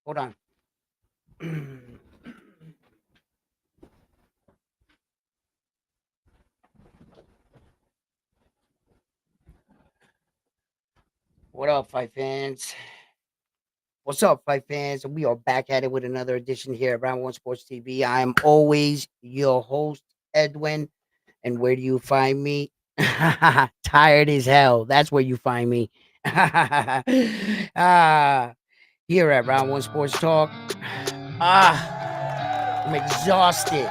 Hold on. What up, fight fans? What's up, fight fans? We are back at it with another edition here at Round One Sports TV. I am always your host, Edwin. And where do you find me? Tired as hell. That's where you find me. Ah, here at Round One Sports Talk. I'm exhausted.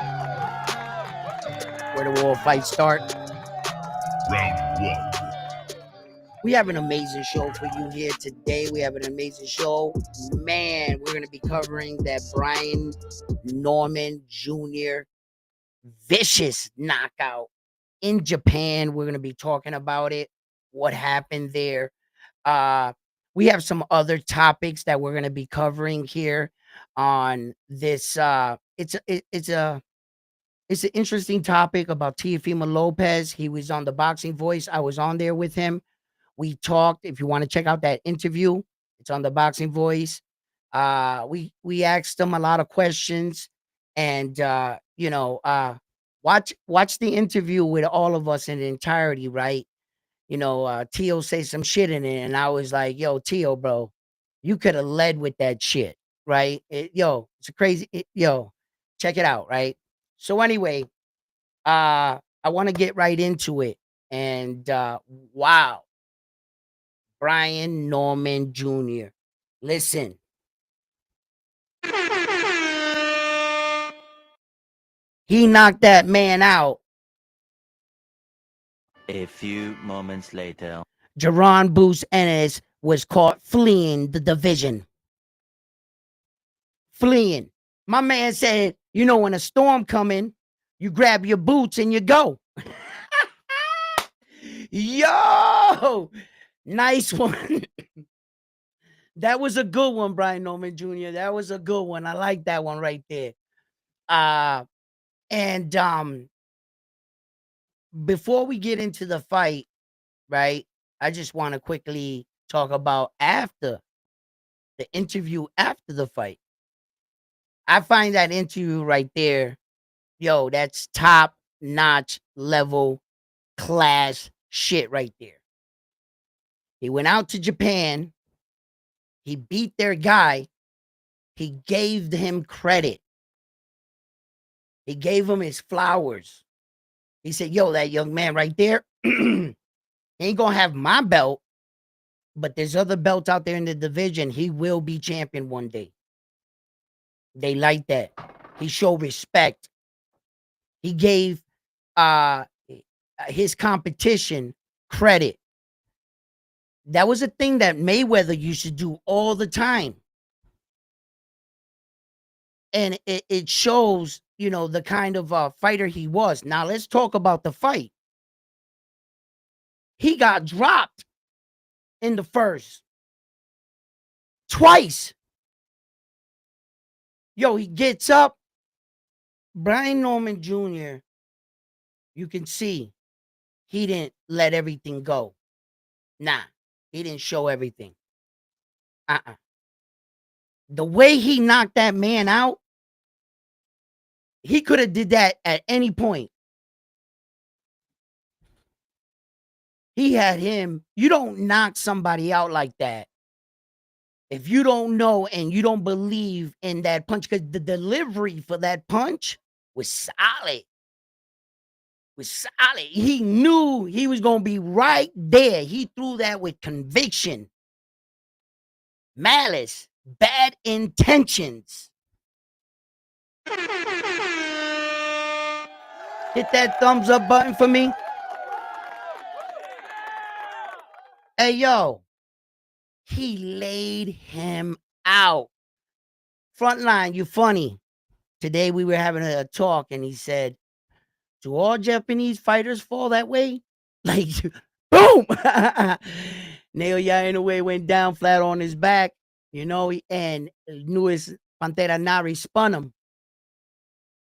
Where do all fights start? Round one. We have an amazing show for you here today. We have an amazing show. Man, we're going to be covering that Brian Norman Jr. vicious knockout in Japan. We're going to be talking about it, what happened there. We have some other topics that we're going to be covering here on this. It's an interesting topic about Teofimo Lopez. He was on the Boxing Voice. I was on there with him. We talked. If you want to check out that interview, it's on the Boxing Voice. We asked him a lot of questions, and watch the interview with all of us in entirety, right? Tio say some shit in it, and I was like, "Yo, Tio, bro, you could have led with that shit, right? It's a crazy, check it out, right?" So anyway, I want to get right into it, and wow. Brian Norman Jr. Listen. He knocked that man out. A few moments later. Jaron Bruce Ennis was caught fleeing the division. Fleeing. My man said, when a storm coming, you grab your boots and you go. Yo! Nice one. That was a good one, Brian Norman Jr. That was a good one. I like that one right there. And before we get into the fight, right? I just want to quickly talk about after the interview after the fight. I find that interview right there, that's top notch level class shit right there. He went out to Japan. He beat their guy. He gave him credit. He gave him his flowers. He said, that young man right there ain't gonna have my belt, but there's other belts out there in the division. He will be champion one day. They like that. He showed respect. He gave his competition credit. That was a thing that Mayweather used to do all the time. And it shows, the kind of fighter he was. Now let's talk about the fight. He got dropped in the first. Twice. He gets up. Brian Norman Jr., you can see he didn't let everything go. Nah, he didn't show everything. The way he knocked that man out, he could have did that at any point. He had him. You don't knock somebody out like that if you don't know and you don't believe in that punch, because the delivery for that punch was solid. He knew he was going to be right there. He threw that with conviction, malice, bad intentions. Hit that thumbs up button for me. Hey, yo. He laid him out. Frontline, you funny. Today we were having a talk and he said, do all Japanese fighters fall that way? Like, boom! Naoya Inoue went down flat on his back, and Luis Pantera Nari spun him.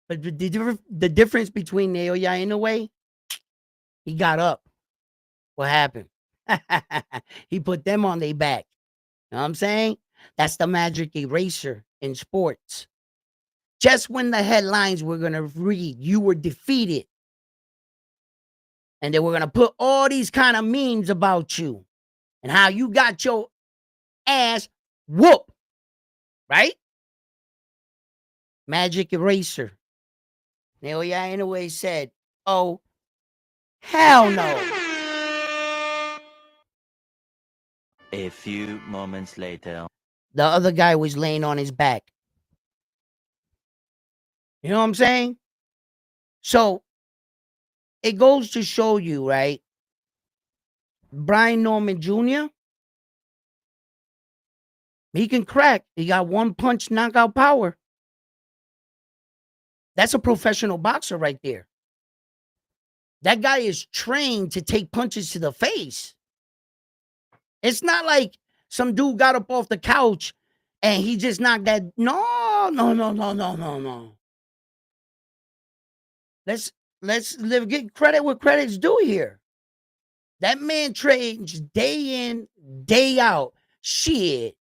But the difference between Naoya Inoue, he got up. What happened? He put them on their back. You know what I'm saying? That's the magic eraser in sports. Just when the headlines were going to read, you were defeated. And they were going to put all these kind of memes about you and how you got your ass whooped, right? Magic eraser. Neil Yanaway said, oh, hell no. A few moments later. The other guy was laying on his back. You know what I'm saying? So it goes to show you, right? Brian Norman Jr., he can crack. He got one punch knockout power. That's a professional boxer right there. That guy is trained to take punches to the face. It's not like some dude got up off the couch and he just knocked that. No, no, no, no, no, no, no. Let's get credit where credit's due here. That man trains day in, day out. Shit.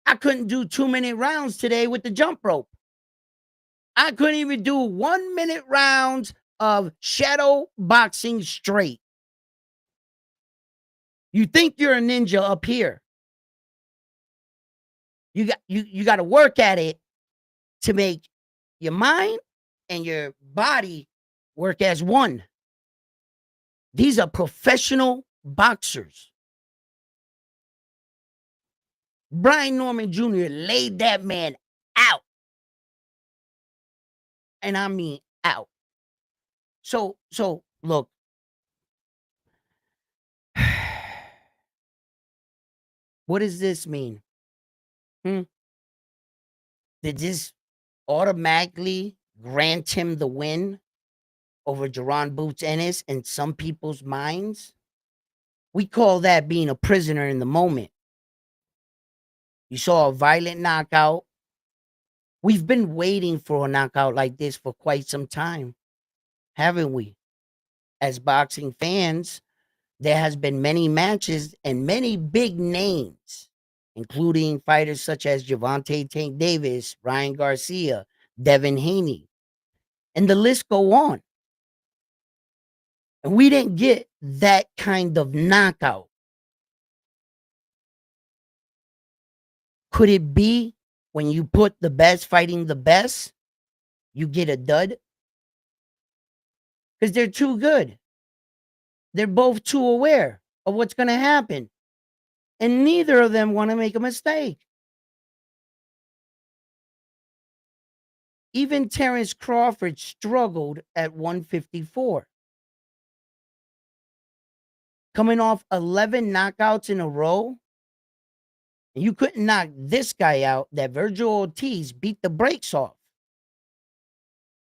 I couldn't do 2-minute rounds today with the jump rope. I couldn't even do 1-minute rounds of shadow boxing straight. You think you're a ninja up here. You got to work at it to make your mind and your body work as one. These are professional boxers. Brian Norman Jr. laid that man out. And I mean out. So look. What does this mean? Did this automatically grant him the win over Jaron Boots Ennis in some people's minds? We call that being a prisoner in the moment. You saw a violent knockout. We've been waiting for a knockout like this for quite some time, haven't we? As boxing fans, there has been many matches and many big names, including fighters such as Gervonta Tank Davis, Ryan Garcia, Devin Haney, and the list go on. And we didn't get that kind of knockout. Could it be when you put the best fighting the best, you get a dud? Because they're too good. They're both too aware of what's going to happen. And neither of them want to make a mistake. Even Terrence Crawford struggled at 154. Coming off 11 knockouts in a row, and you couldn't knock this guy out that Virgil Ortiz beat the brakes off.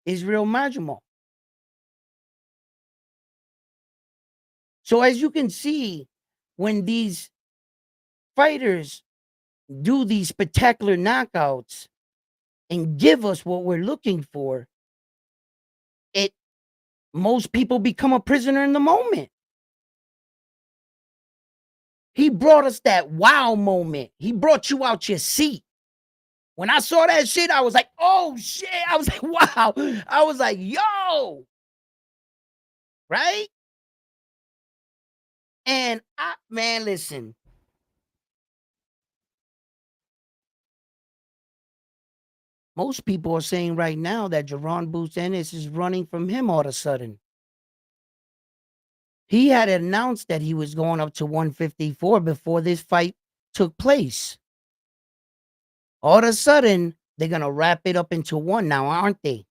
Israel Majumov. So as you can see, when these fighters do these spectacular knockouts and give us what we're looking for, most people become a prisoner in the moment. He brought us that wow moment. He brought you out your seat. When I saw that shit, I was like, oh shit. I was like, wow. I was like, yo. Right? And man, listen. Most people are saying right now that Jaron Boots Ennis is running from him all of a sudden. He had announced that he was going up to 154 before this fight took place. All of a sudden, they're going to wrap it up into one now, aren't they?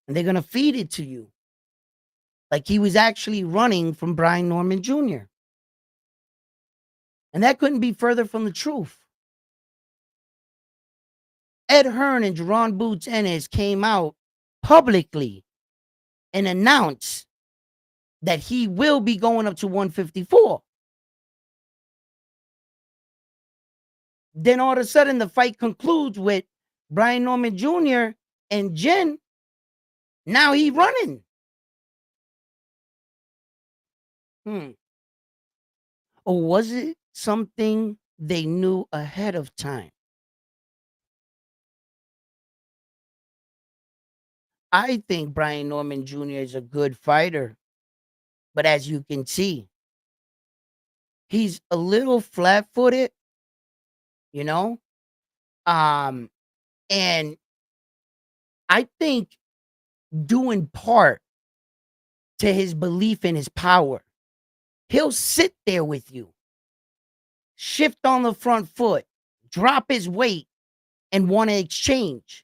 And they're going to feed it to you. Like he was actually running from Brian Norman Jr. And that couldn't be further from the truth. Ed Hearn and Jaron Boots Ennis came out publicly and announced that he will be going up to 154. Then all of a sudden the fight concludes with Brian Norman Jr. and Jen. Now he running. Or was it something they knew ahead of time. I think Brian Norman Jr. is a good fighter, but as you can see, he's a little flat-footed, you know? Um, and I think due in part to his belief in his power, he'll sit there with you, shift on the front foot, drop his weight, and want to exchange.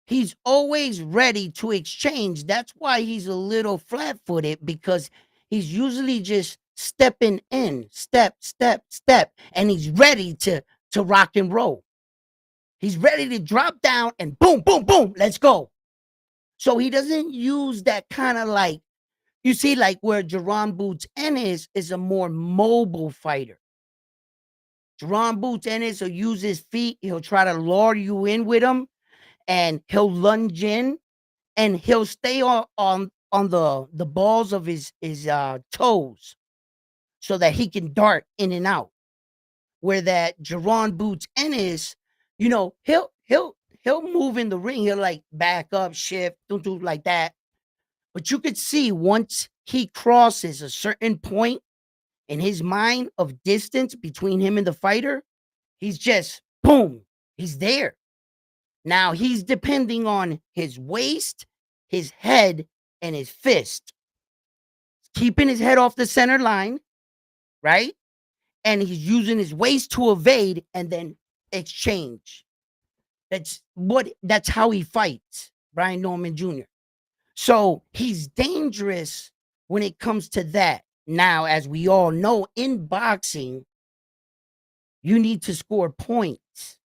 He's always ready to exchange. That's why he's a little flat footed because he's usually just stepping in, step, step, step, and he's ready to rock and roll. He's ready to drop down and boom, boom, boom, let's go. So he doesn't use that kind of like, you see, like where Jerron Boots Ennis is a more mobile fighter. Jerron Boots Ennis will use his feet. He'll try to lure you in with him and he'll lunge in and he'll stay on the balls of his toes so that he can dart in and out. Where that Jerron Boots Ennis, he'll move in the ring. He'll like back up, shift, do like that. But you could see once he crosses a certain point in his mind of distance between him and the fighter, he's just boom, he's there. Now he's depending on his waist, his head, and his fist, keeping his head off the center line, right? And he's using his waist to evade and then exchange. That's how he fights, Brian Norman Jr. So he's dangerous when it comes to that. Now, as we all know, in boxing, you need to score points.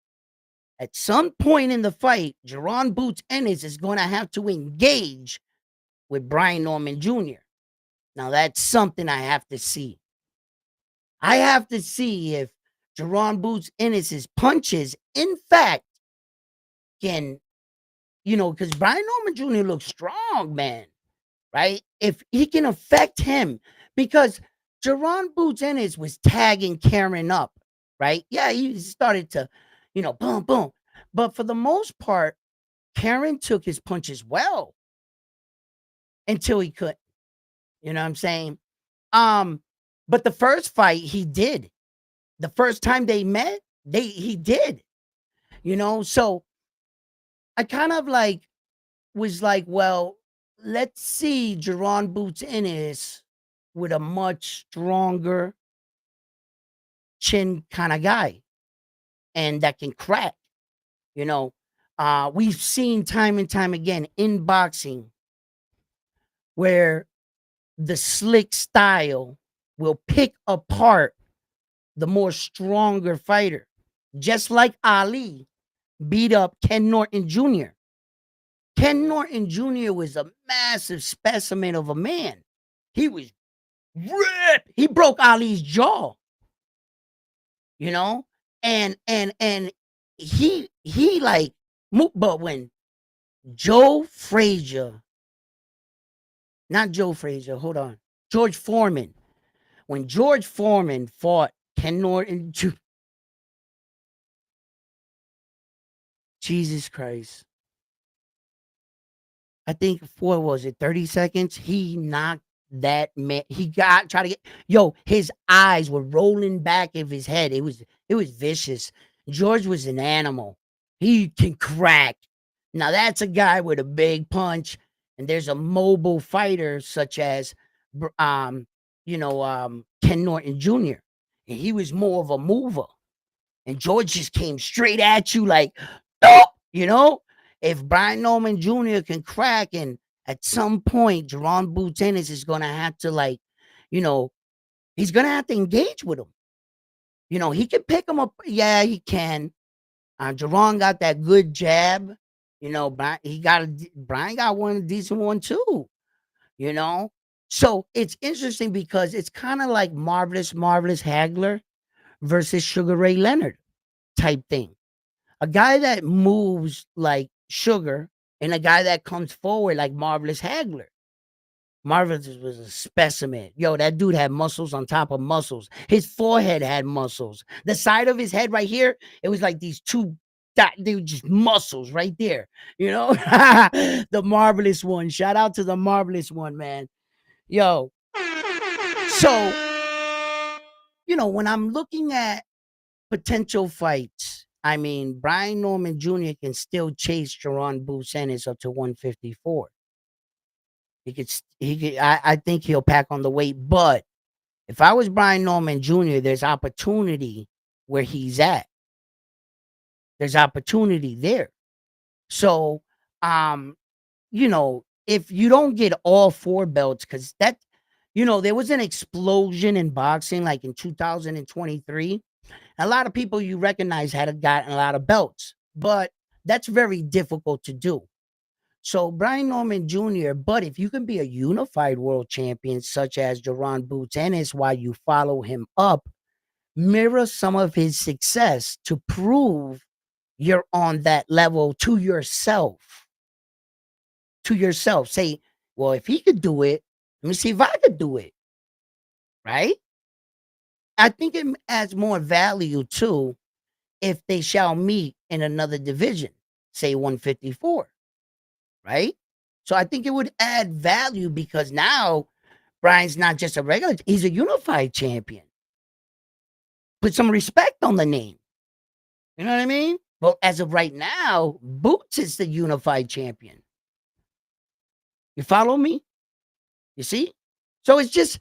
At some point in the fight, Jerron Boots Ennis is going to have to engage with Brian Norman Jr. Now, that's something I have to see. I have to see if Jerron Boots Ennis's punches, in fact, can, because Brian Norman Jr. looks strong, man, right? If he can affect him, because Jerron Boots Ennis was tagging Karen up, right? Yeah, he started to, boom, boom. But for the most part, Karen took his punches well until he could. You know what I'm saying? Um, but the first fight he did. The first time they met, he did. So I kind of like was like, well, let's see Jerron Boots Ennis with a much stronger chin kind of guy and that can crack, you know. We've seen time and time again in boxing where the slick style will pick apart the more stronger fighter, just like Ali beat up Ken Norton Jr. Ken Norton Jr. was a massive specimen of a man. He was ripped. He broke Ali's jaw, you know, and he like, but when Joe Frazier, not Joe Frazier, hold on, George Foreman, when George Foreman fought Ken Norton, Jesus Christ, I think what was it, 30 seconds? He knocked that man. He got try to get his eyes were rolling back of his head. It was vicious. George was an animal. He can crack. Now that's a guy with a big punch, and there's a mobile fighter such as Ken Norton Jr. And he was more of a mover. And George just came straight at you like, oh, if Brian Norman Jr. can crack, and at some point, Jerron Boots Ennis is going to have to, like, you know, he's going to have to engage with him. He can pick him up. Yeah, he can. Jerron got that good jab. Brian got one decent one too. So it's interesting because it's kind of like Marvelous Hagler versus Sugar Ray Leonard type thing. A guy that moves like Sugar and a guy that comes forward like Marvelous Hagler. Marvelous was a specimen. Yo, that dude had muscles on top of muscles. His forehead had muscles. The side of his head right here, it was like these two they were just muscles right there. You know, the marvelous one. Shout out to the marvelous one, man. Yo, so when I'm looking at potential fights, I mean, Brian Norman Jr. can still chase Jerron Boots Ennis up to 154. I think he'll pack on the weight, but if I was Brian Norman Jr., there's opportunity where he's at. There's opportunity there. So, um, if you don't get all 4 belts, because there was an explosion in boxing like in 2023. A lot of people you recognize had gotten a lot of belts, but that's very difficult to do. So Brian Norman Jr., but if you can be a unified world champion such as Jerron Boots Ennis while you follow him up, mirror some of his success to prove you're on that level to yourself. To yourself. Say, well, if he could do it, let me see if I could do it. Right? I think it adds more value too if they shall meet in another division, say 154. Right? So I think it would add value because now Brian's not just a regular, he's a unified champion. Put some respect on the name. You know what I mean? Well, as of right now, Boots is the unified champion. You follow me? You see? So it's just,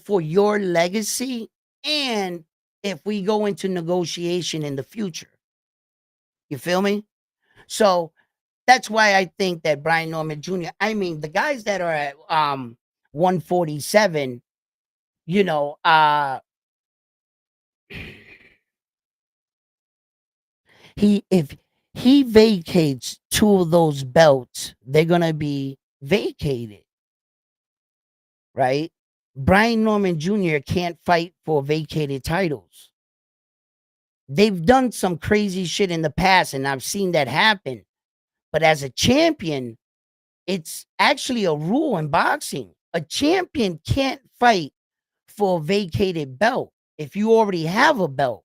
for your legacy and if we go into negotiation in the future. You feel me? So that's why I think that Brian Norman Jr., I mean, the guys that are at 147, if he vacates 2 of those belts, they're gonna be vacated, right? Brian Norman Jr. can't fight for vacated titles. They've done some crazy shit in the past, and I've seen that happen. But as a champion, it's actually a rule in boxing. A champion can't fight for a vacated belt if you already have a belt.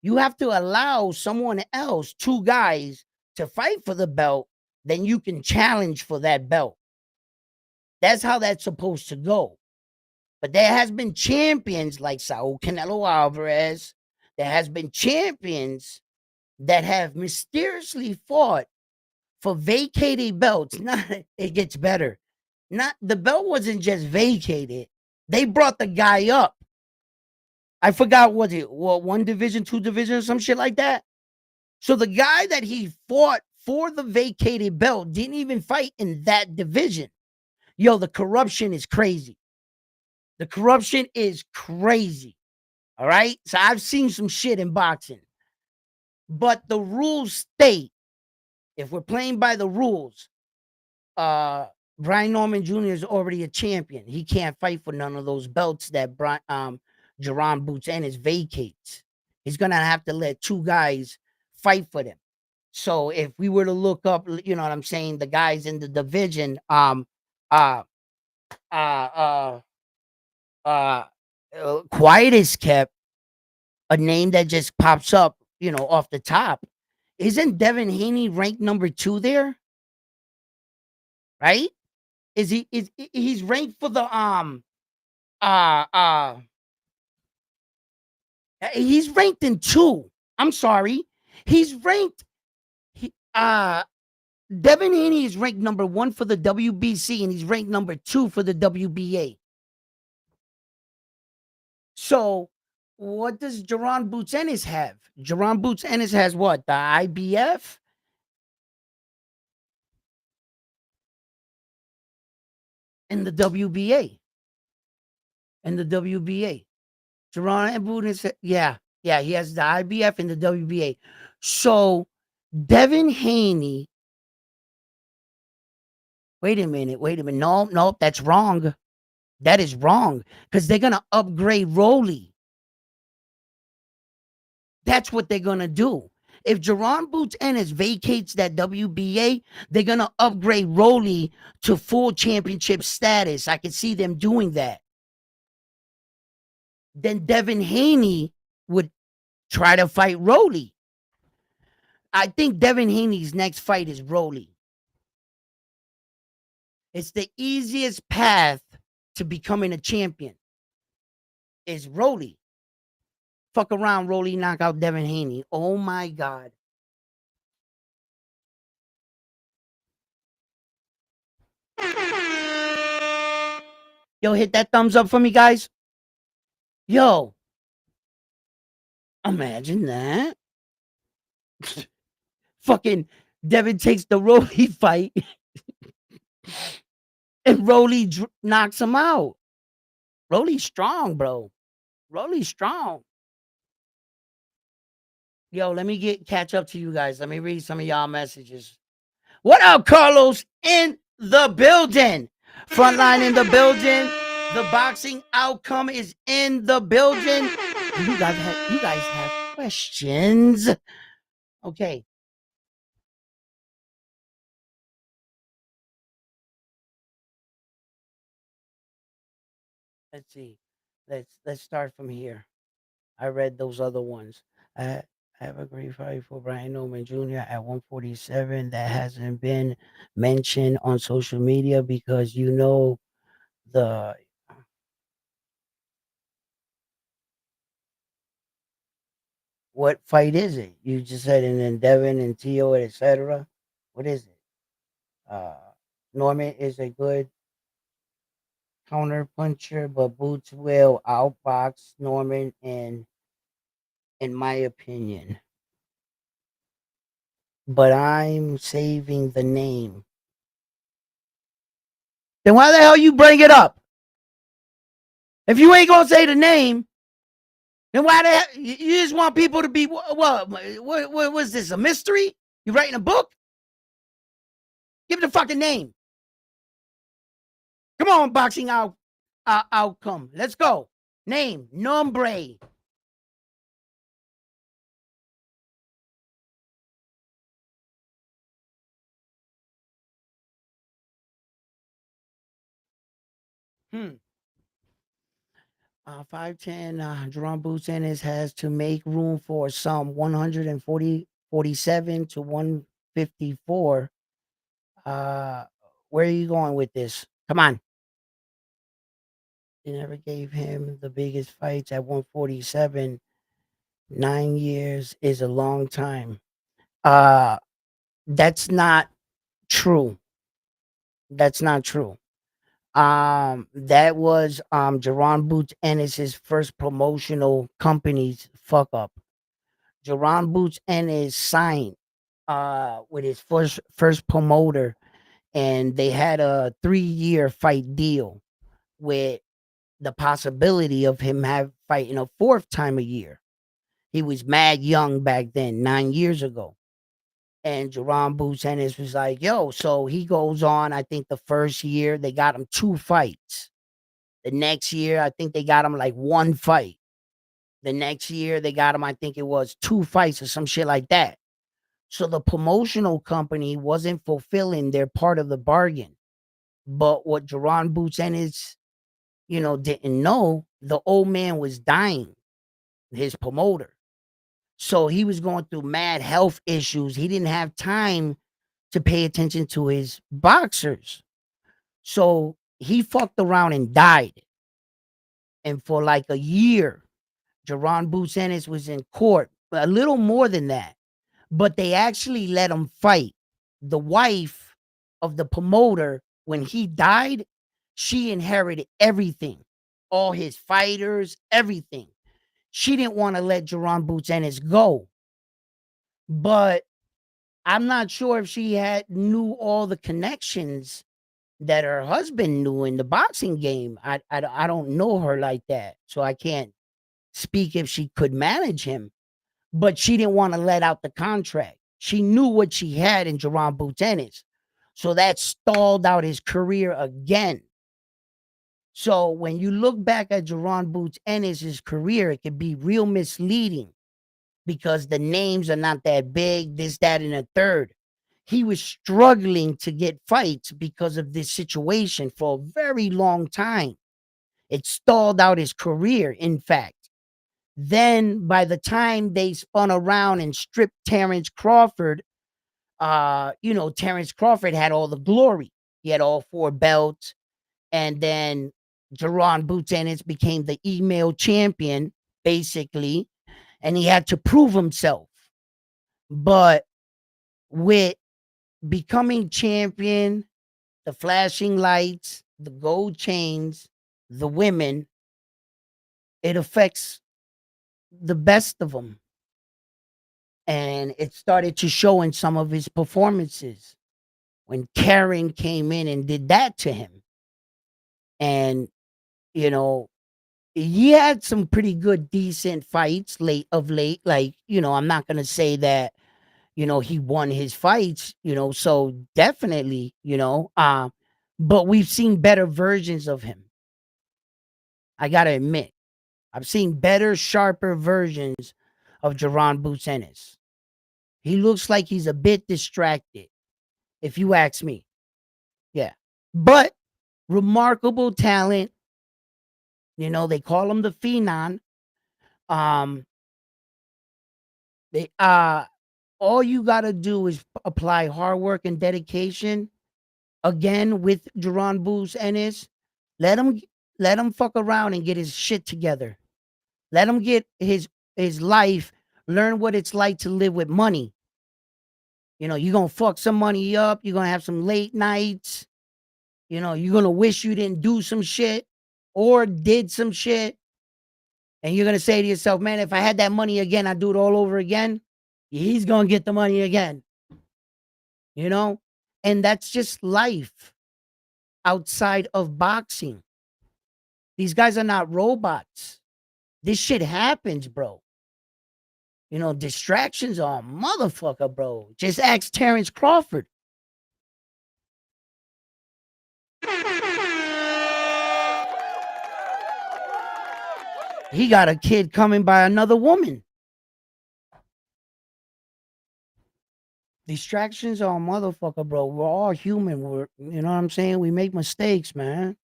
You have to allow someone else, 2 guys, to fight for the belt, then you can challenge for that belt. That's how that's supposed to go. But there has been champions like Saul Canelo Alvarez. There has been champions that have mysteriously fought for vacated belts. Not it gets better. Not the belt wasn't just vacated. They brought the guy up. I forgot what 1 division, 2 division, or some shit like that. So the guy that he fought for the vacated belt didn't even fight in that division. Yo, the corruption is crazy. The corruption is crazy. All right. So I've seen some shit in boxing. But the rules state, if we're playing by the rules, Brian Norman Jr. is already a champion. He can't fight for none of those belts that Jerron Boots Ennis vacates. He's gonna have to let 2 guys fight for them. So if we were to look up, you know what I'm saying, the guys in the division, uh, uh, quiet is kept, a name that just pops up, off the top. Isn't Devin Haney ranked number 2 there? Right? He's ranked for the he's ranked in 2. I'm sorry. He's ranked Devin Haney is ranked number 1 for the WBC and he's ranked number 2 for the WBA. So, what does Jerron Boots Ennis have? Jerron Boots Ennis has what? The IBF? And the WBA. And the WBA. Jerron Boots, yeah, he has the IBF and the WBA. So, Devin Haney. Wait a minute. No, that's wrong. That is wrong because they're going to upgrade Rolly. That's what they're going to do. If Jerron Boots Ennis vacates that WBA, they're gonna upgrade Rolly to full championship status. I can see them doing that. Then Devin Haney would try to fight Rolly. I think Devin Haney's next fight is Rolly. It's the easiest path to becoming a champion. Is Rolly. Fuck around, Rolly, knock out Devin Haney. Oh my God. Yo, hit that thumbs up for me, guys. Yo, imagine that. Fucking Devin takes the Rolly fight and Rolly knocks him out. Rolly's strong, bro. Rolly's strong. Yo, let me catch up to you guys. Let me read some of y'all messages. What up, Carlos? In the building. Frontline in the building. The boxing outcome is in the building. You guys have questions. Okay. Let's see. Let's start from here. I read those other ones. I have a great fight for Brian Newman Jr. at 147 that hasn't been mentioned on social media because you know the what fight is it? You just said and then Devin and Tio, etc. What is it? Uh Norman is a good counter puncher, but Boots will outbox Norman in my opinion. But I'm saving the name. Then why the hell you bring it up? If you ain't gonna say the name, then why the hell you just want people to be what was this, a mystery? You writing a book? Give it a fucking name. Come on, boxing outcome. Let's go. Name, nombre. Hmm. 5'10", Jerome Boots Ennis has to make room for some 147 to 154. Where are you going with this? Come on. They never gave him the biggest fights at 147. 9 years is a long time. Uh, that's not true. That's not true. That was Jerron Boots Ennis's first promotional company's fuck up. Jerron Boots Ennis signed with his first promoter, and they had a 3-year fight deal with the possibility of him fighting a fourth time a year. He was mad young back then, 9 years ago. And Jerron Boots Ennis was like, yo, so he goes on. I think the first year they got him 2 fights. The next year, I think they got him like 1 fight. The next year, they got him, I think it was 2 fights or some shit like that. So the promotional company wasn't fulfilling their part of the bargain. But what Jerron Boots Ennis, didn't know, the old man was dying, his promoter. So he was going through mad health issues. He didn't have time to pay attention to his boxers. So he fucked around and died. And for like a year, Jerron Boots Ennis was in court, a little more than that. But they actually let him fight. The wife of the promoter, when he died, she inherited everything, all his fighters, everything. She didn't want to let Jerron Boots Ennis go. But I'm not sure if she knew all the connections that her husband knew in the boxing game. I don't know her like that, so I can't speak if she could manage him. But she didn't want to let out the contract. She knew what she had in Jerron Boots Ennis, so that stalled out his career again. So when you look back at Jerron Boots Ennis' career, it could be real misleading because the names are not that big, this, that, and a third. He was struggling to get fights because of this situation for a very long time. It stalled out his career, in fact. Then, by the time they spun around and stripped Terrence Crawford, Terrence Crawford had all the glory. He had all 4 belts. And then Jerron Boots Ennis became the email champion, basically. And he had to prove himself. But with becoming champion, the flashing lights, the gold chains, the women, it affects the best of them. And it started to show in some of his performances when Karen came in and did that to him. And, you know, he had some pretty good, decent fights late of late. Like, I'm not going to say that, he won his fights, so definitely, but we've seen better versions of him. I got to admit, I've seen better, sharper versions of Jerron Boots Ennis. He looks like he's a bit distracted, if you ask me. Yeah. But remarkable talent. They call him the Phenom. Um, they all you gotta do is apply hard work and dedication. Again, with Jerron Boots Ennis, let him fuck around and get his shit together. Let him get his life, learn what it's like to live with money. You're gonna fuck some money up. You're gonna have some late nights. You're gonna wish you didn't do some shit or did some shit. And you're gonna say to yourself, man, if I had that money again, I'd do it all over again. He's gonna get the money again. And that's just life outside of boxing. These guys are not robots. This shit happens, bro. Distractions are a motherfucker, bro. Just ask Terrence Crawford. He got a kid coming by another woman. Distractions are a motherfucker, bro. We're all human. You know what I'm saying? We make mistakes, man.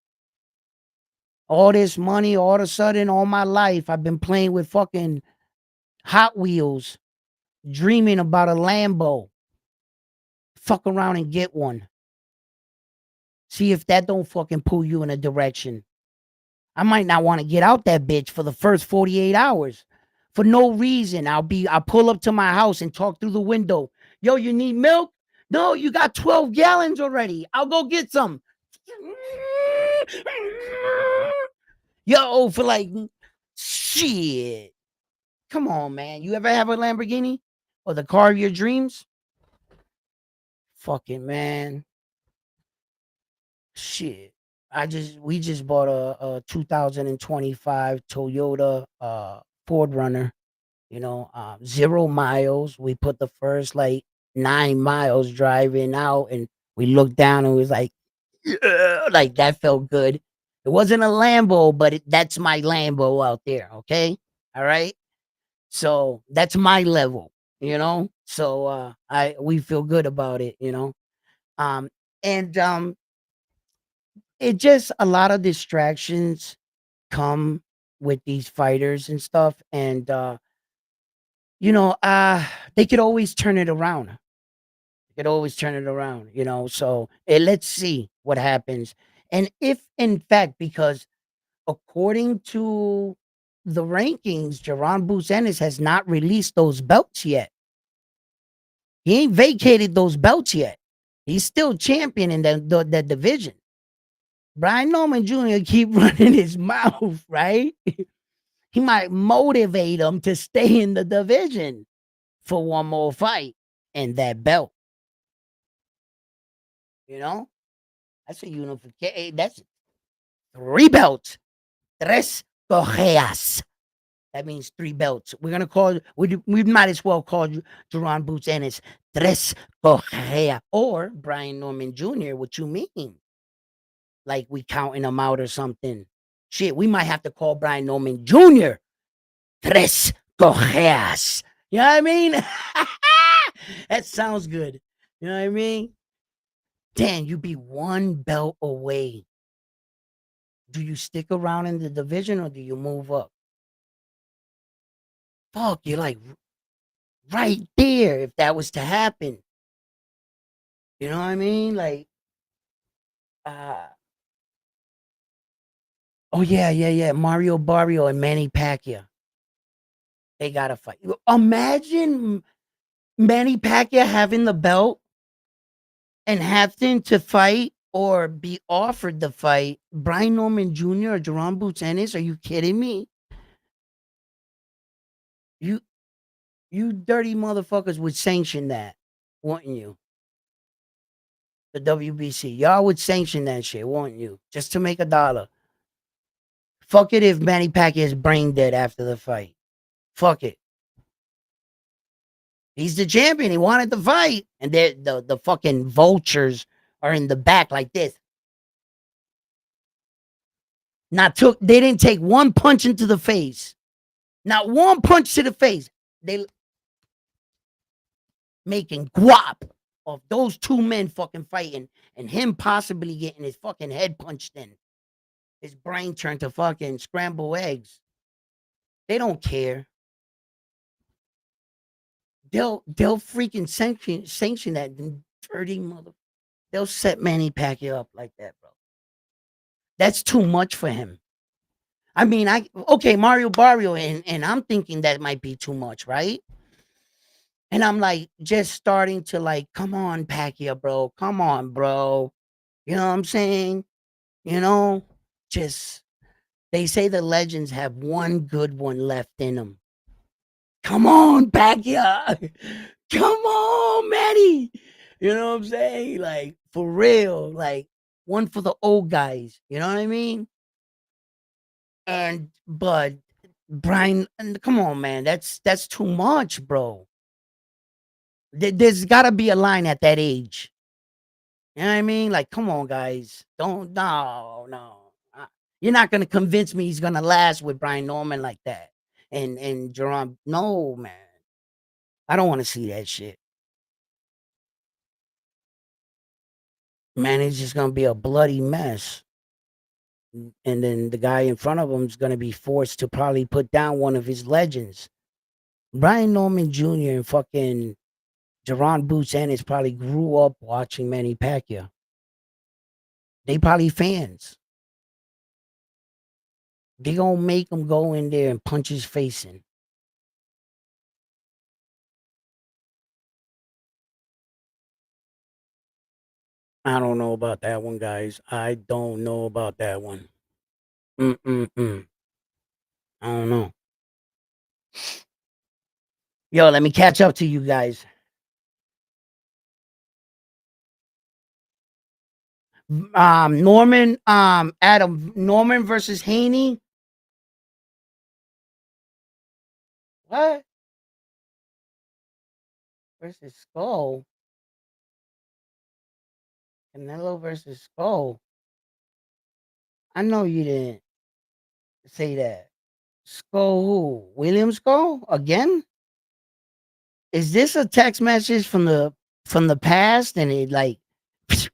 All this money, all of a sudden, all my life, I've been playing with fucking Hot Wheels, dreaming about a Lambo. Fuck around and get one. See if that don't fucking pull you in a direction. I might not want to get out that bitch for the first 48 hours. For no reason. I'll pull up to my house and talk through the window. Yo, you need milk? No, you got 12 gallons already. I'll go get some. Yo, for like shit. Come on, man. You ever have a Lamborghini or the car of your dreams? Fucking man. Shit. We just bought a 2025 Toyota Ford Runner, 0 miles. We put the first like 9 miles driving out and we looked down and was like, yeah, like that felt good. It wasn't a Lambo, but that's my Lambo out there. Okay. All right. So that's my level, So we feel good about it, Um and it just a lot of distractions come with these fighters and stuff. And they could always turn it around. They could always turn it around, So let's see what happens. And if in fact, because according to the rankings, Jerron Boots Ennis has not released those belts yet. He ain't vacated those belts yet. He's still champion in that division. Brian Norman Jr. keep running his mouth, right? He might motivate him to stay in the division for one more fight and that belt. That's a unification. That's 3 belts. Tres correas. That means 3 belts. We're gonna call we might as well call Jerron Boots Ennis Tres Correa or Brian Norman Jr. What you mean? Like we counting them out or something? Shit, we might have to call Brian Norman Jr. Tres Correas. You know what I mean? That sounds good. You know what I mean? Dan, you be one belt away. Do you stick around in the division or do you move up? Fuck, you're like right there if that was to happen. You know what I mean? Like, uh, oh yeah. Mario Barrio and Manny Pacquiao. They gotta fight. Imagine Manny Pacquiao having the belt and having to fight or be offered the fight Brian Norman Jr. or Jerome Boots Ennis. Are you kidding me? You you dirty motherfuckers would sanction that, wouldn't you? The WBC. Y'all would sanction that shit, wouldn't you? Just to make a dollar. Fuck it if Manny Pacquiao is brain dead after the fight. Fuck it. He's the champion. He wanted the fight. And the fucking vultures are in the back like this. They didn't take one punch into the face. Not one punch to the face. They making guap of those two men fucking fighting and him possibly getting his fucking head punched in. His brain turned to fucking scrambled eggs. They don't care. They'll freaking sanction that dirty mother. They'll set Manny Pacquiao up like that, bro. That's too much for him. I mean, okay, Mario Barrio, and I'm thinking that might be too much, right? And I'm like just starting to like, come on, Pacquiao, bro. Come on, bro. You know what I'm saying? You know, just they say the legends have one good one left in them. Come on, Pacquiao. Come on, Manny. You know what I'm saying? Like for real, like one for the old guys. You know what I mean? And but Brian, and come on, man, that's too much, bro. There's got to be a line at that age. You know what I mean? Like, come on, guys, don't no. You're not gonna convince me he's gonna last with Brian Norman like that, and Jerome. No, man, I don't want to see that shit. Man, it's just gonna be a bloody mess. And then the guy in front of him is gonna be forced to probably put down one of his legends. Brian Norman Jr. and fucking Jerron Boots Ennis probably grew up watching Manny Pacquiao. They probably fans. They gonna make him go in there and punch his face in. I don't know about that one, guys. I don't know about that one. Mm-mm-mm. I don't know. Yo, let me catch up to you guys. Adam Norman versus Haney. What? Versus Skull. Canelo versus Skull. I know you didn't say that. Skull who? William Skull? Again? Is this a text message from the past and it like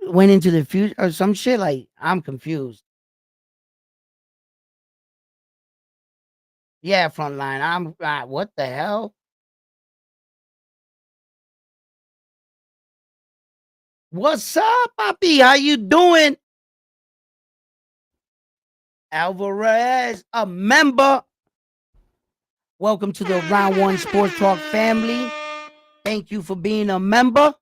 went into the future or some shit? Like I'm confused. Yeah, frontline. I'm what the hell? What's up, Papi? How you doing? Alvarez, a member. Welcome to the Round One Sports Talk family. Thank you for being a member.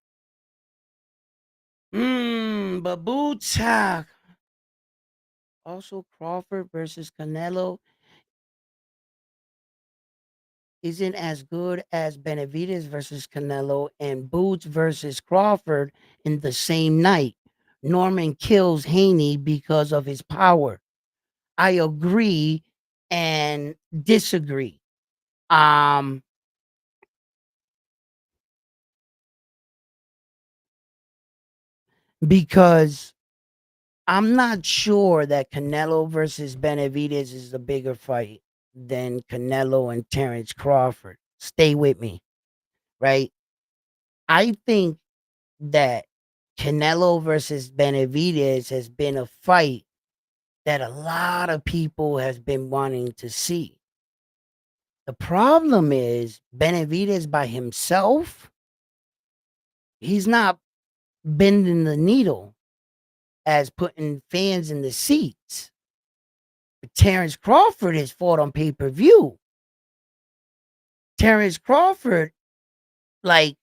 Babucha. Also, Crawford versus Canelo isn't as good as Benavidez versus Canelo and Boots versus Crawford in the same night. Norman kills Haney because of his power. I agree and disagree. Um, because I'm not sure that Canelo versus Benavidez is the bigger fight than Canelo and Terrence Crawford. stay with me, right? I think that Canelo versus Benavidez has been a fight that a lot of people has been wanting to see. The problem is Benavidez by himself, he's not bending the needle as putting fans in the seats. But Terrence Crawford has fought on pay-per-view. Terrence Crawford, like,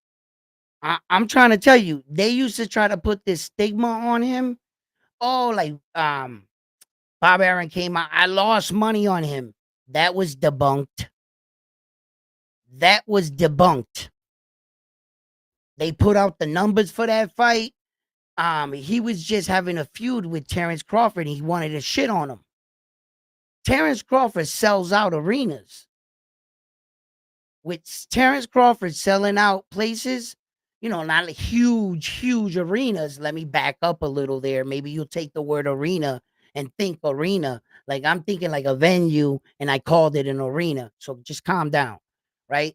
I'm trying to tell you, they used to try to put this stigma on him. Oh, like Bob Arum came out. I lost money on him. That was debunked. That was debunked. They put out the numbers for that fight. He was just having a feud with Terrence Crawford. He wanted to shit on him. Terrence Crawford sells out arenas. With Terrence Crawford selling out places, not huge, huge arenas. Let me back up a little there. Maybe you'll take the word arena and think arena. Like I'm thinking like a venue and I called it an arena. So just calm down, right?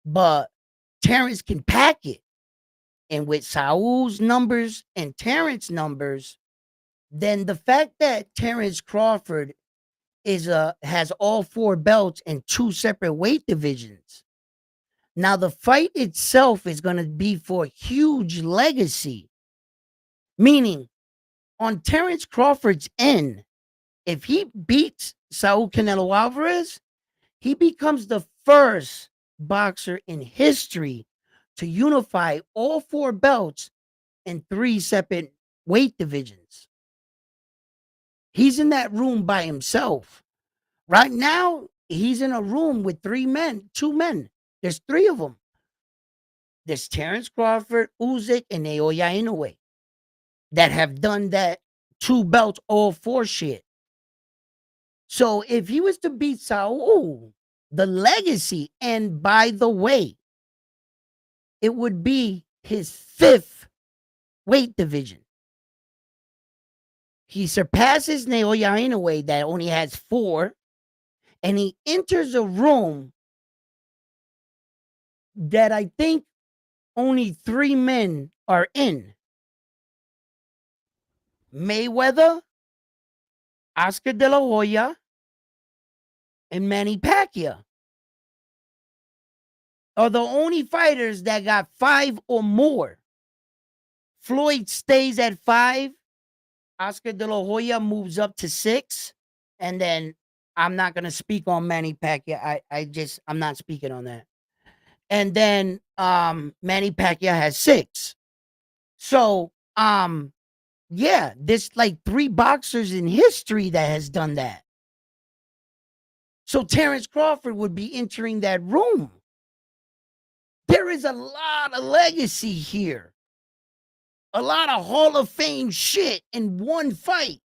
But Terrence can pack it. And with Saul's numbers and Terrence numbers, then the fact that Terrence Crawford has all 4 belts in 2 separate weight divisions. Now the fight itself is going to be for huge legacy. Meaning on Terrence Crawford's end, if he beats Saul Canelo Alvarez, he becomes the first boxer in history to unify all 4 belts in 3 separate weight divisions. He's in that room by himself. Right now, he's in a room with 2 men. There's 3 of them. There's Terrence Crawford, Usyk, and Naoya Inoue that have done that 2 belts, all 4 shit. So if he was to beat Saul, the legacy, and by the way, it would be his 5th weight division. He surpasses Naoya Inoue that only has 4, and he enters a room that I think only 3 men are in. Mayweather, Oscar De La Hoya, and Manny Pacquiao are the only fighters that got 5 or more. Floyd stays at 5. Oscar De La Hoya moves up to 6. And then I'm not going to speak on Manny Pacquiao. I'm not speaking on that. And then Manny Pacquiao has 6. So, yeah, there's like 3 boxers in history that has done that. So Terrence Crawford would be entering that room. There is a lot of legacy here. A lot of Hall of Fame shit in one fight.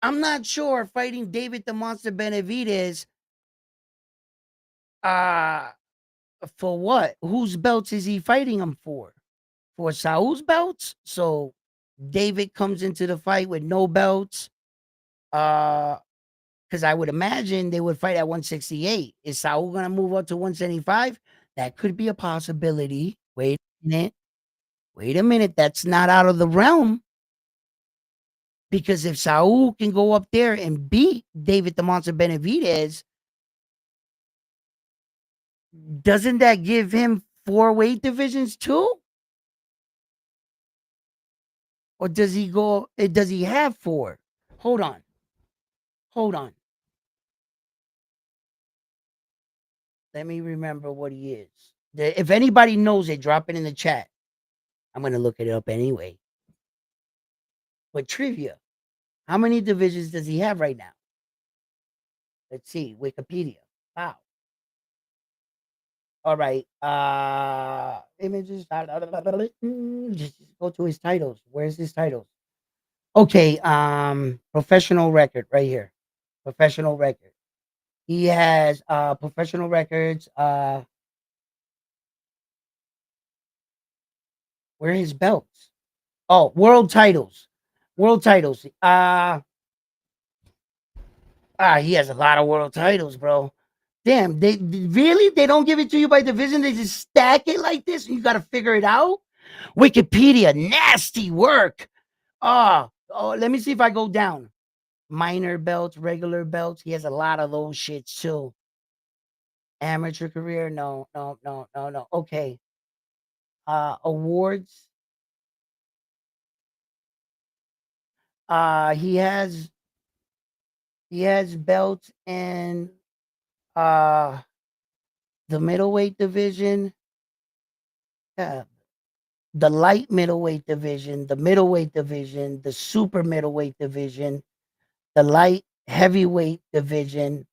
I'm not sure fighting David the Monster Benavidez for what? Whose belts is he fighting him for? For Saul's belts? So David comes into the fight with no belts. Because I would imagine they would fight at 168. Is Saul going to move up to 175? That could be a possibility. Wait a minute. Wait a minute. That's not out of the realm. Because if Saul can go up there and beat David the Monster Benavidez, doesn't that give him 4 weight divisions too? Or does he have 4? Hold on. Let me remember what he is. If anybody knows it, drop it in the chat. I'm going to look it up anyway. But trivia, how many divisions does he have right now? Let's see, Wikipedia. Wow. All right. Images. Just go to his titles. Where's his titles? Okay. Professional record right here. Professional record. He has professional records. Where are his belts? Oh, world titles. World titles. He has a lot of world titles, bro. Damn, really they don't give it to you by division. They just stack it like this, and you got to figure it out. Wikipedia, nasty work. Oh, let me see if I go down. Minor belts, regular belts. He has a lot of those shits too. Amateur career, no, no, no, no, no. Okay. Awards. Uh, he has he has belts in uh the middleweight division. Yeah, the light middleweight division, the middleweight division, the super middleweight division, the light heavyweight division,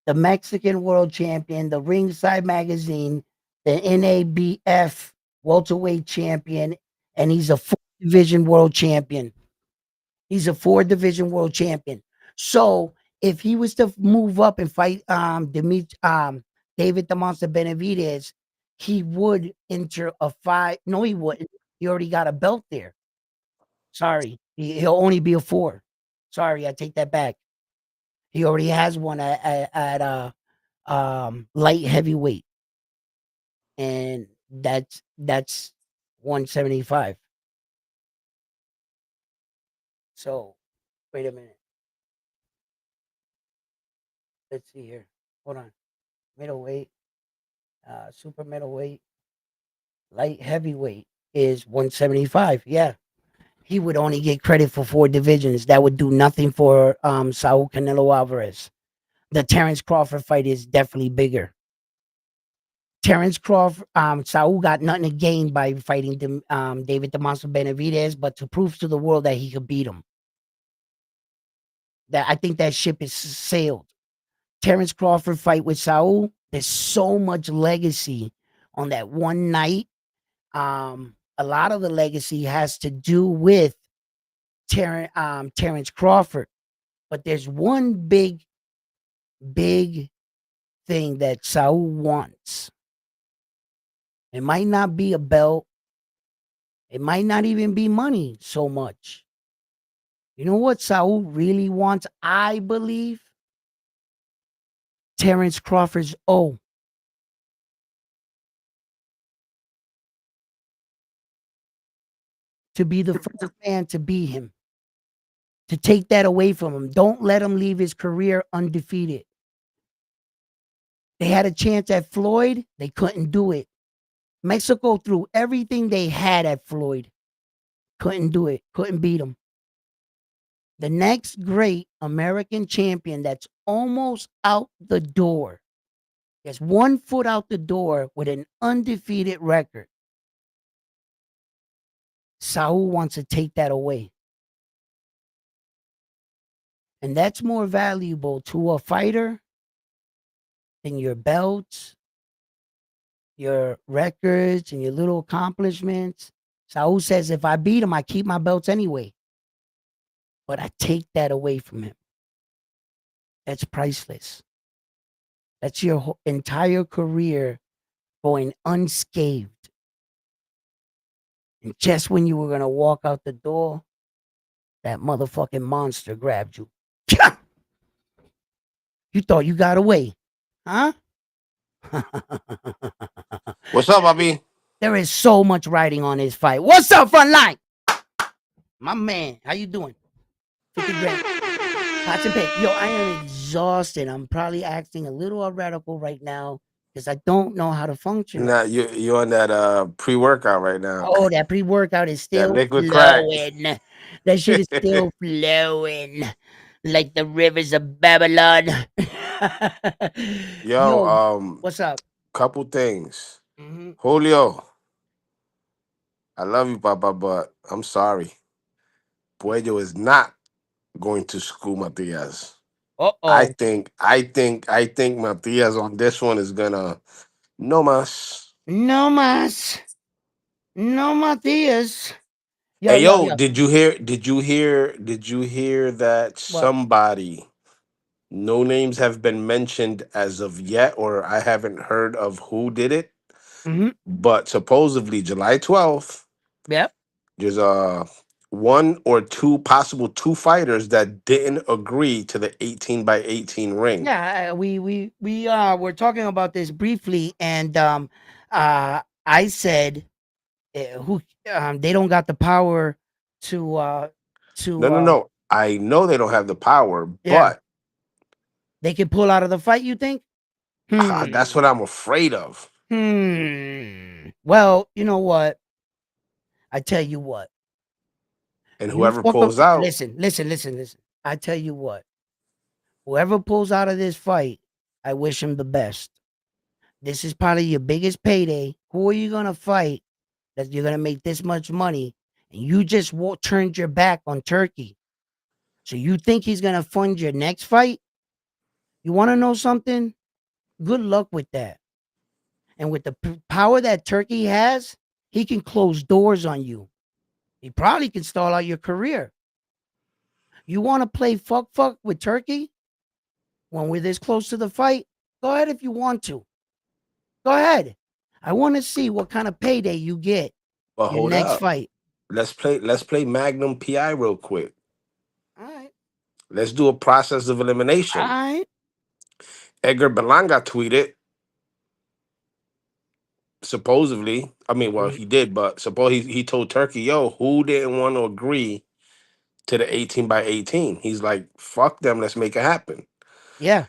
the Mexican world champion, the Ringside Magazine, the NABF welterweight champion, and he's a four division world champion. He's a four division world champion. So if he was to move up and fight David the Monster Benavidez, he would enter a five. No, he wouldn't. He already got a belt there. Sorry. He'll only be a four. Sorry, I take that back. He already has one at light heavyweight. And that's 175. So wait a minute. Let's see here. Hold on. Middleweight, super middleweight, light heavyweight is 175. Yeah. He would only get credit for four divisions. That would do nothing for Saul Canelo Alvarez. The Terrence Crawford fight is definitely bigger. Terrence Crawford, Saul got nothing to gain by fighting David the Monster Benavidez, but to prove to the world that he could beat him. That I think that ship is sailed. Terrence Crawford fight with Saul, there's so much legacy on that one night. A lot of the legacy has to do with Terrence Crawford, but there's one big thing that Saul wants. It might not be a belt. It might not even be money so much. You know what Saul really wants? I believe Terrence Crawford's O. To be the first man to beat him, to take that away from him. Don't let him leave his career undefeated. They had a chance at Floyd, they couldn't do it. Mexico threw everything they had at Floyd, couldn't do it, couldn't beat him. The next great American champion that's almost out the door, has one foot out the door with an undefeated record. Saul wants to take that away. And that's more valuable to a fighter than your belts, your records, and your little accomplishments. Saul says, if I beat him, I keep my belts anyway. But I take that away from him. That's priceless. That's your entire career going unscathed. And just when you were going to walk out the door, that motherfucking monster grabbed you. You thought you got away, huh? What's up, Bobby? There is so much writing on this fight. What's up, Frontline? My man, how you doing? 50 grand. Pots and pay. Yo, I am exhausted. I'm probably acting a little radical right now because I don't know how to function right. Nah, you're on that pre-workout right now. Oh, that pre-workout is That still liquid crack. flowing. That shit is still flowing like the rivers of Babylon. Yo, Yo, what's up? couple things. Mm-hmm. Julio, I love you, Papa, but I'm sorry. Puello is not going to school Matias. Uh-oh. I think Matias on this one is gonna no mas. No mas. No Matias. Yo, Hey yo, yo, yo. did you hear that What? somebody, no names have been mentioned as of yet, or I haven't heard of who did it, Mm-hmm. but supposedly July 12th, Yep. there's one or two possible two fighters that didn't agree to the 18 by 18 ring. Yeah, we were talking about this briefly, and I said who they don't got the power to No, no, no. I know they don't have the power, yeah, but they can pull out of the fight. You think? that's Hmm. what I'm afraid of. Well, you know what? I tell you what. And You whoever fuck up. pulls out, Listen. I tell you what. Whoever pulls out of this fight, I wish him the best. This is probably your biggest payday. Who are you gonna fight that you're gonna make this much money, and you just turned your back on Turkey? So you think he's gonna fund your next fight? You want to know something? Good luck with that. And with the power that Turkey has, he can close doors on you. He probably can stall out your career. You want to play fuck with Turkey when we're this close to the fight? Go ahead if you want to. Go ahead. I want to see what kind of payday you get but your hold next up. fight. Let's play Magnum PI real quick. All right. Let's do a process of All elimination. right. Edgar Berlanga tweeted, supposedly, I mean, well, Mhm. he did, but suppose he told Turkey, yo, who didn't want to agree to the 18 by 18? He's like, fuck them, let's make it happen. Yeah.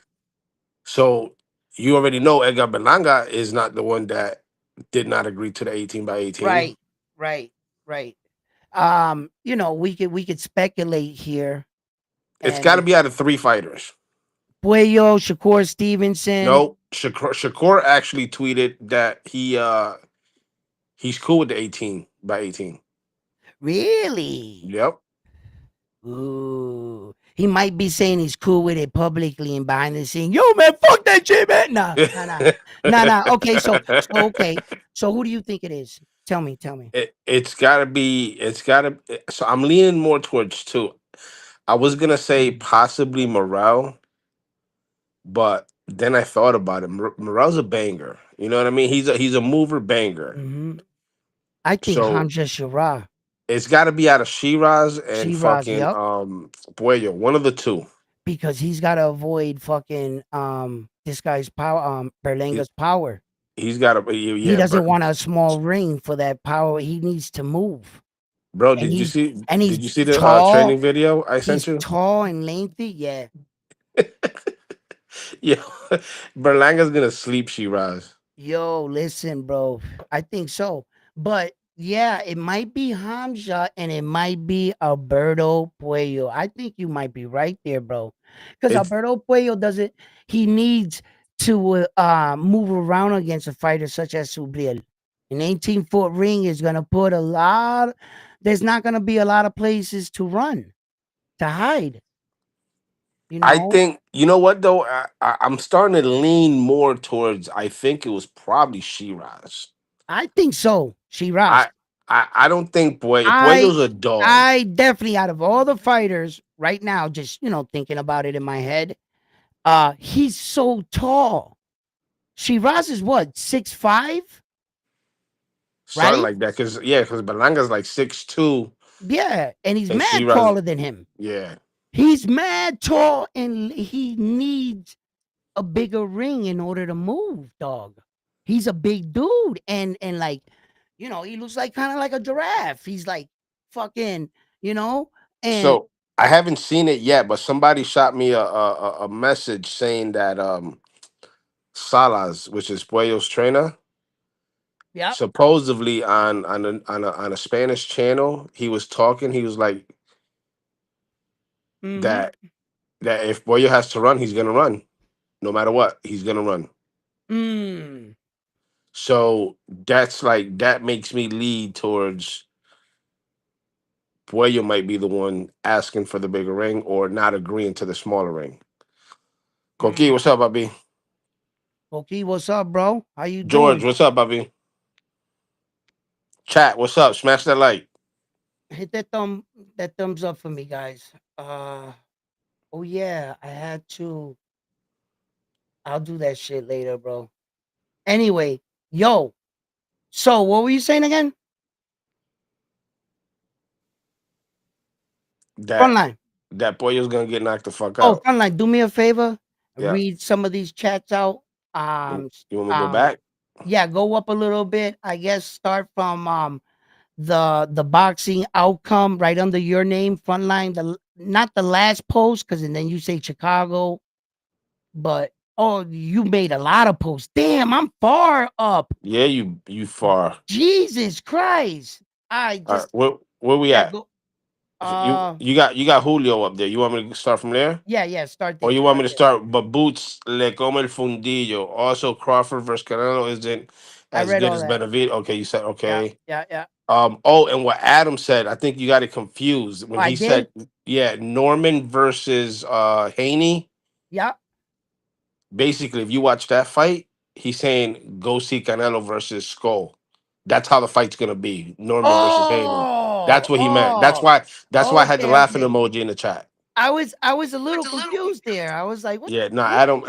So you already know Edgar Berlanga is not the one that did not agree to the 18 by 18. Right. Right. Right. We could speculate here, It's got to and be out of three fighters. Puello, Shakur Stevenson. No, Shakur actually tweeted that he's cool with the 18 by 18. Really? Yep. Ooh. He might be saying he's cool with it publicly and behind the scene. Yo, man, fuck that shit, man. Nah. Okay, okay. So who do you think it is? Tell me, tell me. It's gotta be. It's gotta. So I'm leaning more towards two. I was gonna say Mm. possibly Morel, but then I thought about it. Morel's a banger. You know what I mean? He's a mover banger. Mm-hmm. I think So Hamza Shara. it's got to be out of Shiraz and Shiraz, fucking yep. Puello, one of the two. Because he's got to avoid fucking this guy's power, He, Berlanga's power. he's got to. He Yeah, doesn't want a small ring for that power. He needs to move. bro. And Did you he's see? and he's Did you see the tall. training video I He's sent you? tall and lengthy. Yeah. Yeah, Berlanga's gonna sleep Shiraz. Yo, listen, bro. I think so. But yeah, it might be Hamza and it might be Alberto Puello. I think you might be right there, bro. Because It's Alberto Puello doesn't he needs to move around against a fighter such as Subriel. An 18-foot ring is gonna put a lot there's not gonna be a lot of places to run, to hide, you I know. think you know what though. I'm starting to lean more towards. I think it was probably Shiraz. I think so. Shiraz. I I don't think I Puello's a dog. I definitely out of all the fighters right now, just thinking about it in my head, he's so tall. Shiraz is what, 6'5", Something right? like that. Cause yeah, because Belanga's like 6'2", Yeah, and he's and mad Shiraz, taller than him. yeah. He's mad tall, and he needs a bigger ring in order to move, dog. He's a big dude, and like, he looks like kind of like a giraffe. He's like fucking, you know, and So I haven't seen it yet, but somebody shot me a message saying that Salas, which is Puello's trainer, yep. supposedly on a Spanish channel, he was talking. He was like Mm-hmm. that if Puello has to run, he's gonna run, no matter what. He's gonna run. Mm. So that's like that makes me lead towards Puello might be the one asking for the bigger ring or not agreeing to the smaller ring. Coqui, Mm. what's up, Bobby? Okay, what's up, bro? How you George, doing? what's up, Bobby? Chat, what's up? Smash that like. Hit that thumbs up for me, guys. Oh yeah, I had to. I'll do that shit later, bro. Anyway, yo. So what were you saying again? that Frontline. that Pollo's gonna get knocked the fuck Oh, out. Frontline, do me a favor. Yeah. Read some of these chats out. You want me to go back? Yeah, go up a little bit. I guess start from the boxing outcome right under your name, Frontline. Not the last post, because then you say Chicago, but oh, you made a lot of posts. Damn, I'm far up. Yeah, you far. Jesus Christ. I All right, just where we yeah, at? go You you got Julio up there. You want me to start from there? yeah, start Or there. you want me Start to there. start, but Boots le come el fundillo. Also, Crawford versus Canelo isn't I as read good all as that. Benavidez. Okay, you said Yeah, okay. yeah. Oh, and what Adam said, I think you got it confused Oh, when I he said, did? yeah, Norman versus Haney. Yeah. Basically, if you watch that fight, he's saying go see Canelo versus Skull. That's how the fight's gonna be. Norman versus Haney. That's Oh, what he meant. That's oh, why. That's why I had the okay, laughing okay. emoji in the chat. I was a little confused there. I was like, Yeah, no, what? Adam.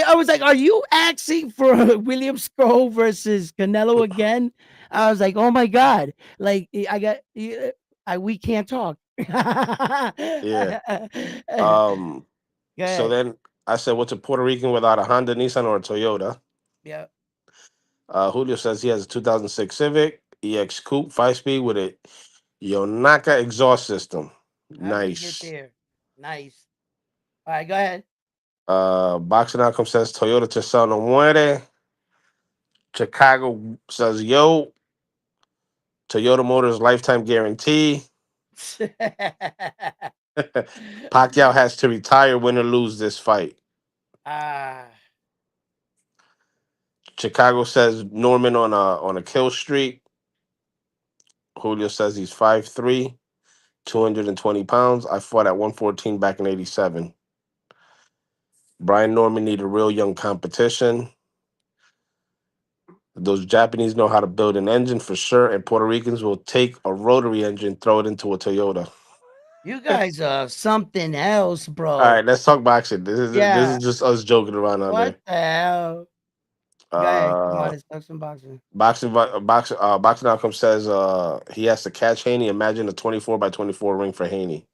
I was like, are you asking for William Scroll versus Canelo again? I was like, oh my god, like I got, we can't talk. Yeah. Go Um. So ahead. then I said, "What's a Puerto Rican without a Honda, Nissan, or a Toyota?" Yeah, Julio says he has a 2006 Civic EX Coupe 5 speed with a Yonaka exhaust system. how did we get Nice. there? Nice. All right, go ahead. Boxing Outcome says Toyota Tercel no muere. Chicago says yo. Toyota Motors lifetime guarantee. Pacquiao has to retire, win or lose this fight. Ah, Chicago says Norman on a kill streak. Julio says he's 5'3", 220 pounds. I fought at 114 back in '87. Brian Norman need a real young competition. Those Japanese know how to build an engine for sure, and Puerto Ricans will take a rotary engine, throw it into a Toyota. you guys are something else, All bro. right, let's talk boxing. This is Yeah. just us joking around out What there. the hell? Go ahead. Come on, Uh, let's talk some boxing. boxing outcome says he has to catch Haney. Imagine a 24 by 24 ring for Haney.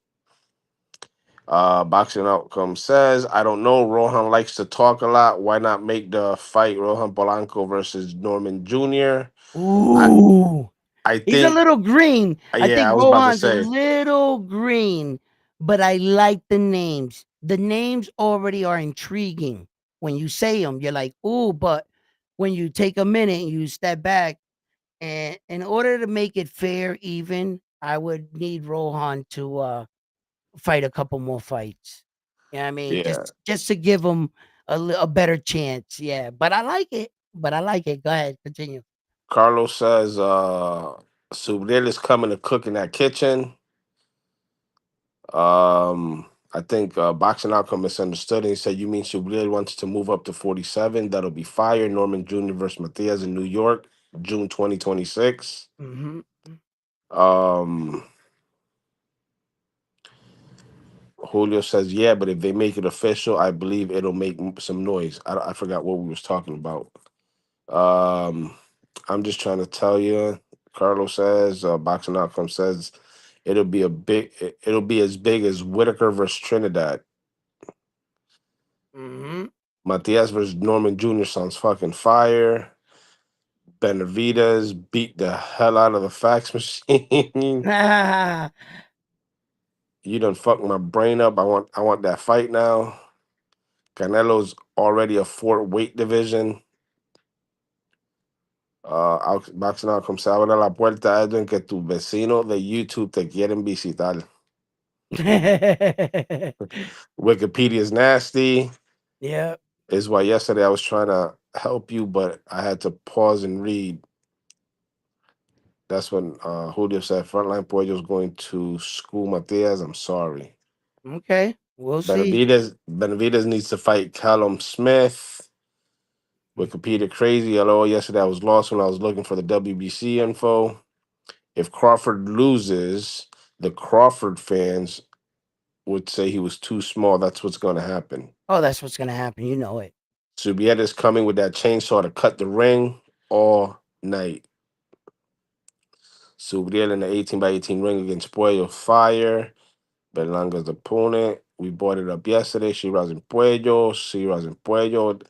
Boxing outcome says, I don't know. Rohan likes to talk a lot. Why not make the fight Rohan Polanco versus Norman Jr.? I Ooh. I He's a think little green. I yeah, think I was about to Rohan's a say little green, but I like the names. The names already are intriguing. When you say them, you're like, ooh, but when you take a minute and you step back, and in order to make it fair, even, I would need Rohan to fight a couple more fights. You know what I mean? yeah. Just to give him a better chance. Yeah. But I like it. But I like it. Go ahead, continue. Carlos says Subriel is coming to cook in that kitchen. I think boxing outcome misunderstood. And he said, "You mean Subriel wants to move up to 47? That'll be fire." Norman Jr. versus Matias in New York, June 2026. Hmm. Um, Julio says, "Yeah, but if they make it official, I believe it'll make some noise." I forgot what we was talking about. Um, I'm just trying to tell you. Carlos says, boxing outcome says it'll be as big as Whitaker versus Trinidad. Hmm. Matias versus Norman Jr. sounds fucking fire. Benavides beat the hell out of the fax machine. You done fucked my brain up. I want that fight now. Canelo's already a Fort weight division. Boxing outcome se abre la puerta a Edwin que tu vecino de YouTube te quieren visitar. Wikipedia is nasty. Yeah. Is why yesterday I was trying to help you, but I had to pause and read. That's when Julio said Frontline Pollo's going to school Matias. I'm sorry. Okay. We'll see. Benavides needs to fight Callum Smith. Wikipedia crazy. Hello, yesterday I was lost when I was looking for the WBC info. If Crawford loses, the Crawford fans would say he was too small. That's what's going to happen. Oh, that's what's gonna happen. You know it. Subietta's coming with that chainsaw to cut the ring all night. Subriel in the 18 by 18 ring against Pollo. Fire. Berlanga's opponent. We brought it up yesterday. She rising Puello. She rising Puello.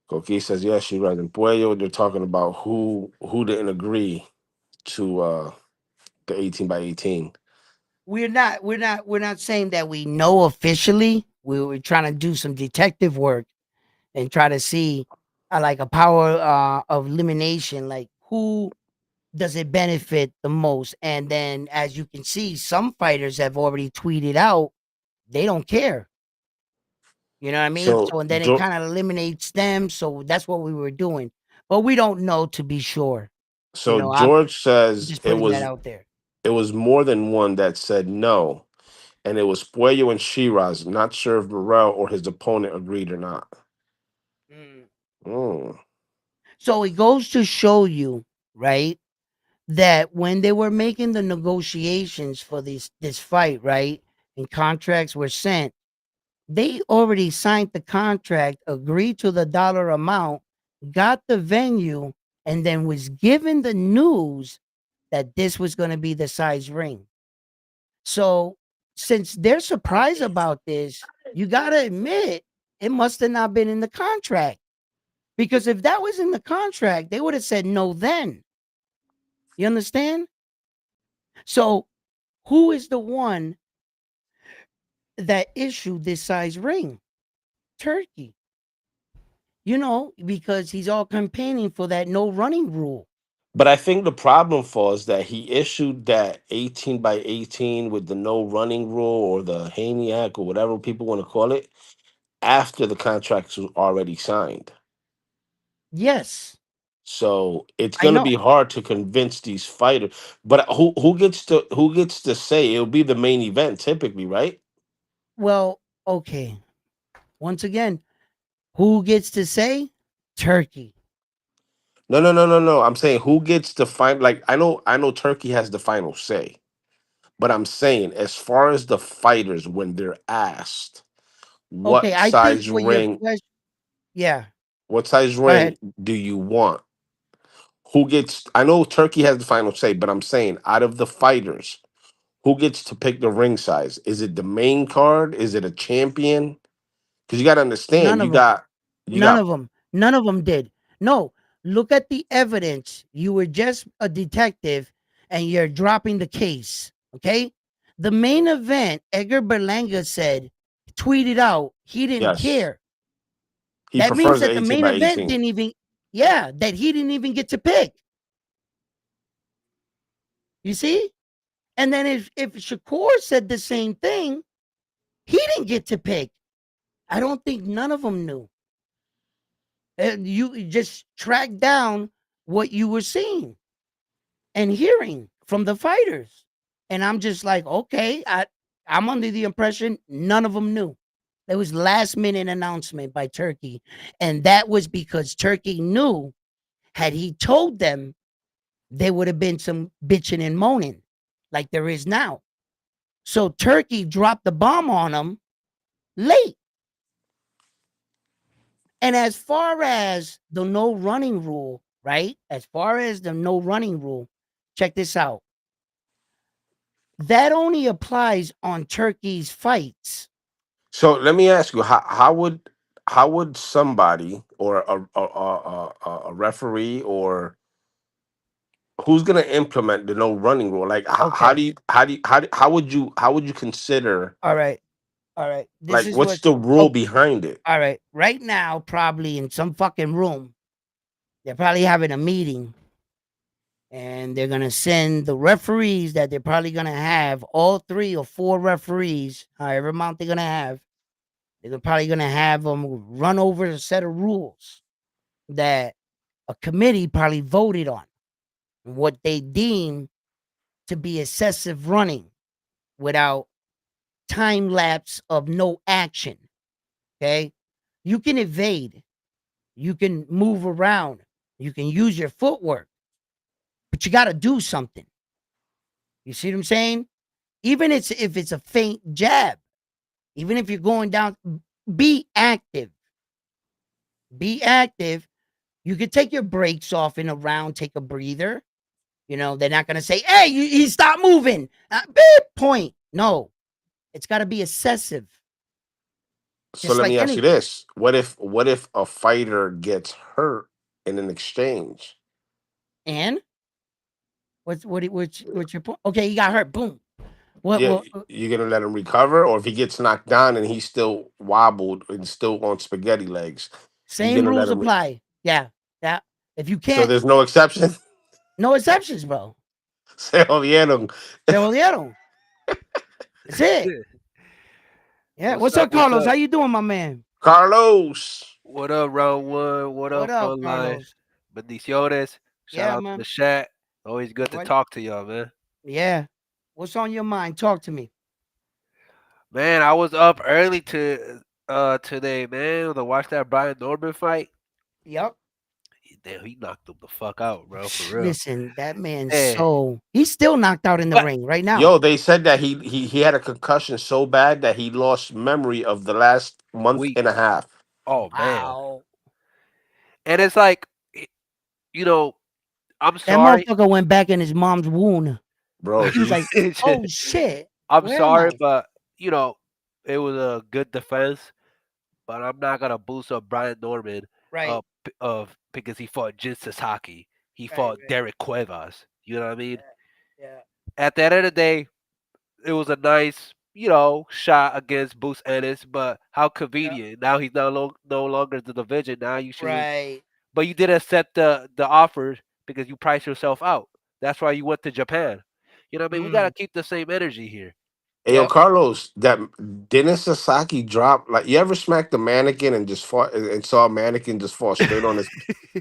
Coqui says yes. She rising Puello. They're talking about who didn't agree to the 18 by 18. We're not saying that we know officially. We were trying to do some detective work and try to see like a power of elimination, like who does it benefit the most. And then as you can see, some fighters have already tweeted out they don't care. You know what I mean? So So and then it kind of eliminates them. So that's what we were doing. But we don't know to be sure. You know, I'm George says just putting that out there. it was more than one that said no, and it was Puello and Shiraz. Not sure if Morel or his opponent agreed or not. Mm. Mm. So it goes to show you, right, that when they were making the negotiations for this fight, right, and contracts were sent, they already signed the contract, agreed to the dollar amount, got the venue, and then was given the news that this was going to be the size ring. So since they're surprised about this, you got to admit it must have not been in the contract. Because if that was in the contract, they would have said no then. You understand? So who is the one that issued this size ring? Turkey. You know, because he's all campaigning for that no running rule. But I think the problem was that he issued that 18 by 18 with the no running rule or the Haney Act or whatever people want to call it after the contracts was already signed. Yes, So it's I gonna know. be hard to convince these fighters. But who gets to say it'll be the main event typically, right? Well, okay. Once again, who gets to say? Turkey. No, no, no, no, no. I'm saying who gets to find like I know Turkey has the final say. But I'm saying as far as the fighters when they're asked Okay, what I think size what your ring question. Yeah, what size go ahead. ring do you want? Who gets I know Turkey has the final say, but I'm saying out of the fighters, who gets to pick the ring size? Is it the main card? Is it a champion? Because you got to understand, None you of them. got you None got of them. None of them did. No, look at the evidence. You were just a detective and you're dropping the case. Okay. The main event, Edgar Berlanga said, tweeted out, he didn't yes, care. he That means prefers the that the 18 main by event 18. didn't even, yeah, that he didn't even get to pick. You see? And then if Shakur said the same thing, he didn't get to pick. I don't think none of them knew. And you just track down what you were seeing and hearing from the fighters. And I'm just like, okay, I'm under the impression none of them knew. There was last minute announcement by Turkey. And that was because Turkey knew had he told them, there would have been some bitching and moaning like there is now. So Turkey dropped the bomb on them late. And as far as the no running rule, right? As far as the no running rule, check this out. That only applies on Turkey's fights. So let me ask you, how would somebody or a referee or who's going to implement the no running rule? Like how Okay. do you how would you consider All right. All right. This like is what's what. the rule Oh, behind it? all right. Right now, probably in some fucking room, they're probably having a meeting and they're going to send the referees that they're probably going to have, all 3 or 4 referees, however amount they're going to have. They're probably going to have them run over a set of rules that a committee probably voted on, what they deem to be excessive running without time lapse of no action. Okay. You can evade, you can move around, you can use your footwork, but you got to do something. You see what I'm saying? Even if it's a faint jab, even if you're going down, be active. Be active. You could take your brakes off in a round, take a breather. You know, they're not going to say, hey, he stopped moving. Beep, point. No, It's got to be excessive, So just let like me ask you anything. this: what if a fighter gets hurt in an exchange? And what's your point? Okay, he got hurt. Boom. What? Yeah, What? you're gonna let him recover, or if he gets knocked down and he's still wobbled and still on spaghetti legs, you're Same gonna let rules him. apply. Yeah. That if you So can't, there's no exception. no exceptions, bro. Se jodieron. Se jodieron. That's it. Yeah. What's What's up? up, What's Carlos? up? How you doing, my man? Carlos. What up, round one? What What up, up, frontline? Carlos? Bendiciones. Shout Yeah, out to the man. chat. Always good to What? talk to y'all, man. Yeah. What's on your mind? Talk to me. Man, I was up early today, man, to watch that Brian Norman fight. Yep. Damn, he knocked him the fuck out, bro, for real. Listen, that man's Yeah. so he's still knocked out in the But ring right now. Yo, they said that he had a concussion so bad that he lost memory of the last month weak. and a half. Oh man. Wow. And it's like, you know, I'm That sorry. motherfucker went back in his mom's womb. Bro, He was he like, "Oh shit, I'm where am sorry, I?" but you know, it was a good defense. But I'm not gonna boost up Brian Norman Right, of because he fought Jin Sasaki. He right, fought right. Derek Cuevas. You know what I mean? Yeah, yeah. At the end of the day, it was a nice, shot against Boost Ennis, but how Yeah. convenient. Now he's no longer the division. Now you should, Right. but you didn't accept the offers because you priced yourself out. That's why you went to Japan. You know what I mean? We gotta Mm. keep the same energy here. Hey, yo, Yep. Carlos, that Dennis Sasaki drop, like, you ever smacked a mannequin and just fought and saw a mannequin just fall straight on his.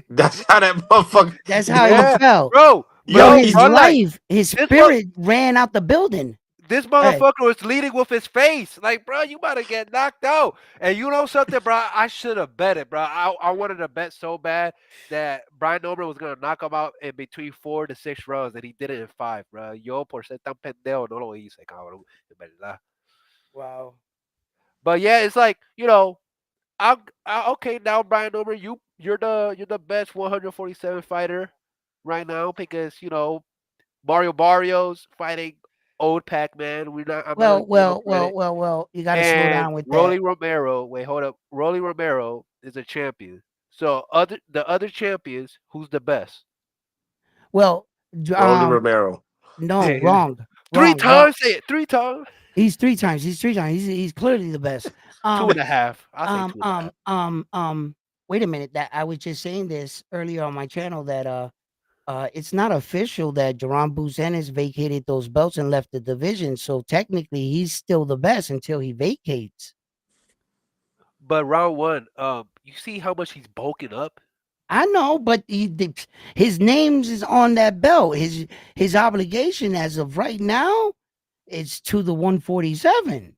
That's how that motherfucker. That's how he Yeah, felt. bro, Yo, Yo, bro, his he's. bro, like life, his this one. spirit ran out the building. This Hey, motherfucker was leading with his face. Like, bro, you about to get knocked out. And you know something, bro? I should have bet it, bro. I wanted to bet so bad that Brian Norman was going to knock him out in between 4 to 6 rounds, and he did it in 5, bro. Yo, por ser tan pendejo, no lo hice, cabrón. En verdad. wow. But yeah, it's like, okay, now Brian Norman, you're the best 147 fighter right now because, Mario Barrios fighting old Pac-Man. I'm not gonna Well, give him no well, well, credit. well, well. You got to slow And down with that. Rolly Romero, wait, hold up. Rolly Romero is a champion. So the other champions, who's the best? Well, Rolly Romero. no, wrong, Three wrong, wrong. times, say it 3 times. He's three times. He's three times. He's clearly the best. Two Um, and a half. I'll say um, two and a um, half. um, um. Wait a minute. That I was just saying this earlier on my channel that it's not official that Jerome Busenis vacated those belts and left the division. So technically, he's still the best until he vacates. But round one, you see how much he's bulking up? I know, but his name's is on that belt. His obligation as of right now is to the 147.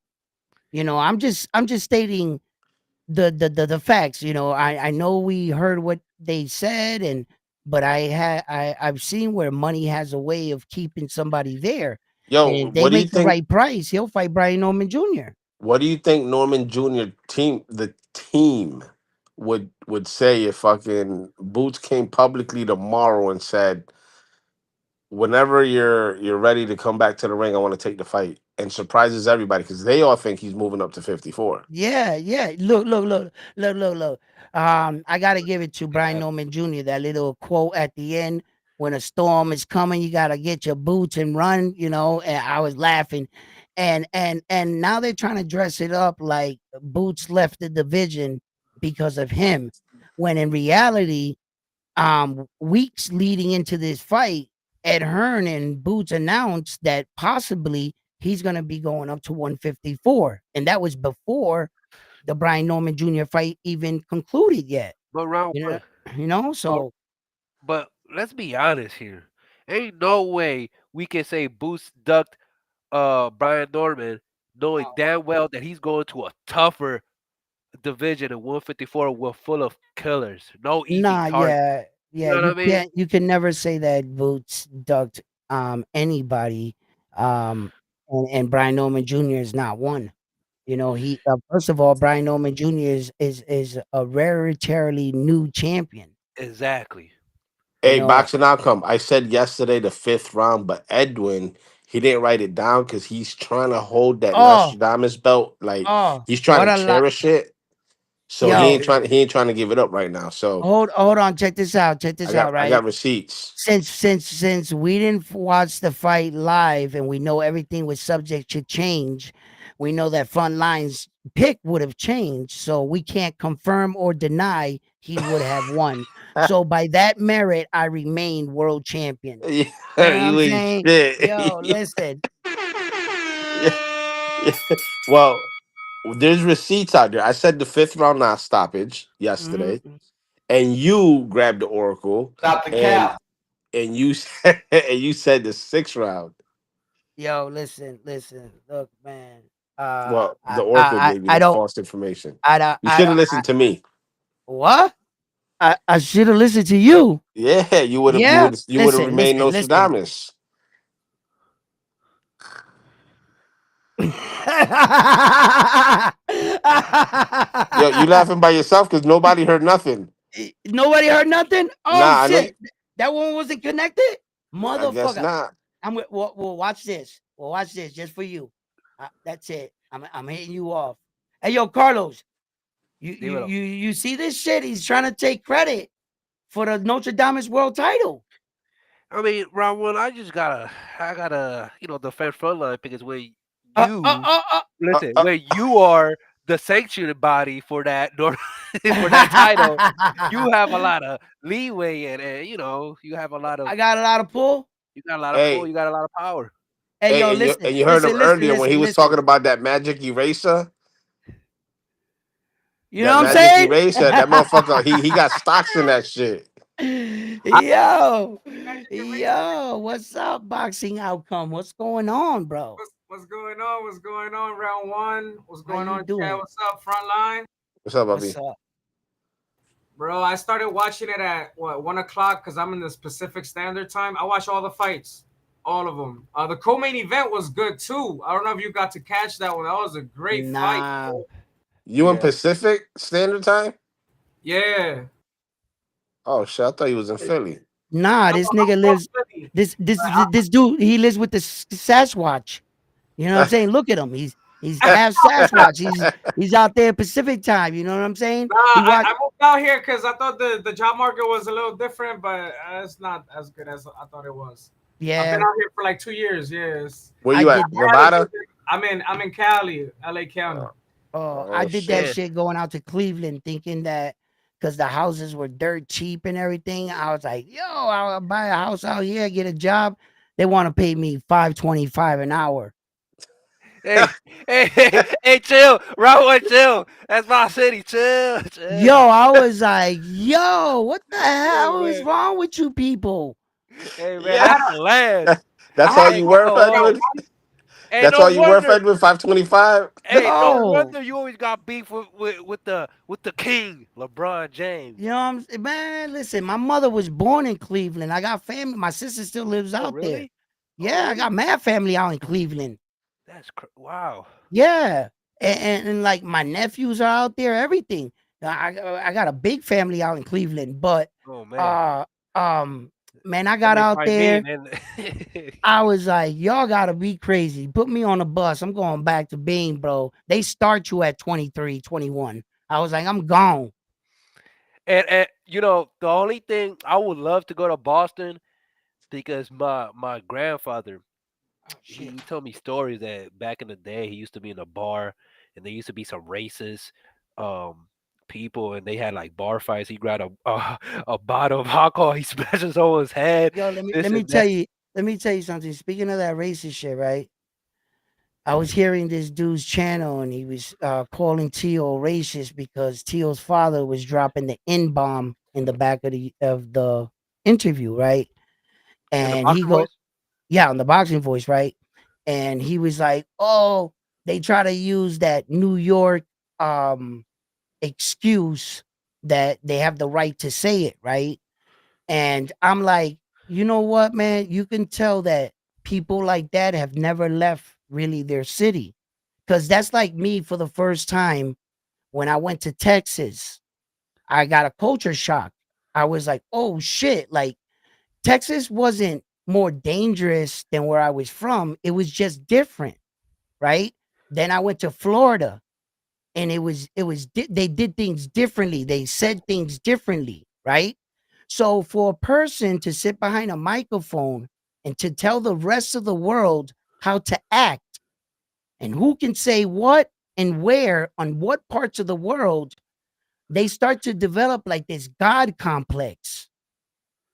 I'm just stating the facts. I know we heard what they said, but I've seen where money has a way of keeping somebody there, and Yo, if they what do you make the think? right price, he'll fight Brian Norman Jr. What do you think Norman Jr. The team would say if fucking Boots came publicly tomorrow and said, whenever you're ready to come back to the ring, I want to take the fight, and surprises everybody because they all think he's moving up to 54. Yeah, yeah. Look. I gotta give it to Brian Yeah. Norman Jr. That little quote at the end, when a storm is coming, you gotta get your boots and run, and I was laughing. And now they're trying to dress it up like Boots left the division because of him. When in reality, weeks leading into this fight, Ed Hearn and Boots announced that possibly he's gonna be going up to 154. And that was before the Brian Norman Jr. fight even concluded yet. But round You know, one. But so but let's be honest here. Ain't no way we can say Boost ducked Brian Norman knowing damn well that he's going to a tougher division in 154 with full of killers. No easy nah, target. yeah, You yeah. know what I You mean? can't you can never say that Boots ducked anybody. Um and Brian Norman Jr. is not one. He first of all, Brian Norman Jr. is a rarely new champion. Exactly. You Hey, know, boxing outcome. I said yesterday the fifth round, but Edwin he didn't write it down because he's trying to hold that Oh, Nostradamus belt. Like oh, he's trying what to a lot. cherish it. So Yo, he ain't trying to give it up right now. So hold on, check this out. Check this out, I got right? receipts. Since we didn't watch the fight live and we know everything was subject to change, we know that Frontline's pick would have changed, so we can't confirm or deny he would have won. So by that merit, I remain world champion. You know what I'm You ain't saying? Yo, shit. listen. Yeah, yeah. Well, there's receipts out there. I said the fifth round not stoppage yesterday, Mhm. and you grabbed the oracle, Stop the and cap. you said and you said the sixth round. Yo, listen. Look, man. Well, the oracle gave you I the don't, false information. I don't, You should have I listened to me. what? I should have listened to you. Yeah, Yeah, you would have listen, remained listen. Nostradamus. Yo, you laughing by yourself because nobody heard nothing. Nobody heard nothing. Oh Nah, I know. shit, that one wasn't connected, I guess motherfucker. not. Well, watch this. Well, watch this just for you. That's it. I'm hitting you off. Hey, yo, Carlos, Dímelo. you see this shit? He's trying to take credit for the Notre Dame's world title. I mean, round one, I gotta, defend frontline because when Uh, uh, you uh, uh. listen, when you are the sanctioning body for that for that title, you have a lot of leeway and you have a lot of I got a lot of pull. pull, Hey, you got a lot of power. Hey, yo, and you heard him earlier when he was listen. talking about that magic eraser. You know That what I'm magic saying? eraser, that motherfucker, he got stocks in that shit. Yo, Magic eraser. yo, what's up, boxing outcome? What's going on, bro? What's going on? What's going on? Round one. What's How going you on, Chad? doing? What's up, Frontline? What's up, What's Bobby? up? Bro, I started watching it at what 1 o'clock because I'm in the Pacific Standard Time. I watch all the fights, all of them. The co-main event was good too. I don't know if you got to catch that one. That was a great fight. Nah, You in Yeah. Pacific Standard Time? Yeah. Oh shit, I thought he was in Philly. nah. No, This I'm nigga from lives. Philly. This dude. He lives with the Sasquatch. You know what I'm saying? Look at him. He's half Sasquatch. He's out there Pacific time. You know what I'm saying? Nah, He watch. I moved out here because I thought the job market was a little different, but it's not as good as I thought it was. I've been Yeah, out here for like 2 years. Yes. Where I you at? did that. Nevada? I'm in Cali, LA County. Oh, I oh did that shit. Man, shit going out to Cleveland, thinking that because the houses were dirt cheap and everything, I was like, yo, I'll buy a house out here, get a job. They want to pay me $5.25 an hour. hey, hey, chill, round one, chill. That's my city, chill, chill. Yo, I was like, yo, what the Hey hell is man, wrong with you people? hey man, I Yeah. had that's the land. I That's had all a Hey, you couple were, oh, round Fedwood? one. hey, That's no all you were, wonder. Fedwood? 525? Hey, no No. wonder you always got beef with the king, LeBron James. You know what I'm saying? Man, listen, my mother was born in Cleveland. I got family. My sister still lives Oh out there. really? Oh Yeah, I really? got mad family out in Cleveland. Wow. Yeah, and like my nephews are out there, everything. I got a big family out in Cleveland, but Oh man. uh um man, I Then got they out find me, there. and then I was like, y'all gotta be crazy. Put me on a bus. I'm going back to Bean, bro. They start you at 23, 21. I was like, I'm gone. and the only thing I would love to go to Boston because my grandfather Oh he, shit. he told me stories that back in the day he used to be in a bar and there used to be some racist um people and they had like bar fights. He grabbed a bottle of alcohol, he smashes someone's head, Yo, let me this let me and tell that. you, let me tell you something. Speaking of that racist shit, right? I was hearing this dude's channel and he was calling Tio racist because Tio's father was dropping the N bomb in the back of the interview, right? In the And he boxing go, voice. yeah, on the boxing voice, right? And he was like, "Oh, they try to use that New York um excuse that they have the right to say it, right?" And I'm like, you know what, man? You can tell that people like that have never left really their city. Cause that's like me for the first time when I went to Texas. I got a culture shock. I was like, oh shit, like Texas wasn't more dangerous than where I was from. It was just different, right? Then I went to Florida, and they did things differently. They said things differently, right? So for a person to sit behind a microphone and to tell the rest of the world how to act and who can say what and where on what parts of the world, they start to develop like this God complex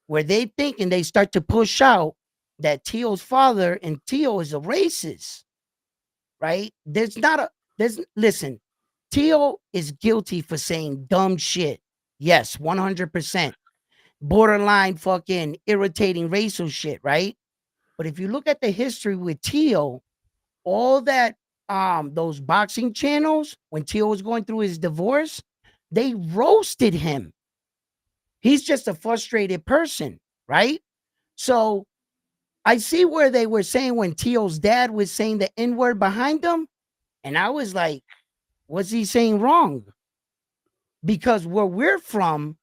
where they think and they start to push out that Tio's father and Tio is a racist, right? Listen, Tio is guilty for saying dumb shit. Yes, 100%. Borderline fucking irritating racial shit, right? But if you look at the history with Tio, all that those boxing channels, when Tio was going through his divorce, they roasted him. He's just a frustrated person, right? So I see where they were saying when Tio's dad was saying the N-word behind him, and I was like, what's he saying wrong? Because where we're from,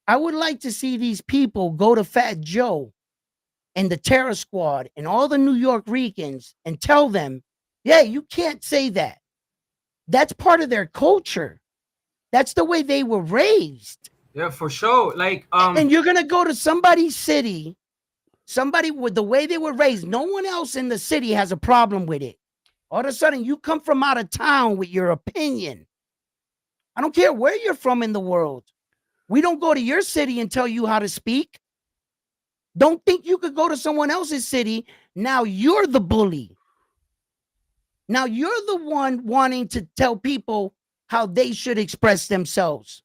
I would like to see these people go to Fat Joe and the Terror Squad and all the New York Ricans and tell them, yeah, you can't say that. That's part of their culture. That's the way they were raised. Yeah, for sure. Like, And you're gonna go to somebody's city, somebody with the way they were raised, no one else in the city has a problem with it. All of a sudden, you come from out of town with your opinion. I don't care where you're from in the world. We don't go to your city and tell you how to speak. Don't think you could go to someone else's city. Now you're the bully. Now you're the one wanting to tell people how they should express themselves.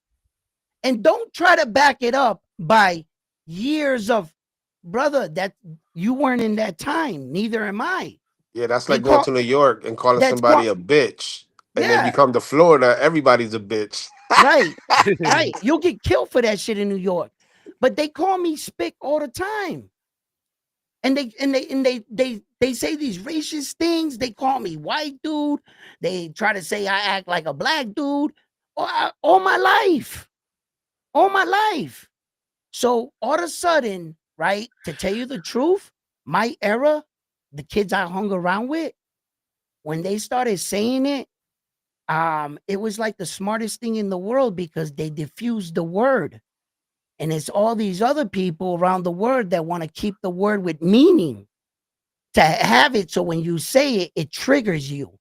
And don't try to back it up by years of, brother, that you weren't in that time. Neither am I. Yeah, that's They like going call to New York and calling that's somebody called, a bitch, and then you yeah, come to Florida, everybody's a bitch. right, right. You'll get killed for that shit in New York. But they call me spick all the time. And they say these racist things. They call me white dude. They try to say I act like a black dude all my life. All my life. So all of a sudden, right, to tell you the truth, my era, the kids I hung around with, when they started saying it was like the smartest thing in the world because they diffused the word. And it's all these other people around the world that want to keep the word with meaning, to have it so when you say it, it triggers you.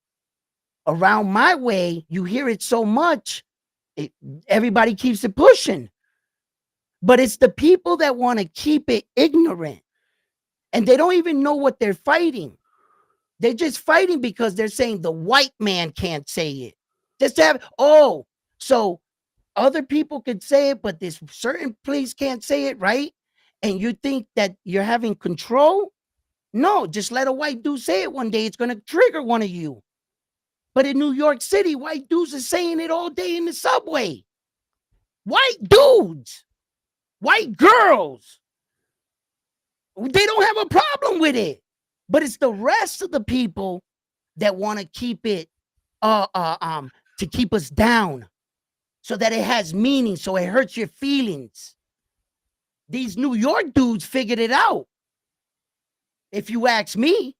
Around my way, you hear it so much, it, everybody keeps it pushing. But it's the people that want to keep it ignorant and they don't even know what they're fighting. They're just fighting because they're saying the white man can't say it. Just to have, oh, so other people could say it, but this certain place can't say it, right? And you think that you're having control? No, just let a white dude say it one day. It's going to trigger one of you. But in New York City, white dudes are saying it all day in the subway. White dudes, white girls, they don't have a problem with it. But it's the rest of the people that want to keep it, to keep us down so that it has meaning, so it hurts your feelings. These New York dudes figured it out. If you ask me,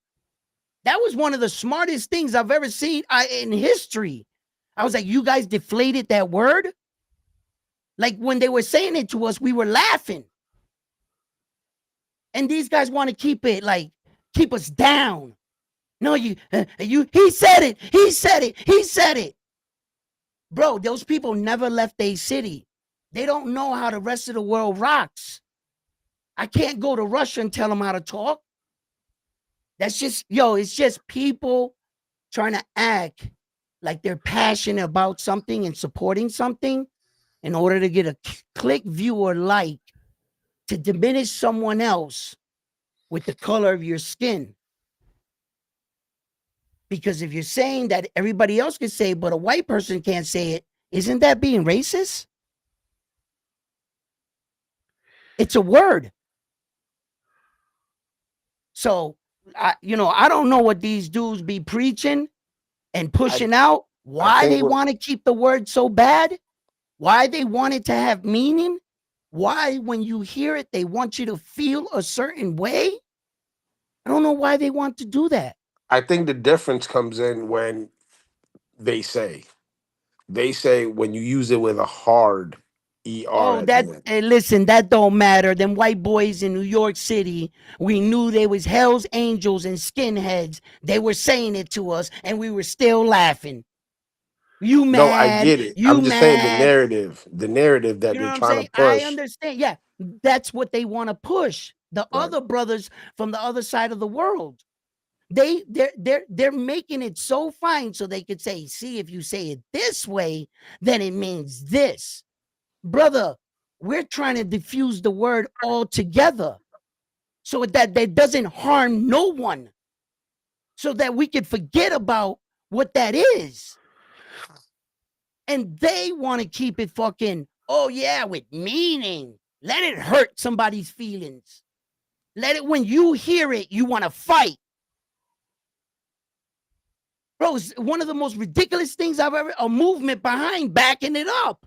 that was one of the smartest things I've ever seen in history. I was like, you guys deflated that word? Like when they were saying it to us, we were laughing. And these guys want to keep it like, keep us down. No, he said it. He said it. He said it. Bro, those people never left their city. They don't know how the rest of the world rocks. I can't go to Russia and tell them how to talk. That's just, it's just people trying to act like they're passionate about something and supporting something in order to get a click, view, or like, to diminish someone else with the color of your skin. Because if you're saying that everybody else can say it, but a white person can't say it, isn't that being racist? It's a word. So, I don't know what these dudes be preaching and pushing out, I why think they what want to keep the word so bad, why they want it to have meaning, why when you hear it, they want you to feel a certain way. I don't know why they want to do that. I think the difference comes in when they say when you use it with a hard er Oh, at the that end. hey, listen, that don't matter. Them white boys in New York City, we knew they was Hell's Angels and skinheads. They were saying it to us, and we were still laughing. You No, I mad? get it. You I'm just saying mad? the narrative that You know they're what I'm trying to saying? I push. understand. Yeah, that's what they want to push. The Right. other brothers from the other side of the world, they're making it so fine so they could say, see, if you say it this way, then it means this. Brother, we're trying to diffuse the word altogether so that doesn't harm no one, so that we can forget about what that is. And they want to keep it fucking, oh yeah, with meaning. Let it hurt somebody's feelings. Let it, when you hear it, you want to fight. Bro, it's one of the most ridiculous things I've ever, a movement behind backing it up.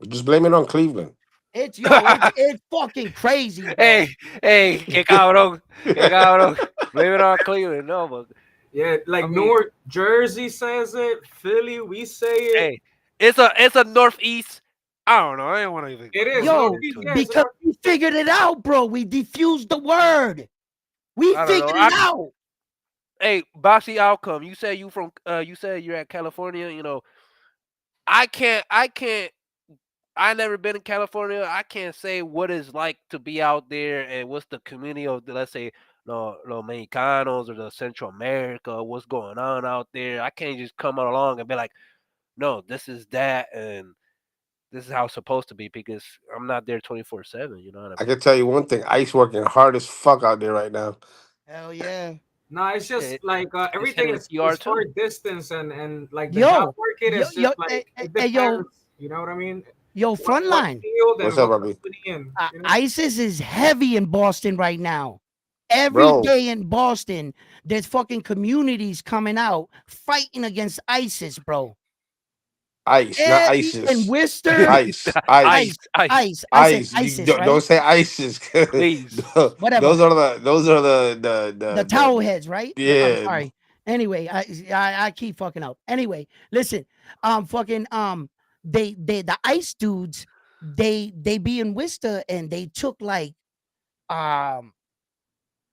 Just blame it on Cleveland. It's fucking crazy, bro. Hey, hey, qué cabrón, qué cabrón. Blame it on Cleveland. No, but Yeah, I like mean, Newark, Jersey says it. Philly, we say it. hey, it's a northeast. I don't know. I don't want to even It is get Yo, Northeast. into it. Yeah, it's a because we Northeast thing. figured it out, bro. We diffused the word. We I don't know. figured it out. Hey, boxy outcome. You say you from you said you're at California. You know, I can't. I never been in California. I can't say what it's like to be out there and what's the community of the, let's say, los Mexicanos or the Central America. What's going on out there? I can't just come along and be like, no, this is that and this is how it's supposed to be because I'm not there 24/7. You know what I I mean? can tell you one thing: Ice working hard as fuck out there right now. Hell yeah. Nah, it's Yeah, just like it's everything hitting PR is too. short distance and like the job Yo, market yo, is yo, just like it yo, depends. You know what I mean? yo, What frontline. field What's and up, what Bobby? company and you know. ISIS is heavy in Boston right now. Every Bro, day in Boston, there's fucking communities coming out fighting against ISIS, bro. Ice, not Every in ISIS. Worcester, Ice, ice, ice, ice. I said ice. You ISIS, don't right? say ISIS. Please. Whatever. Those are The towel heads, right? I'm yeah. sorry. Anyway, I keep fucking up. Anyway, listen, fucking they the ice dudes, they be in Worcester and they took like um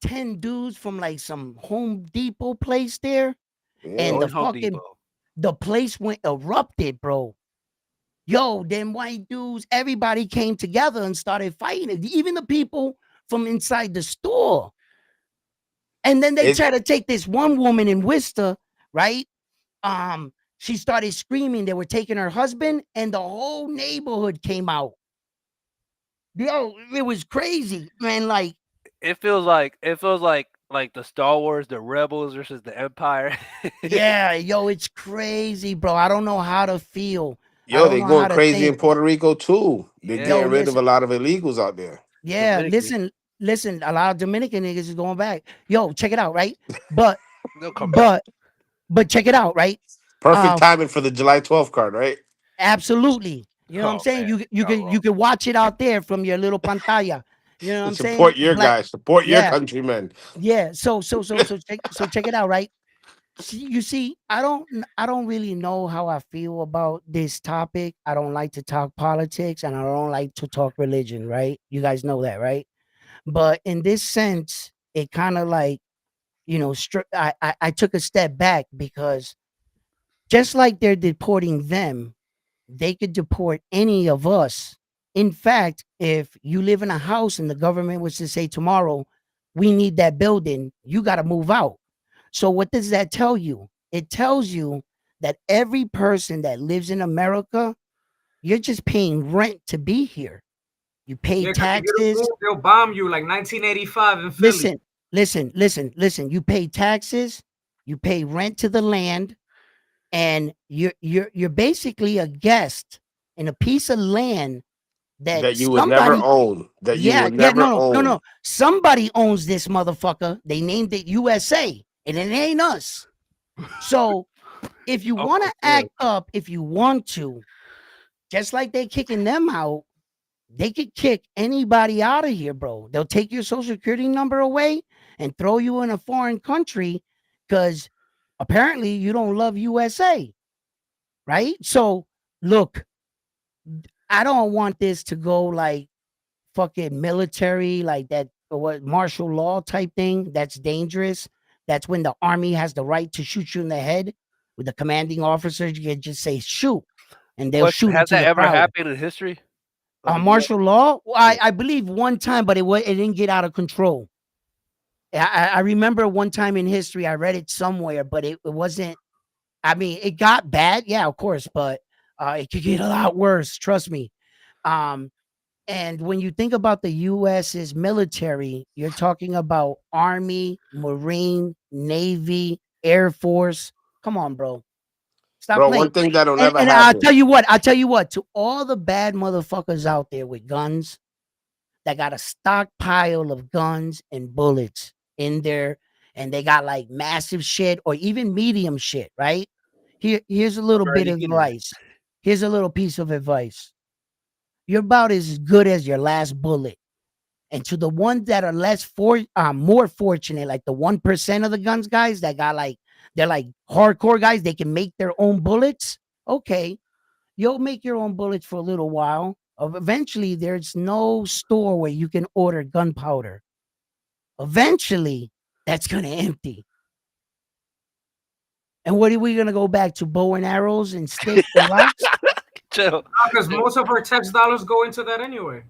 10 dudes from like some Home Depot place there, and Yeah. the Always Home fucking Depot. the place went erupted, bro. Yo, them white dudes, everybody came together and started fighting. Even the people from inside the store. And then they It try to take this one woman in Worcester, right? She started screaming. They were taking her husband, and the whole neighborhood came out. Yo, it was crazy, man. Like, It feels like the Star Wars, the Rebels versus the Empire. yeah, yo, it's crazy, bro. I don't know how to feel. I Yo, don't they know going how to crazy in think. Puerto Rico too. They're Yo, Yeah, getting rid of listen, a lot of illegals out there. yeah, Dominican. listen. A lot of Dominican niggas is going back. Yo, check it out, right? But, They'll come back. but, but check it out, right? Perfect Uh, timing for the July 12th card, right? Absolutely. You know what I'm Oh saying? man, You y'all could watch it out there from your little pantalla. You know what I'm saying? Support your Black. guys, support your Yeah. countrymen. Yeah. So check it out, right? You see, I don't really know how I feel about this topic. I don't like to talk politics and I don't like to talk religion, right? You guys know that, right? But in this sense, it kind of like, I took a step back because just like they're deporting them, they could deport any of us. In fact, if you live in a house and the government was to say tomorrow, we need that building, you got to move out. So, what does that tell you? It tells you that every person that lives in America, you're just paying rent to be here. You pay Yeah, because if you don't taxes. move, they'll bomb you like 1985 in Philly. Listen, listen. You pay taxes, you pay rent to the land, and you're basically a guest in a piece of land that That you would never somebody, own. That you yeah, would yeah, never own. somebody owns this motherfucker. They named it USA, and it ain't us. So if you want to almost there. act up, if you want to, just like they kicking them out, They could kick anybody out of here, bro. They'll take your social security number away and throw you in a foreign country because apparently you don't love USA, right? So, look, I don't want this to go like fucking military, like that, what martial law type thing. That's dangerous. That's when the army has the right to shoot you in the head. With the commanding officers, you can just say shoot, and they'll What shoot has into that the ever crowd. happened in history of the U.S.? Martial law, well, Yeah. I believe one time, but it didn't get out of control. I remember one time in history, I read it somewhere, but it wasn't. I mean, it got bad, yeah, of course, but it could get a lot worse. Trust me. Um, And when you think about the US's military, you're talking about Army, Marine, Navy, Air Force. Come on, bro. Stop Bro, playing. one thing that'll never And I'll happen. tell you what, to all the bad motherfuckers out there with guns that got a stockpile of guns and bullets in there, and they got like massive shit or even medium shit, right? Here's a little Bro, bit you of can. advice. Here's a little piece of advice. You're about as good as your last bullet. And to the ones that are more fortunate, like the 1% of the guns guys that got like, they're like hardcore guys, they can make their own bullets. Okay, you'll make your own bullets for a little while. Eventually, there's no store where you can order gunpowder. Eventually, that's gonna empty. And what are we gonna go back to? Bow and arrows and sticks and rocks? Chill. Because most of our tax dollars go into that anyway.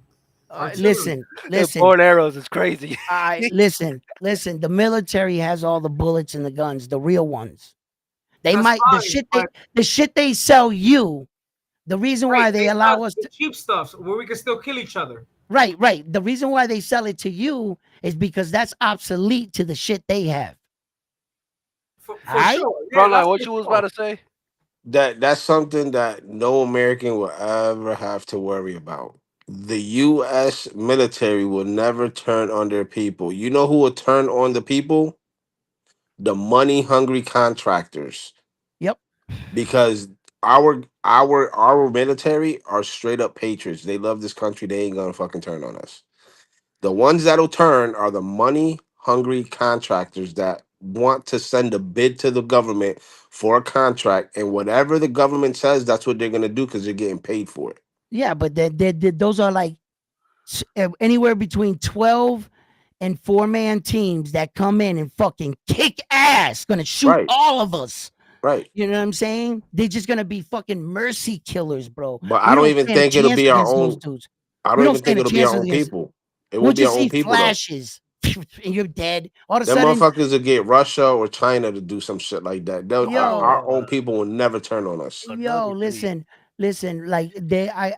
Artillery. Listen, The listen. bow and arrows is crazy. I listen. The military has all the bullets and the guns, the real ones. They That's might fine, but the shit they sell you. The reason right, why they they sell allow us the to cheap stuff where we can still kill each other. right. The reason why they sell it to you is because that's obsolete to the shit they have. All For right? sure. Yeah, Frontline, that's what for you was about sure. to say? That's something that no American will ever have to worry about. The U.S. military will never turn on their people. You know who will turn on the people? The money hungry contractors, Yep. because our military are straight up patriots. They love this country. They ain't gonna fucking turn on us. The ones that'll turn are the money hungry contractors that want to send a bid to the government for a contract, and whatever the government says, that's what they're gonna do because they're getting paid for it. Yeah, but those are like anywhere between 12 and 4-man teams that come in and fucking kick ass, gonna shoot Right, all of us. right. You know what I'm saying? They're just gonna be fucking mercy killers, bro. But I We don't don't even stand a think it'll chance be our against those own. dudes. I We don't don't even think stand a it'll be chance our own against. people. It We'll won't be our just own see people though. flashes, and you're dead. All of a Them sudden, motherfuckers will get Russia or China to do some shit like that. Our yo, own people will never turn on us. yo, Another three. listen. Like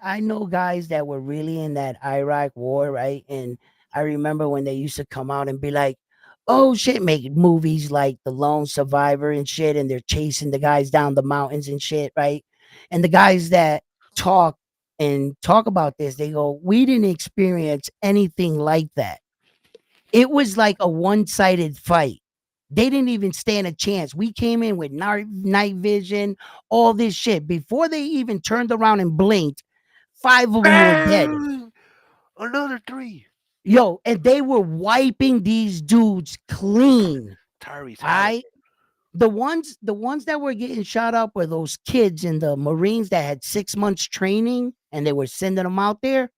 I know guys that were really in that Iraq war, right? And I remember when they used to come out and be like, "Oh shit," make movies like The Lone Survivor and shit, and they're chasing the guys down the mountains and shit, right? And the guys that talk talk about this, they go, "We didn't experience anything like that. It was like a one-sided fight. They didn't even stand a chance. We came in with night vision, all this shit. Before they even turned around and blinked, 5 of them were dead. Bang! Another three. Yo, and they were wiping these dudes clean. Tyrese All Halliburton. right. The ones that were getting shot up were those kids in the Marines that had 6 months training and they were sending them out there.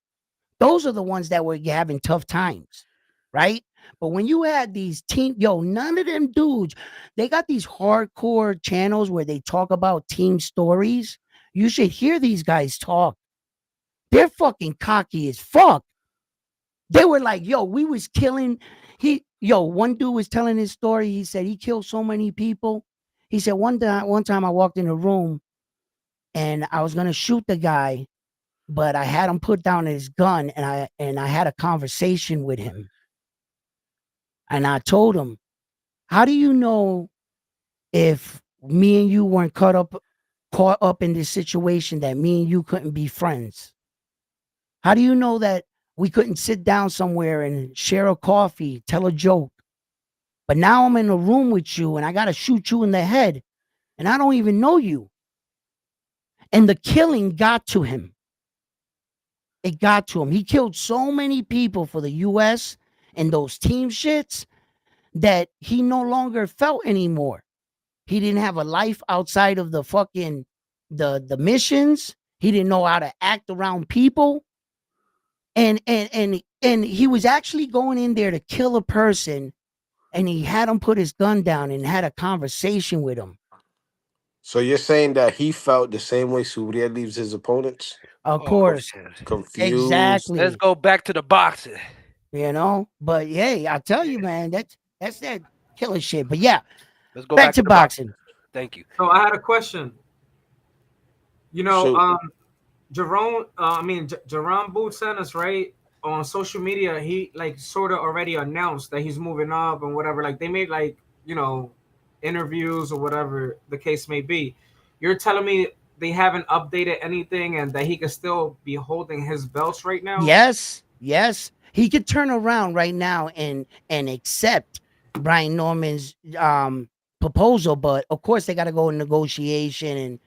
Those are the ones that were having tough times, right? But when you had these none of them dudes, they got these hardcore channels where they talk about team stories. You should hear these guys talk. They're fucking cocky as fuck. They were like, yo, we was killing. One dude was telling his story. He said he killed so many people. He said one time I walked in a room and I was gonna shoot the guy, but I had him put down his gun and I had a conversation with him. And I told him, how do you know if me and you weren't caught up in this situation that me and you couldn't be friends? How do you know that we couldn't sit down somewhere and share a coffee, tell a joke? But now I'm in a room with you and I got to shoot you in the head and I don't even know you. And the killing got to him. It got to him. He killed so many people for the US and those team shits that he no longer felt anymore. He didn't have a life outside of the fucking the missions. He didn't know how to act around people. And he was actually going in there to kill a person, and he had him put his gun down and had a conversation with him. So you're saying that he felt the same way Suriel leaves his opponents? Of Oh course. shit. Confused. Let's Exactly. go back to the boxing. But hey, I tell you, man, that's that killer shit. But yeah, Let's go back back to to the boxing. boxing. Thank you. So I had a question. You know, Shoot. Jerome Boots sent us right on social media. He like sort of already announced that he's moving up and whatever. Like they made like interviews or whatever the case may be. You're telling me they haven't updated anything and that he could still be holding his belts right now? Yes, yes. He could turn around right now and accept Brian Norman's proposal, but of course they got to go in negotiation, and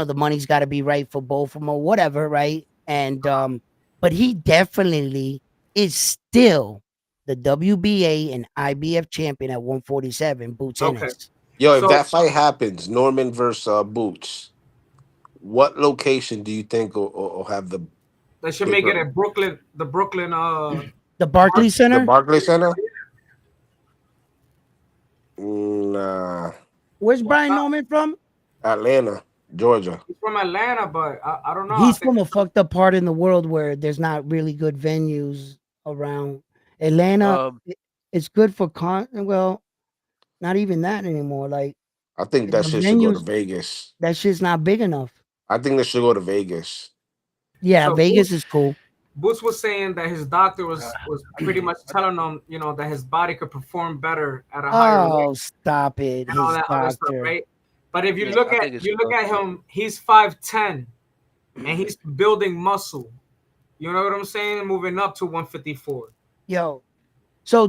the money's got to be right for both of them or whatever, right? And but he definitely is still the WBA and IBF champion at 147, Boots Okay. Ennis. Yo, if So that fight happens, Norman versus Boots, what location do you think will have the they should make it bigger? at Brooklyn, the Brooklyn The Barclays The Center. Barclays Center? Nah, Where's why Brian not? Norman from? Atlanta, Georgia. He's from Atlanta, but I don't know. I He's think from a fucked up part in the world where there's not really good venues around. Atlanta, Um, it's good for well, not even that anymore. Like I think the that shit should go to venues, Vegas. that shit's not big enough. I think they should go to Vegas. Yeah, so. Vegas is cool. Boots was saying that his doctor uh, was pretty much telling him, that his body could perform better at a higher weight Oh, stop it. and all His that other stuff, doctor. right? But if you yeah, look I at think it you should look go. at him, he's 5'10", and he's building muscle. You know what I'm saying? Moving up to 154. Yo. So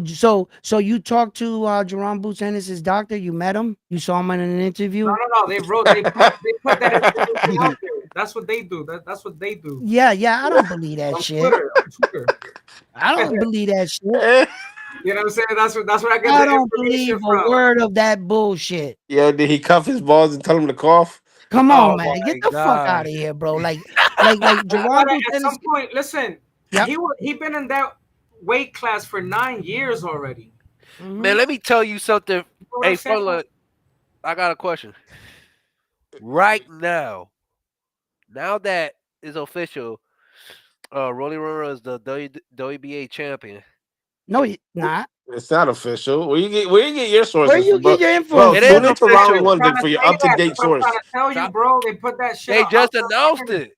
you talked to Jerome Boots Ennis' doctor? You met him? You saw him in an No, interview? no, no. They put that information out there. That's what they do. That's what they do Yeah, yeah. I don't believe that on shit. Twitter. On Twitter. I don't believe that shit. You know what I'm saying? That's where I get I the don't information believe a from. word of that bullshit. Yo, did he cuff his balls and tell him to cough? Come Oh on, man. My Get the fuck out God. of here, bro. Like I Jerome gotta Boots at Ennis. some point. Listen, Yep. he been in that weight class for 9 years already. Man, Mhm. let me tell you something. You know what I'm Hey, saying? fella, I got a question. Right now that is official, Rolly Rora is the WBA champion. No, he not. It's not official. Where you get your Where sources you from, get bro? your Bro, info It tune is from? into round official. one Trying then to for your say up to that. date That's what I'm trying source. to tell you, Stop. bro. They put that shit They out just there announced already. it.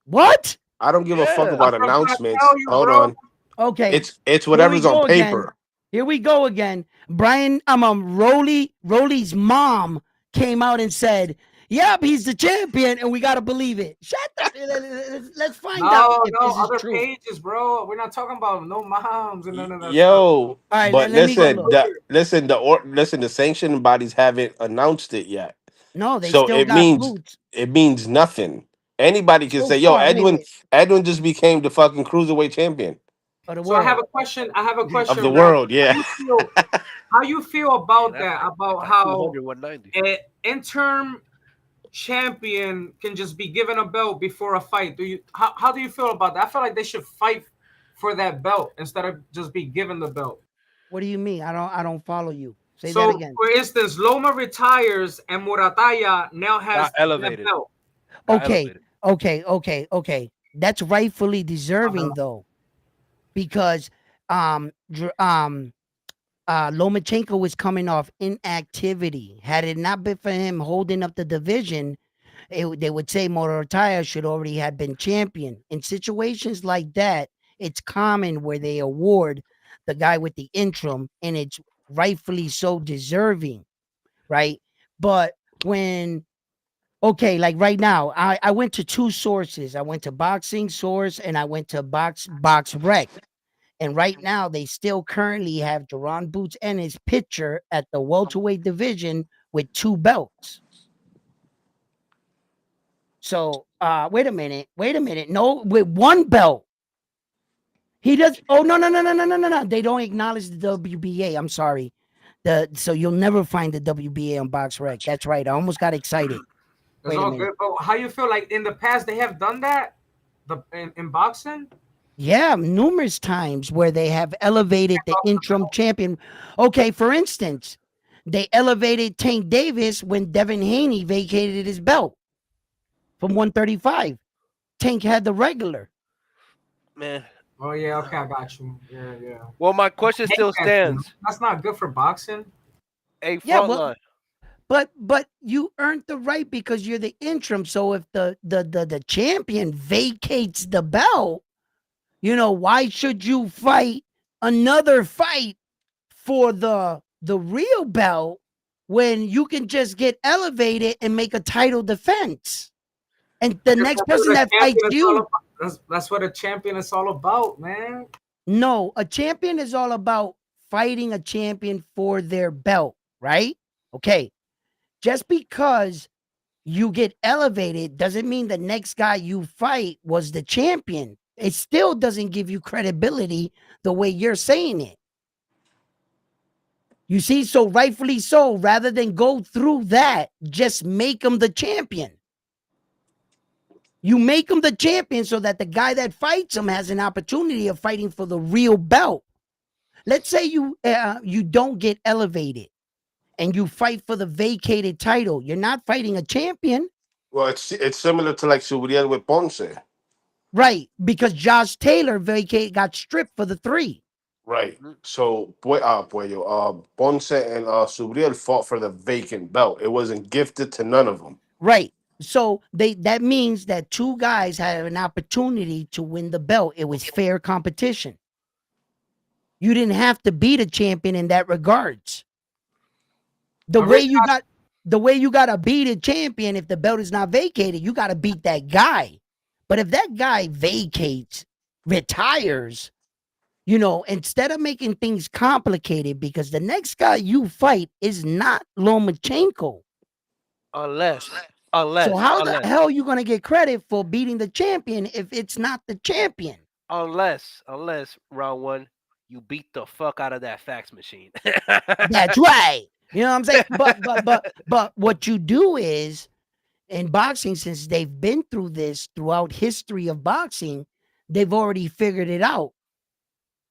What? I don't give a fuck Yeah. about That's what I'm trying to tell announcements. you, Hold bro. on. Okay. It's Here we whatever's on go again. paper. Here we go again. Brian, Rolly's mom came out and said, "Yep, he's the champion, and we gotta believe it." Shut the. Let's find out No, if no, this is other true. pages, bro. We're not talking about no moms and none of that stuff. Yo, All right, but let me go listen, look. the sanctioning bodies haven't announced it yet. No, they So still it got means boots it means nothing. Anybody can so say, "Yo, far. Wait, Edwin, wait. Edwin just became the fucking cruiserweight champion For the So I have world. a question. I have a of the question, man. world." Yeah. How you feel Man, about that's that? like About that's like how 200, 190. an interim champion can just be given a belt before a fight? How do you feel about that? I feel like they should fight for that belt instead of just be given the belt. What do you mean? I don't follow you. Say that So, again. for instance, Loma retires and Murataya now has Got that elevated. belt. Got Okay, elevated. okay. That's rightfully Uh-huh. deserving though, because Lomachenko was coming off inactivity. Had it not been for him holding up the division, they would say Morotaya should already have been champion. In situations like that, it's common where they award the guy with the interim, and it's rightfully so deserving, right? But when okay, like right now, I went to two sources. I went to Boxing Source and I went to Box Rec. And right now, they still currently have Duran Boots and his picture at the welterweight division with two belts. So wait a minute. Wait a minute. No, with one belt. He does. Oh no no no no no no no no! They don't acknowledge the WBA. I'm sorry. So you'll never find the WBA on Box Rec. That's right. I almost got excited. It's Wait a all minute. good. But how you feel like in the past they have done that? In boxing? Yeah, numerous times where they have elevated the interim champion. Okay, for instance, they elevated Tank Davis when Devin Haney vacated his belt from 135. Tank had the regular. Man. Oh yeah, okay, I got you. Yeah, yeah. Well, my question I hate still that, though. stands. That's not good for boxing. A Yeah, front well, line. but you earned the right because you're the interim. So if the champion vacates the belt, why should you fight another fight for the real belt when you can just get elevated and make a title defense? And the Because next that's what person a that fights champion is all you, about. That's what a champion is all about, man. no, a champion is all about fighting a champion for their belt, right? Okay. Just because you get elevated doesn't mean the next guy you fight was the champion. It still doesn't give you credibility the way you're saying it. You see, so rightfully so, rather than go through that, just make him the champion. You make him the champion so that the guy that fights him has an opportunity of fighting for the real belt. Let's say you don't get elevated and you fight for the vacated title. You're not fighting a champion. Well, it's similar to like Subriel with Ponce. Right, because Josh Taylor got stripped for the 3. Right. Mhm. So, Ponce and Subriel fought for the vacant belt. It wasn't gifted to none of them. Right. So that means that 2 guys had an opportunity to win the belt. It was fair competition. You didn't have to be the champion in that regards. The way Original, you got the way you got to beat a champion if the belt is not vacated, you got to beat that guy. But if that guy vacates, retires, instead of making things complicated because the next guy you fight is not Lomachenko. Unless, So unless, how the unless, hell you going to get credit for beating the champion if it's not the champion? unless round one, you beat the fuck out of that fax machine. That's right. You know what I'm saying? But what you do is in boxing, since they've been through this throughout history of boxing, they've already figured it out.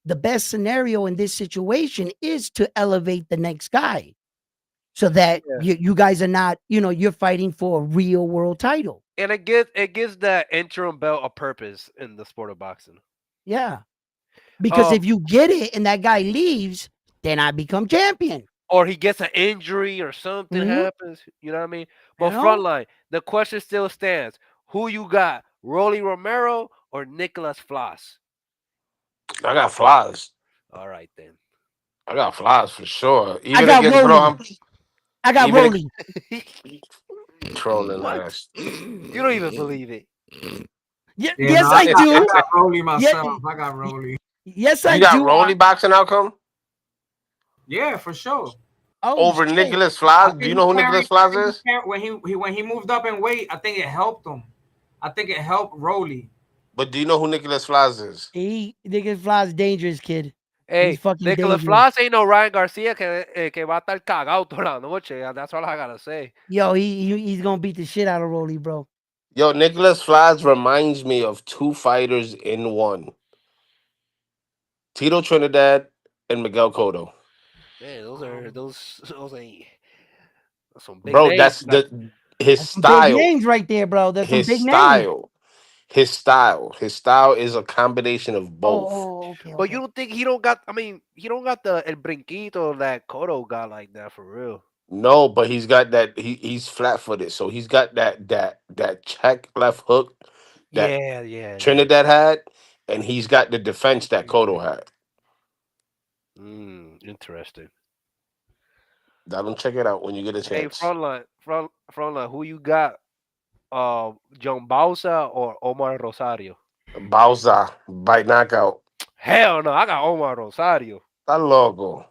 The best scenario in this situation is to elevate the next guy so that Yeah. you guys are not, you're fighting for a real world title. And it gives that interim belt a purpose in the sport of boxing. Yeah. Because Um, if you get it and that guy leaves, then I become champion. or he gets an injury or something Hmm. happens. You know what I mean? You But know? frontline, the question still stands: who you got, Rolly Romero or Nicholas Floss? I got flies. All right then. I got flies for sure. I Even got against bro, Rolly. I got even Rolly. trolling What? ass. You don't even believe it. Yeah, yeah, no, yes, I I do. got Rolly Yeah, myself. I got Rolly. yes, I You got do. Rolly boxing outcome Yeah, for sure. Oh over shit. Nicholas I Flies. Do think you he know who carried. Nicholas I Flies think he is? carried when he moved up in weight. I think it helped him. I think it helped Rolly. But do you know who Nicholas Flies is? He nigga flies dangerous, kid. He's Hey, fucking Nicholas dangerous. Floss ain't no Ryan Garcia que va a estar cagado toda la noche. That's all I gotta say. Yo, he's gonna beat the shit out of Rolly, bro. Yo, Nicholas Flies reminds me of two fighters in one: Tito Trinidad and Miguel Cotto. Man, those ain't some big Bro, names. that's Like, the his That's some big style. names right there, bro. There's some His big names. style. His style is a combination of both. Okay, but you okay. don't think he don't got? I mean, he don't got the el brinquito that Cotto got like that for real. No, but he's got that. He's flat footed, so he's got that check left hook that Yeah, yeah, yeah. Trinidad had, and he's got the defense that Cotto had. Interesting. Don't check it out when you get a Hey, chance. frontline. Who you got? John Bausa or Omar Rosario? Bauza by knockout. Hell no, I got Omar Rosario. That logo.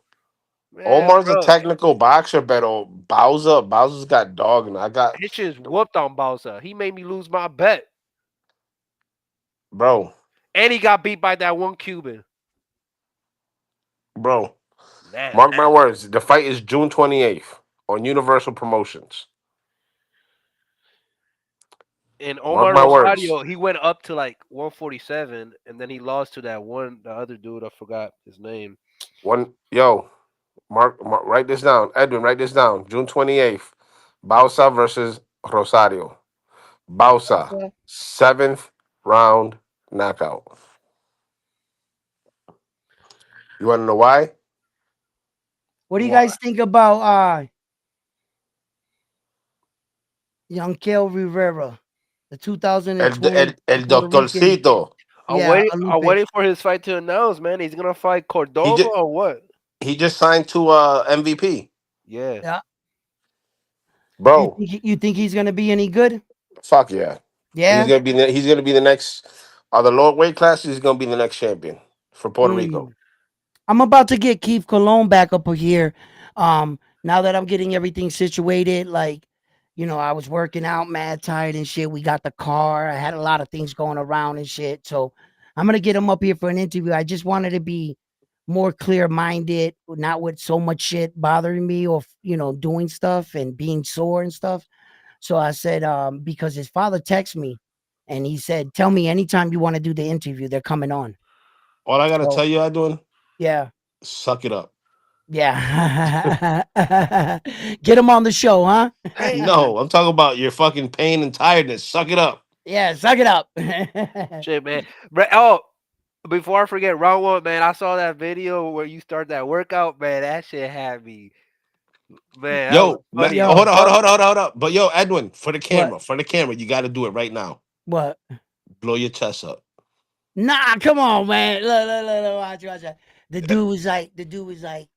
Man, Omar's a bro, technical boxer, but Bowser's got dog, and I got his shit is whooped on Balsa. He made me lose my bet, bro, and he got beat by that one Cuban. bro. Mark Nasty. my words. The fight is June 28th on Universal Promotions. And Mark Omar my words. Rosario, he went up to like 147, and then he lost to that one, the other dude. I forgot his name. One yo, Mark, write this down. Edwin, write this down. June 28th. Bausa versus Rosario. Bausa, Okay. seventh round knockout. You want to know why? What do you Why? guys think about young Kale Rivera, the El, 2020 el, el Puerto Rican, doctorcito. yeah, I'm waiting Olympics? for his fight to announce, man. He's gonna fight He Cordova just or what? he just signed to MVP. Yeah. Yeah. Bro, You think he's gonna be any good? fuck yeah. He's Yeah. gonna be he's gonna be the next the lower weight classes, he's gonna be the next champion for Puerto Rico. Mm. I'm about to get Keith Cologne back up here. Now that I'm getting everything situated, like, I was working out, mad tired and shit. We got the car. I had a lot of things going around and shit. So I'm gonna get him up here for an interview. I just wanted to be more clear minded, not with so much shit bothering me or doing stuff and being sore and stuff. So I said, because his father texted me and he said, tell me anytime you want to do the interview, they're coming on. All I gotta So tell you, I doing yeah. suck it up. Yeah. Get him on the show, huh? Hey, No, I'm talking about your fucking pain and tiredness. Suck it up. Yeah, suck it up. shit, man. Oh, before I forget, round one, man. I saw that video where you start that workout, man. That shit had me, man. That was Yo, funny as Yo, fuck. hold on. But yo, Edwin, what? for the camera, you gotta do it right now. What? Blow your chest up. Nah, come on, man. Look, watch that. The dude was like,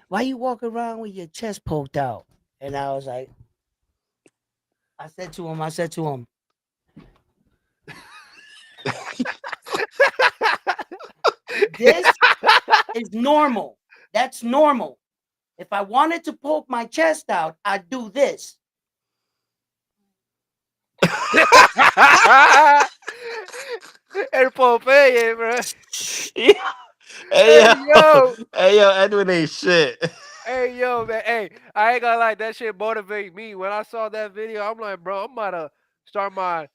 why you walk around with your chest poked out? And I was like, I said to him, this is normal. That's normal. If I wanted to poke my chest out, I'd do this. El Popeye, bro. Yeah. Hey Hey yo, yo, hey yo, Edwin ain't shit. hey yo, man. Hey, I ain't gonna lie, that shit motivate me. When I saw that video, I'm like, bro, I'm about to start my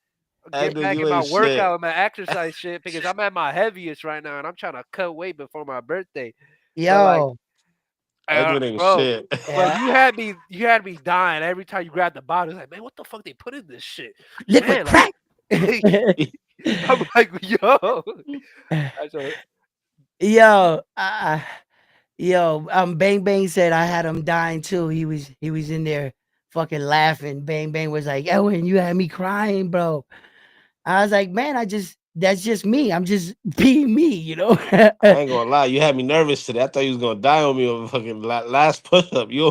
get Edwin, back you in my ain't shit. workout and my exercise shit because I'm at my heaviest right now and I'm trying to cut weight before my birthday. But like, Yo, Edwin ain't bro, shit. bro, yeah, you had me dying every time you grab the bottle. It's like, man, what the fuck they put in this shit, liquid man? Like, crack. I'm like, yo, I said, Yo, Bang Bang said I had him dying too. He was in there fucking laughing. Bang Bang was like, Elwin, you had me crying, bro. I was like, man, that's just me. I'm just being me. I ain't gonna lie, you had me nervous today. I thought you was gonna die on me on the fucking last push up. You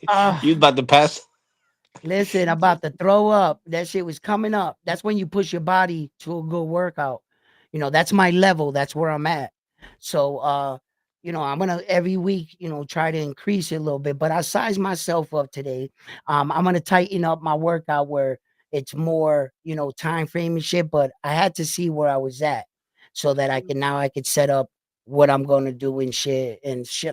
uh, you was about to pass. Listen, about to throw up. That shit was coming up. That's when you push your body to a good workout. That's my level. That's where I'm at. So I'm gonna every week, try to increase it a little bit. But I size myself up today. I'm gonna tighten up my workout where it's more, time frame and shit. But I had to see where I was at so that I could set up what I'm gonna do and shit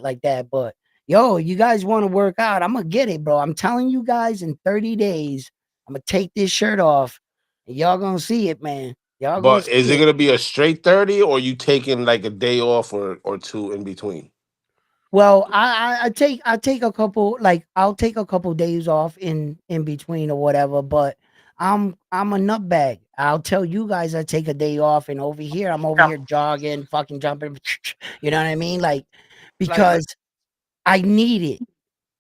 like that. But yo, you guys want to work out? I'm gonna get it, bro. I'm telling you guys in 30 days, I'm gonna take this shirt off and y'all gonna see it, man. Y'all gonna But is see it it. gonna be a straight 30 or you taking like a day off or two in between? Well, I take a couple, like I'll take a couple days off in between or whatever, but I'm a nutbag. I'll tell you guys I take a day off and I'm over here jogging, fucking jumping, you know what I mean? Like like, because I need it.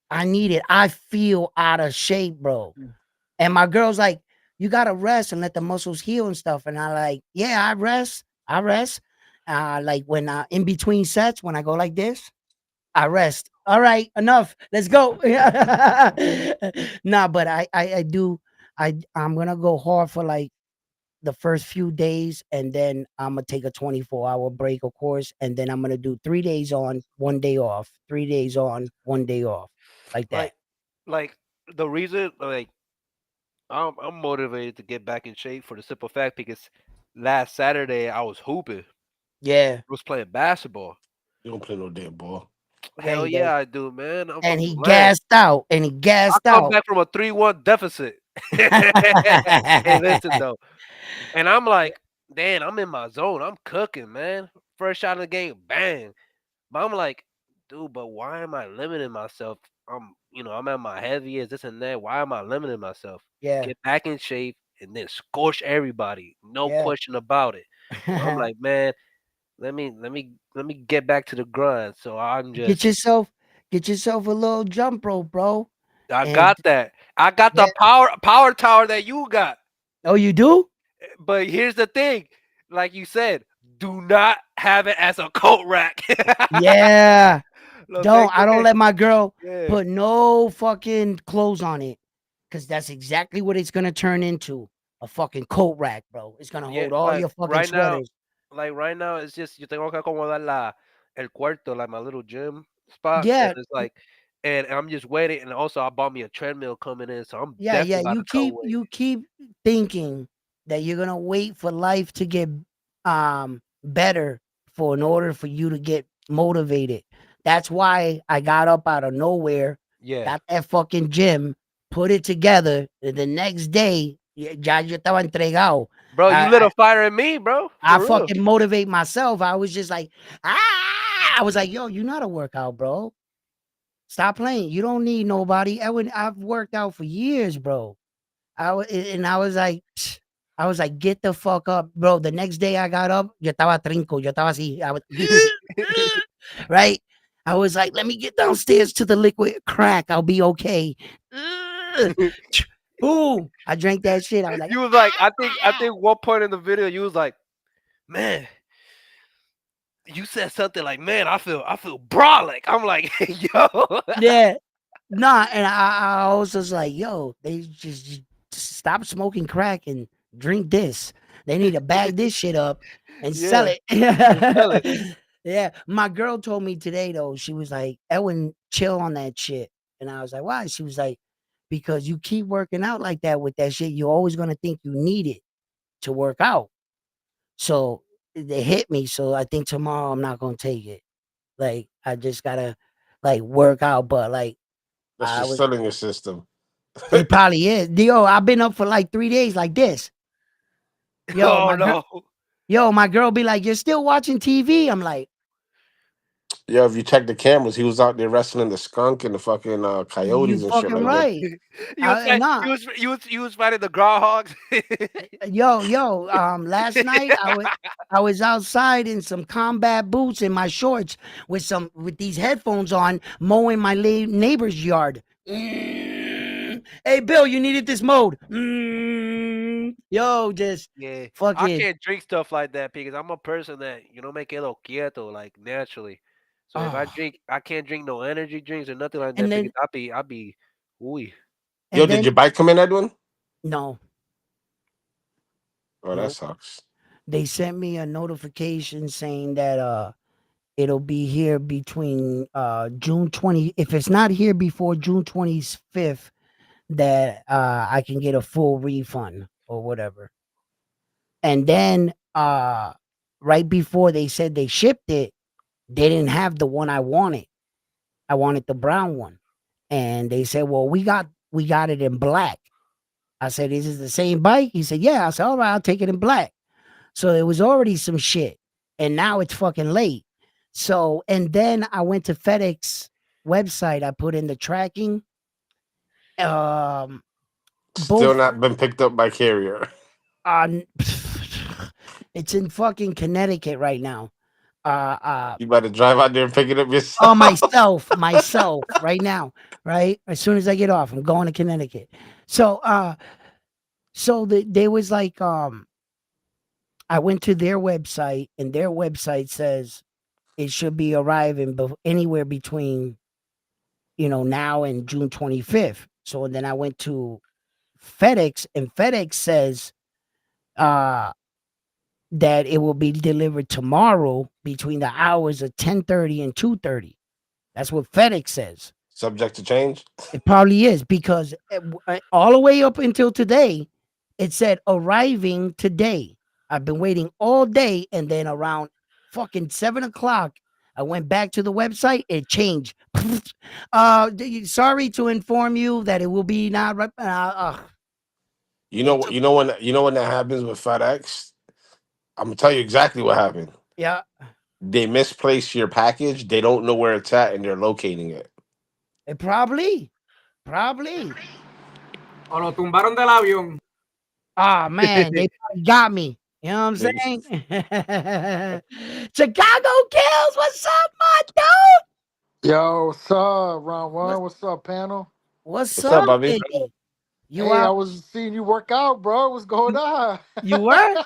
I need it. I feel out of shape, bro. And my girl's like, "You gotta rest and let the muscles heal and stuff." And I like, "Yeah, I rest. I rest. Like when in between sets, when I go like this, I rest. All right, enough. Let's go." Nah, but I do. I'm gonna go hard for like the first few days, and then I'm gonna take a 24-hour break, of course, and then I'm gonna do 3 days on, 1 day off, 3 days on, 1 day off, like that. Like like the reason like I'm motivated to get back in shape for the simple fact because last Saturday I was hooping. Yeah, I was playing basketball. You don't play no damn ball. yeah, Hell he does. yeah, I do, man. I'm And from the he land. gassed out, and he I gassed come out. back from a 3-1 deficit. Hey, listen though. And I'm like, damn, I'm in my zone. I'm cooking, man. First shot of the game, bang. But I'm like, dude, but why am I limiting myself? I'm at my heaviest, this and that. Why am I limiting myself? Yeah, Get back in shape and then scorch everybody. No yeah. question about it. So I'm like, man, let me get back to the grind. So I'm Get just yourself get yourself a little jump rope, bro. I And got that. I got yeah. the power tower that you got. Oh, you do? But here's the thing, like you said, do not have it as a coat rack. Yeah. Lo I tengo don't que let my girl yeah. put no fucking clothes on it. Cause that's exactly what it's gonna turn into. A fucking coat rack, bro. It's gonna Yeah, hold all like your fucking sweaters. right now it's just yo tengo que acomodar el cuarto, like my little gym spot, and Yeah, it's like, and I'm just waiting. And also, I bought me a treadmill coming in, so I'm yeah. definitely about You to cut keep weight. you keep thinking that you're gonna wait for life to get better for in order for you to get motivated. That's why I got up out of nowhere, Yeah, got that fucking gym, put it together, and the next day, ya yo estaba entregado. bro, you lit I a fire in me, bro, I for real. fucking motivate myself. I was just like, I was like, yo, you know how to work out, bro. Stop playing. You don't need nobody. I've worked out for years, bro. And I was like, get the fuck up, bro. The next day I got up, yo estaba trinco, yo estaba así, I was, right? I was like, let me get downstairs to the liquid crack. I'll be okay. Boom. I drank that shit. I was like, You was like, I think one point in the video you was like, man, you said something like, man, I feel brolic. I'm like, yo, yeah. Nah, and I also was like, yo, they just stop smoking crack and drink this. They need to bag this shit up and sell yeah, it. and sell it. Yeah. My girl told me today though, she was like, Edwin, chill on that shit. And I was like, why? She was like, because you keep working out like that with that shit, you're always gonna think you need it to work out. So they hit me. So I think tomorrow I'm not gonna take it. Like I just gotta like work out, but like That's I just was selling your system. it probably is. Yo, I've been up for like 3 days like this. Yo, Oh no. my girl be like, "You're still watching TV?" I'm like, Yo, if you check the cameras, he was out there wrestling the skunk and the fucking "You coyotes and shit fucking like that. right." You was fight, Nah, you was fighting the groundhogs. yo, last night I was outside in some combat boots and my shorts with these headphones on, mowing my neighbor's yard. Hey, Bill, you needed this mowed. Yo, just Yeah, I fucking. can't drink stuff like that because I'm a person that me quedo quieto like naturally. So if I Oh, drink, I can't drink no energy drinks or nothing like and that because then I be, ooey. Yo, and did then your bike come in, Edwin? no, Oh, that no. sucks. They sent me a notification saying that it'll be here between June 20, if it's not here before June 25th, that I can get a full refund or whatever. And then right before they said they shipped it, they didn't have the one I wanted. I wanted the brown one. And they said, "Well, we got it in black." I said, "Is it the same bike?" He said, "Yeah." I said, "All right, I'll take it in black." So there was already some shit. And now it's fucking late. So, and then I went to FedEx website. I put in the tracking. Um, Still both not been picked up by carrier. on it's in fucking Connecticut right now. You better drive out there and pick it up Oh, yourself. myself right now, right? As soon as I get off, I'm going to Connecticut. So, there was like, I went to their website and their website says it should be arriving anywhere between now and June 25th. So then I went to FedEx and FedEx says uh that it will be delivered tomorrow between the hours of 10:30 and 2:30. That's what FedEx says. Subject to change. It probably is because all the way up until today, it said arriving today. I've been waiting all day, and then around fucking 7 o'clock, I went back to the website. It changed. Sorry to inform you that it will be not. You know It what? took. You know when that happens with FedEx. I'm gonna tell you exactly what happened. Yeah, They misplace your package. They don't know where it's at, and they're locating it. it probably. O lo tumbaron del avión. Ah man, they probably got me. You know what I'm They- saying? Chicago kills. What's up, my dude? Yo, what's up, round What, one? What's up, panel? what's What's up, up, Bobby? baby? You Hey, I out? was seeing you work out, bro. What's going on? You were?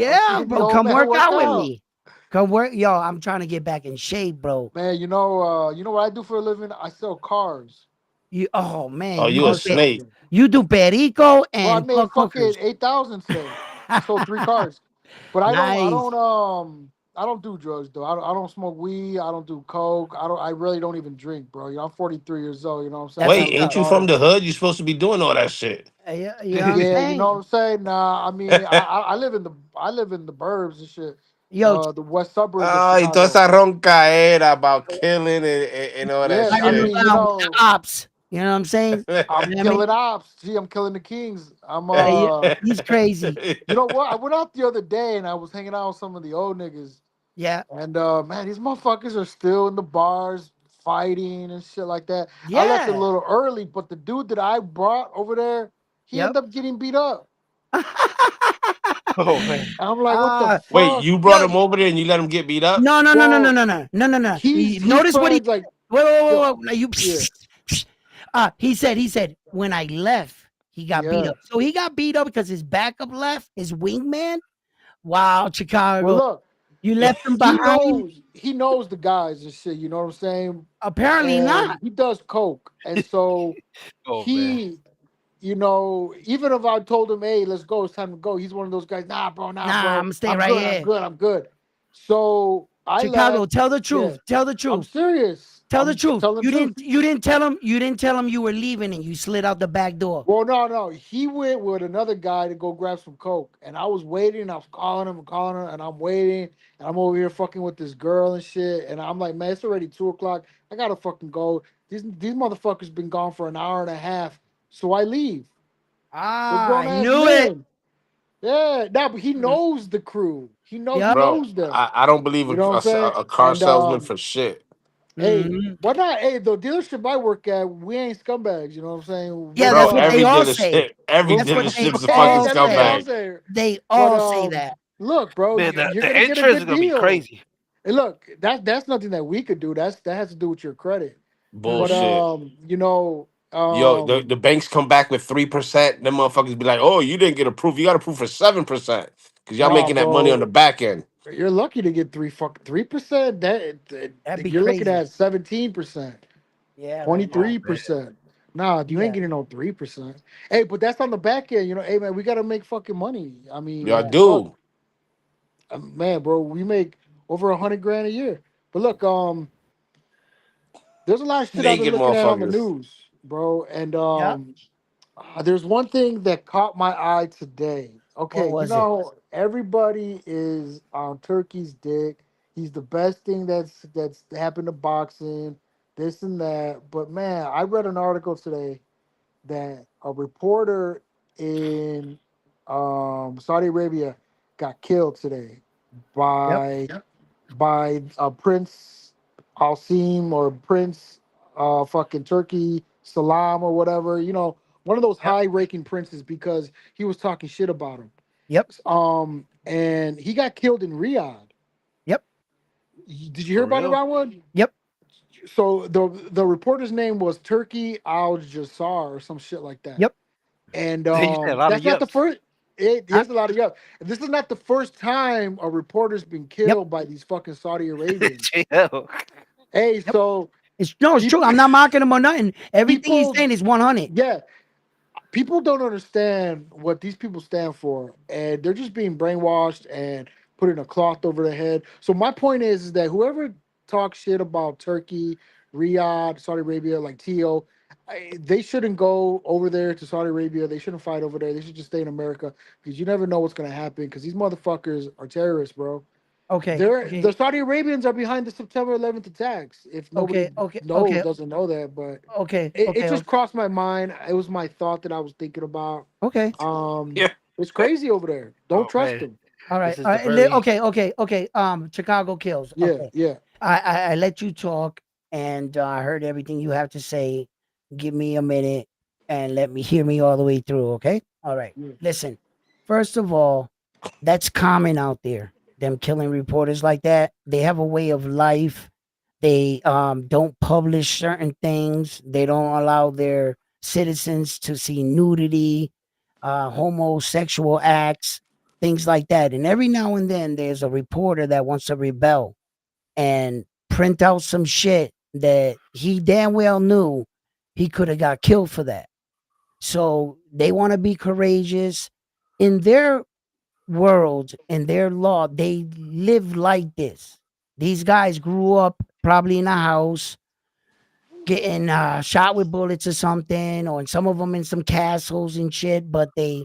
I'm Yeah, seeing the bro. old Come man work work out with out. me. Come work. Yo, I'm trying to get back in shape, bro. Man, you know what I do for a living? I sell cars. Oh man, Oh, you you a do Car snake? salesman. you do perico Bro, I and made fuck fucking hookers. 8,000 today. I sold 3 cars. But Nice. I don't do drugs though. I don't smoke weed. I don't do coke. I really don't even drink, bro. You know, I'm 43 years old. You know what I'm saying? That's I what's got Wait, a little ain't up. you from daughter. the hood? You supposed to be doing all that shit. You know what I'm Yeah, you know what saying? I'm saying. Nah, I mean, I live in the burbs and shit. Yo, The west suburbs of Ay, toda Chicago. esa ronca era about killing and all that Yeah, I riding shit. mean, around with the ops. You know what I'm saying? You I'm know what I mean? killing ops. Gee, I'm killing the kings. Yeah, he's crazy. You know what? I went out the other day and I was hanging out with some of the old niggas, Yeah, and man, these motherfuckers are still in the bars fighting and shit like that. I left a yeah. little early, but the dude that I brought over there, he Yep. ended up getting beat up. Oh man. I'm like, what the uh, Wait, fuck? you yo, brought him over there and you let him get beat up? no, no, no, no, no, Well, no, no, no, no, no. he's Notice what he. friends like, Wait, wait, wait, yo, wait. Now you. yeah, He said when I left, he got beat yeah. up. So he got beat up because his backup left, his wingman. Wow, Well, Chicago, look, you left him he behind. knows he knows the guys and shit. You know what I'm saying? Apparently And not. he does coke, and so Oh man. he, even if I told him, "Hey, let's go, it's time to go," he's one of those guys. Nah, Nah, I'm bro, gonna stay I'm right good, I'm here. good, I'm good. So I Chicago, left. tell the Yeah, truth. Tell the I'm truth. serious. Tell the I'm truth. telling the truth. You didn't tell him. You didn't tell him you were leaving, and you slid out the back door. Well, no. He went with another guy to go grab some coke, and I was waiting. I was calling him and calling her, and I'm waiting, and I'm over here fucking with this girl and shit. And I'm like, man, it's already 2 o'clock. I gotta fucking go. These motherfuckers been gone for an hour and a half, so I leave. They're Ah, grown I ass knew it. men. Yeah, no, but he Mm, knows the crew. He yep. Bro, knows them. I don't believe You know what I'm saying? a car And salesman for shit. hey, Mhm. why not? Hey, the dealership I work at, we ain't scumbags. You know what I'm saying? Yeah, Bro, that's what they every all say. every That's what they dealership's a fucking all That's what they say. all scumbag. say. They But all say that. look, bro, Man, you're the gonna get a entrance is good gonna be deal. crazy. And look, that's nothing that we could do. That has to do with your credit. But Mhm. Bullshit. Yo, the banks come back with 3%. Them motherfuckers be like, "Oh, you didn't get approved. You got approved for 7% because y'all nah, making that money on the bro, back end." you're lucky to get 3%. That'd be You're looking crazy. at 17%. Yeah, Twenty right Oh three now. man. percent. Nah, you ain't Yeah, getting no 3%. Hey, but that's on the back end. Hey man, we gotta make fucking money. I Y'all mean, yeah. fuck, do. man, bro, we make over 100 grand a year. But look, there's a lot of shit I've been Naked looking at on the motherfuckers. news, bro, and Yep. there's one thing that caught my eye today. What Okay, was it? everybody is on Turkey's dick. He's the best thing that's happened to boxing, this and that. But man, I read an article today that a reporter in Saudi Arabia got killed today Yep. by Prince Alsim or Prince fucking Turkey Salam or whatever. One of those Yep. high ranking princes because he was talking shit about him. Yep. And he got killed in Riyadh. Yep. Did you hear For about it, real? Ron Wood? Yep. So the reporter's name was Turkey Al Jassar or some shit like that. Yep. And You said a lot of that's not the yups. first. Huh? There's a lot of yup. This is not the first time a reporter's been Yep. killed by these fucking Saudi Arabians. Chill. Hey, Yep. so It's no, it's true. people, I'm not mocking him or nothing. Everything he's people, saying is 100. yeah, people don't understand what these people stand for, and they're just being brainwashed and putting a cloth over their head. So my point is that whoever talks shit about Turkey, Riyadh, Saudi Arabia, like Tio, they shouldn't go over there to Saudi Arabia. They shouldn't fight over there. They should just stay in America because you never know what's gonna happen. Because these motherfuckers are terrorists, bro. Okay, They're okay, the Saudi Arabians are behind the September 11th attacks. If nobody okay, okay, knows, okay, doesn't know that, but okay, it okay, just crossed my mind. It was my thought that I was thinking about. okay. Um, Yeah. it's crazy over there. Don't Oh trust man, them. All this right, is all the right. very. Okay, okay, okay. Chicago kills. Yeah, Okay, yeah. I let you talk, and I heard everything you have to say. Give me a minute and let me hear me all the way through. Okay. All right. Yeah. Listen. First of all, that's common out there. Them killing reporters like that. They have a way of life. They don't publish certain things. They don't allow their citizens to see nudity, homosexual acts, things like that. And every now and then there's a reporter that wants to rebel and print out some shit that he damn well knew he could have got killed for that. So they want to be courageous. In their world, in their law, they live like this. These guys grew up probably in a house getting shot with bullets or something, or some of them in some castles and shit, but they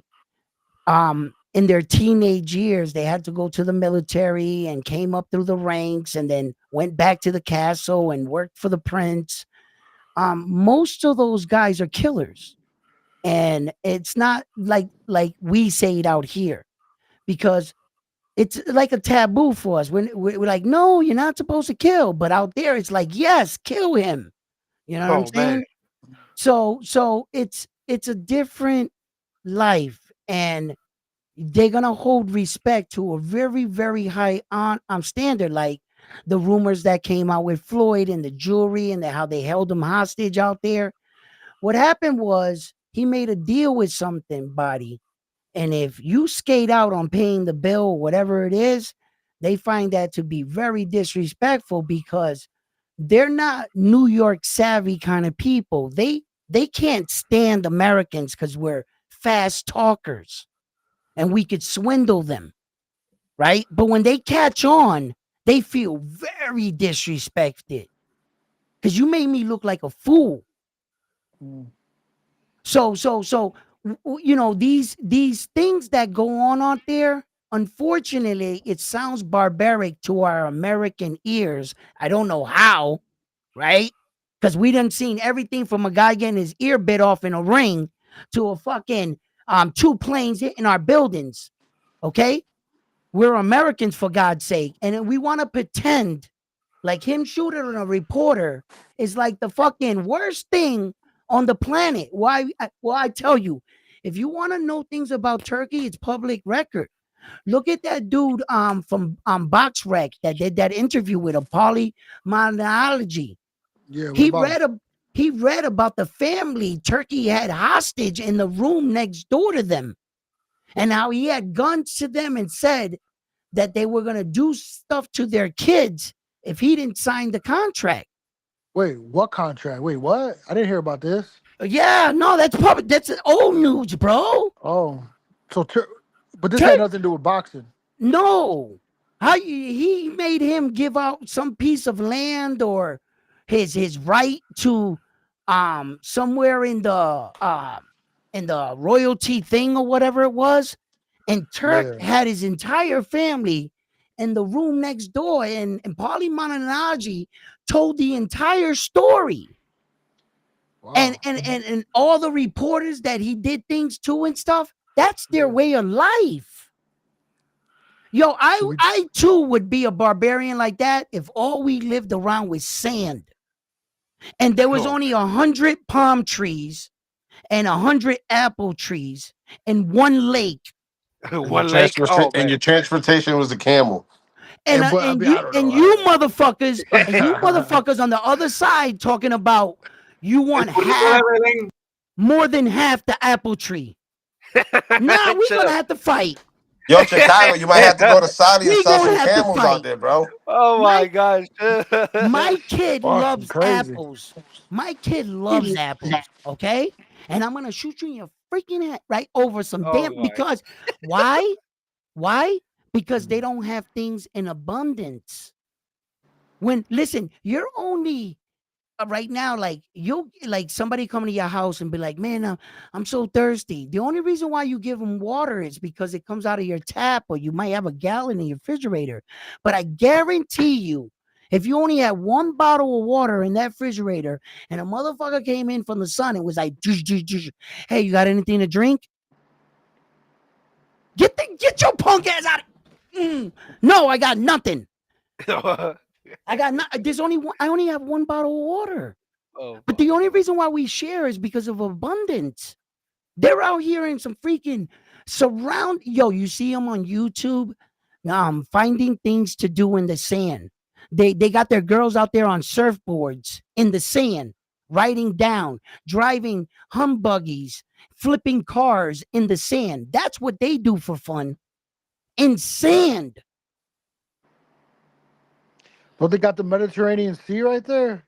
in their teenage years they had to go to the military and came up through the ranks and then went back to the castle and worked for the prince. Most of those guys are killers, and it's not like we say it out here, because it's like a taboo for us. We're like, no, you're not supposed to kill, but out there it's like, yes, kill him. You know what I'm Oh man. saying? So it's a different life, and they're gonna hold respect to a very very high on standard, like the rumors that came out with Floyd and the jewelry and how they held him hostage out there. What happened was he made a deal with somebody, and if you skate out on paying the bill or whatever it is, they find that to be very disrespectful, because they're not New York savvy kind of people. They can't stand Americans because we're fast talkers and we could swindle them, right? But when they catch on, they feel very disrespected because you made me look like a fool. Mm. So you know, these things that go on out there, unfortunately it sounds barbaric to our American ears. I don't know how, right? Because we done seen everything from a guy getting his ear bit off in a ring to a fucking two planes hitting our buildings. Okay, we're Americans, for God's sake, and we want to pretend like him shooting a reporter is like the fucking worst thing on the planet. Why? Well, I tell you, if you want to know things about Turkey, it's public record. Look at that dude from Box Rec that did that interview with a polymonology. Yeah, what He about him? read a he read about the family Turkey had hostage in the room next door to them, and how he had guns to them and said that they were going to do stuff to their kids if he didn't sign the contract. Wait, what contract? Wait, what? I didn't hear about this. Yeah, no, that's public. That's old news, bro. Oh, so but this had Turk, nothing to do with boxing. no. He made him give out some piece of land or his right to somewhere in the royalty thing or whatever it was. And Turk Yeah. had his entire family in the room next door, and Paulie Malignaggi told the entire story. And, Wow. and and and all the reporters that he did things to and stuff, that's their Yeah. way of life. Yo, So we. I too would be a barbarian like that if all we lived around was sand and there was Oh only 100 palm trees and 100 apple trees and one lake. man. And One lake. Oh man. your transportation was a camel. But I mean, I don't know. And you motherfuckers on the other side talking about you want half, Everything. more than half the apple tree. Nah, we're Chill. gonna have to fight. Yo, Chicago, you might have to go to Saudi and We sell gonna some have to camels out fight. there, bro. Oh my My gosh. my kid Fucking loves crazy. apples. My kid loves apples. Okay, and I'm gonna shoot you in your freaking right over some Oh damn my. because why? Why? Because they Mm. don't have things in abundance. When listen, you're only right now, like you like somebody coming to your house and be like, man, I'm so thirsty. The only reason why you give them water is because it comes out of your tap, or you might have a gallon in your refrigerator. But I guarantee you, if you only had one bottle of water in that refrigerator and a motherfucker came in from the sun and was like, hey, you got anything to drink? Get your punk ass out. No, I got nothing. I got not. There's only one. I only have one bottle of water. Oh But my the only god. reason why we share is because of abundance. They're out here in some freaking surround. Yo, you see them on YouTube, finding things to do in the sand. They got their girls out there on surfboards in the sand, riding down, driving humbuggies, flipping cars in the sand. That's what they do for fun in sand. Don't they got the Mediterranean Sea right there?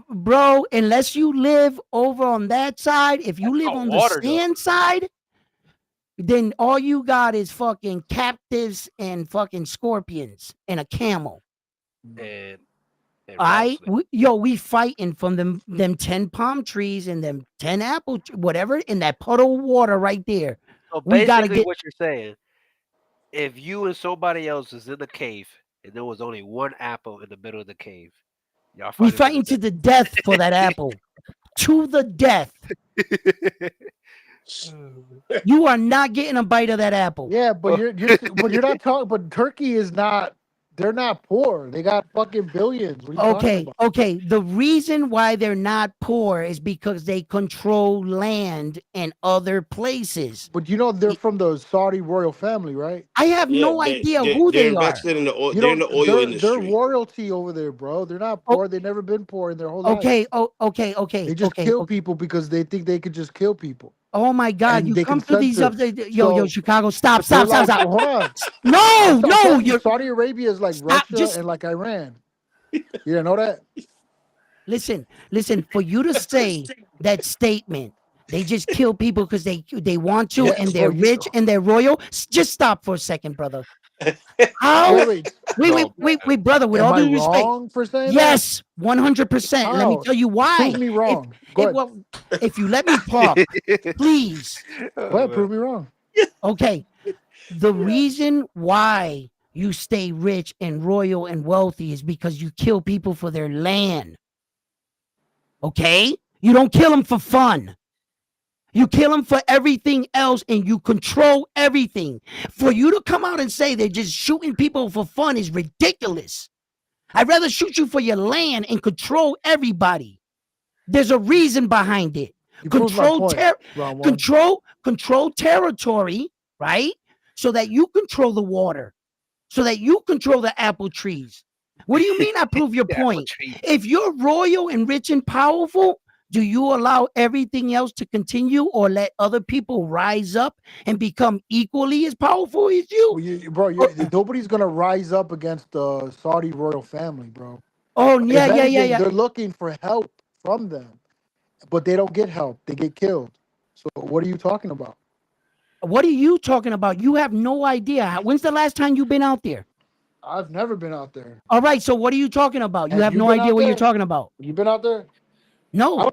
Bro, unless you live over on that side, if you That's live not on the water though. sand side, then all you got is fucking captives and fucking scorpions and a camel. And I rattlesnake. we fighting from them 10 palm trees and them 10 whatever in that puddle of water right there. So We gotta basically get what you're saying, if you and somebody else is in the cave and there was only one apple in the middle of the cave, y'all we fighting to the fighting to the death for that apple. To the death. death. You are not getting a bite of that apple. Yeah, but but you're not talking. But Turkey is not. They're not poor. They got fucking billions. What are you talking Okay, about? okay. The reason why they're not poor is because they control land and other places. But you know they're from the Saudi royal family, right? I have Yeah, no idea who they're they are. invested in the oil. You They're in know the oil they're industry. royalty over there, bro. They're not Oh, poor. They've never been poor in their whole life. okay. Oh, okay, okay, They just okay, kill okay. people because they think they could just kill people Oh my God! and You they can come to these censor. other yo, So Chicago. Stop, they're stop, stop, like, stop. hold on. No, I'm no, telling you, you're Saudi Arabia is like stop. Russia Just and like Iran. You didn't know that? listen, listen. For you to say that statement, they just kill people because they want to, Yeah, and bro. they're You rich and they're royal. Just stop for a second, brother. How? wait. Oh man. Brother. With Am all I due respect, wrong for saying that? yes, 100%. Let me How? tell you Prove why. me If wrong. Go if ahead. well, if you let me talk, please. Go Oh ahead. man. Prove me wrong. Okay. The reason why you stay rich and royal and wealthy is because you kill people for their land. Okay? You don't kill them for fun. You kill them for everything else and you control everything. For you to come out and say they're just shooting people for fun is ridiculous. I'd rather shoot you for your land and control everybody. There's a reason behind it. You proved my Control point. ter- Round one. control territory, right? So that you control the water, so that you control the apple trees. What do you mean I prove your Apple point? tree. If you're royal and rich and powerful, do you allow everything else to continue or let other people rise up and become equally as powerful as you? Well, bro, Or, nobody's gonna rise up against the Saudi royal family, bro. oh, yeah, If yeah, yeah, anything, yeah. they're looking for help from them, but they don't get help. They get killed. So what are you talking about? What are you talking about? You have no idea. When's the last time you've been out there? I've never been out there. All right, so what are you talking about? You Have have you no been idea out what you're there? talking about. You been out there? No. I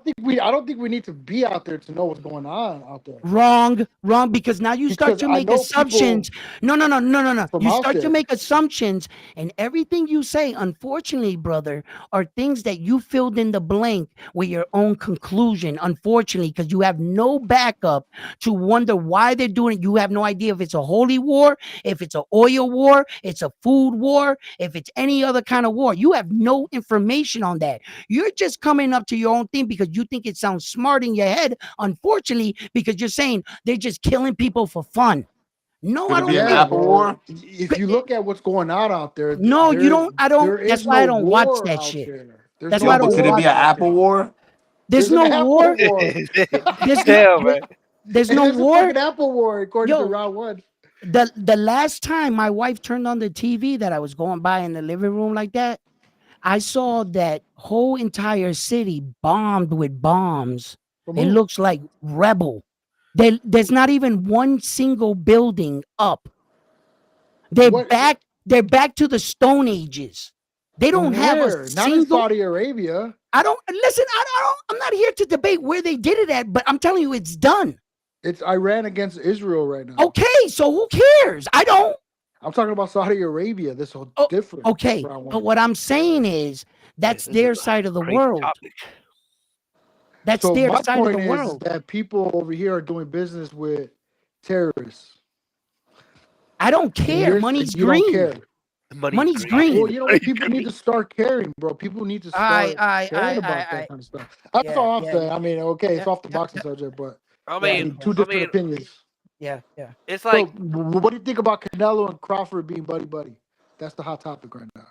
don't think we need to be out there to know what's going on out there. Wrong, because now you start Because to I make know people assumptions. No. from You out start to there. make assumptions, and everything you say, unfortunately, brother, are things that you filled in the blank with your own conclusion, unfortunately, because you have no backup to wonder why they're doing it. You have no idea if it's a holy war, if it's an oil war, it's a food war, if it's any other kind of war. You have no information on that. You're just coming up to your own thing because you think it sounds smart in your head, unfortunately, because you're saying they're just killing people for fun. No, Could I it don't be an think. Yeah, Apple bro. war? If you look at what's going on out there, No, you don't. I don't. there That's is why no I don't watch war that out shit. there. There's That's no why Yo, I but don't could it watch. be war an out Apple there. war? There's There's an no Apple war. war. There's no. Damn, man. There's no There's a war. fucking Apple war according to Yo, round one. the last time my wife turned on the TV that I was going by in the living room like that, I saw that whole entire city bombed with bombs. From It who? looks like rebel. There's not even one single building up. They're What? back. They're back to the Stone Ages. They don't have a Where? Not in single. Saudi Arabia. I don't listen. I don't. I'm not here to debate where they did it at, but I'm telling you, it's done. It's Iran against Israel right now. Okay, so who cares? I don't. I'm talking about Saudi Arabia. This whole Oh, different. okay, round but one. what I'm saying is Man, that's this is their a side of the crazy world. topic. That's So their my side of the point is world. that people over here are doing business with terrorists, I don't and care. Money's you don't green. care. Money's Money's green. Well, green. you know what? Money's People need green. to start caring, bro. People need to I, start I, caring I, about I, that I. kind of stuff. That's Yeah, all I'm yeah, saying. I mean, okay, it's yeah, off the yeah, boxing yeah, subject, but I I yeah, mean, mean, yeah, two I different mean, opinions. yeah, yeah. it's So, like what do you think about Canelo and Crawford being buddy buddy? That's the hot topic right now.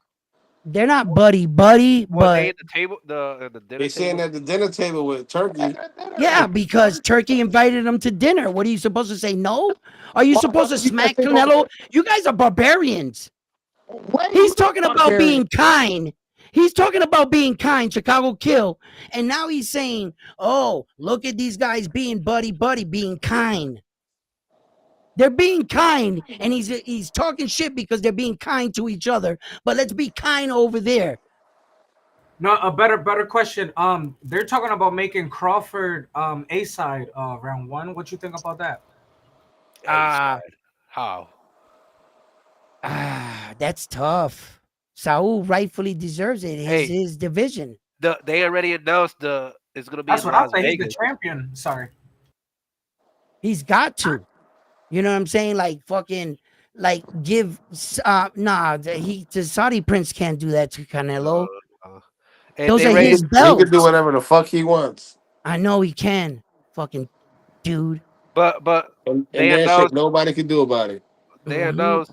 They're not buddy buddy, were they but in the table, the dinner They sitting table? at the dinner table with Turkey. yeah, because Turkey invited them to dinner. What are you supposed to say? No? Are you Why supposed to would you guys smack say no? Canelo? You guys are barbarians. Wait, He's who's the talking about barbarian? being kind. He's talking about being kind, Chicago kill. And now he's saying, oh, look at these guys being buddy buddy, being kind. They're being kind, and he's talking shit because they're being kind to each other. But let's be kind over there. No, a better question. They're talking about making Crawford a side round one. What you think about that? A Ah, side. How? that's tough. Saul rightfully deserves it. Hey, His division. they already announced it's gonna be That's in what I Las thought. He's the Vegas. champion. Sorry. He's got to. You know what I'm saying? Like fucking, like give. Nah, the Saudi prince can't do that to Canelo. Uh, and Those they are He his raised, could, he could do belts. whatever the fuck he wants. I know he can. Fucking dude. but And they there's shit announced nobody can do about it. they Hmm. announced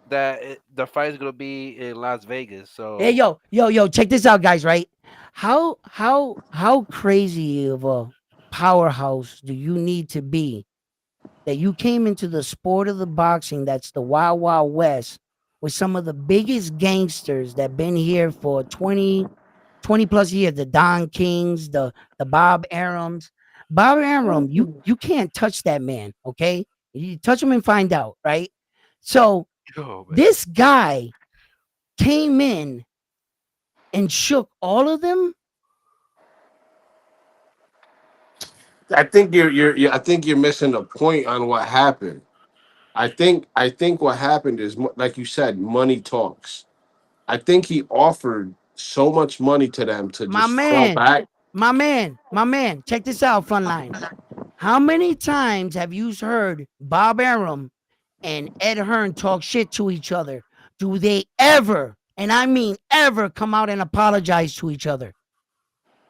that the fight is gonna be in Las Vegas. Hey, So yo, check this out, guys. Right? How crazy of a powerhouse do you need to be that you came into the sport of the boxing that's the Wild Wild West with some of the biggest gangsters that been here for 20 plus years, the Don Kings, the Bob Arums. Bob Arum, you can't touch that man, okay? You touch him and find out, right? So oh man, this guy came in and shook all of them. I think you're missing the point on what happened. I think what happened is like you said, money talks. I think he offered so much money to them to My just fall man, back. my man, check this out, Frontline. How many times have you heard Bob Arum and Ed Hearn talk shit to each other? Do they ever, and I mean ever, come out and apologize to each other?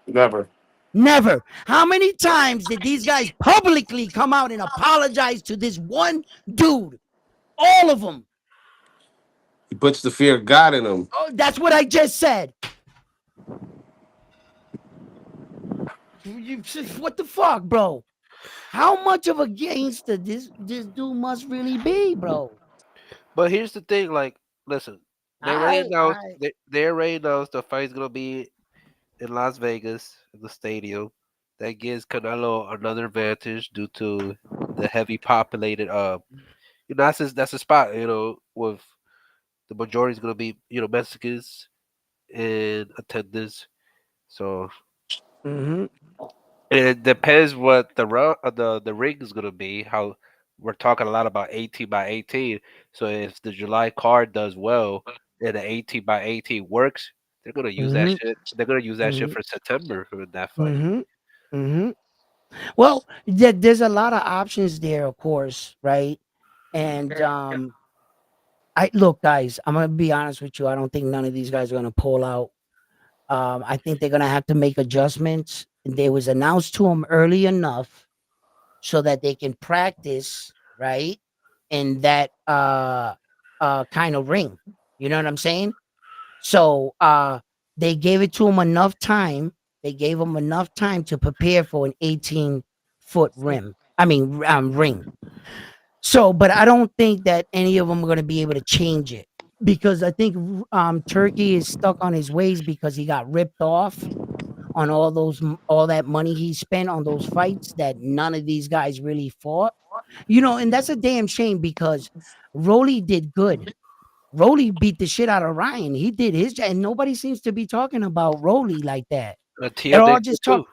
Never. Never. How many times did these guys publicly come out and apologize to this one dude? All of them. He puts the fear of God in him. Oh, that's what I just said. What the fuck, bro? How much of a gangster this dude must really be, bro? but here's the thing. Like, listen, I they already announced the fight's gonna be in Las Vegas in the stadium. That gives Canelo another advantage due to the heavy populated. That's a spot. With the majority is gonna be Mexicans in attendance. So Mm-hmm. it depends what the ring is gonna be. How we're talking a lot about 18 by 18. So if the July card does well and the 18 by 18 works, they're gonna use that Mm-hmm. shit. They're gonna use that shit Mm-hmm. for September for that fight. Mm-hmm. Mm-hmm. Well, there's a lot of options there, of course, right? And I look, guys, I'm gonna be honest with you. I don't think none of these guys are gonna pull out. I think they're gonna have to make adjustments. They was announced to them early enough so that they can practice, right? In that kind of ring. You know what I'm saying? So they gave it to him enough time. They gave him enough time to prepare for an 18-foot rim. I mean, ring. So, but I don't think that any of them are going to be able to change it because I think Turkey is stuck on his ways because he got ripped off on all that money he spent on those fights that none of these guys really fought. And that's a damn shame because Rolly did good. Rolly beat the shit out of Ryan. He did his, and nobody seems to be talking about Rolly like that. Teal They're all did good just too.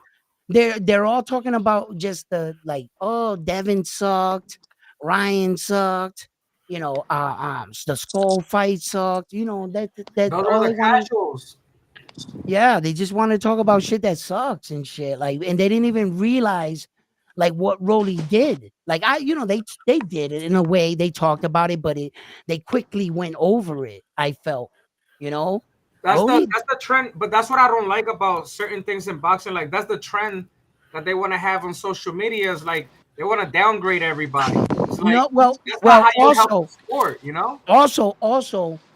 they're all talking about just the like, oh, Devin sucked, Ryan sucked, the skull fight sucked. That Those are all the they want to. casuals. Yeah, they just want to talk about shit that sucks and shit. Like, and they didn't even realize like what Rolly did. Like they did it in a way. They talked about it, but they quickly went over it. I felt, you know, That's the Rolly. that's the trend, but that's what I don't like about certain things in boxing. Like that's the trend that they want to have on social media. Is like they want to downgrade everybody. It's like No, well, that's not well, how you help the also, sport, you know?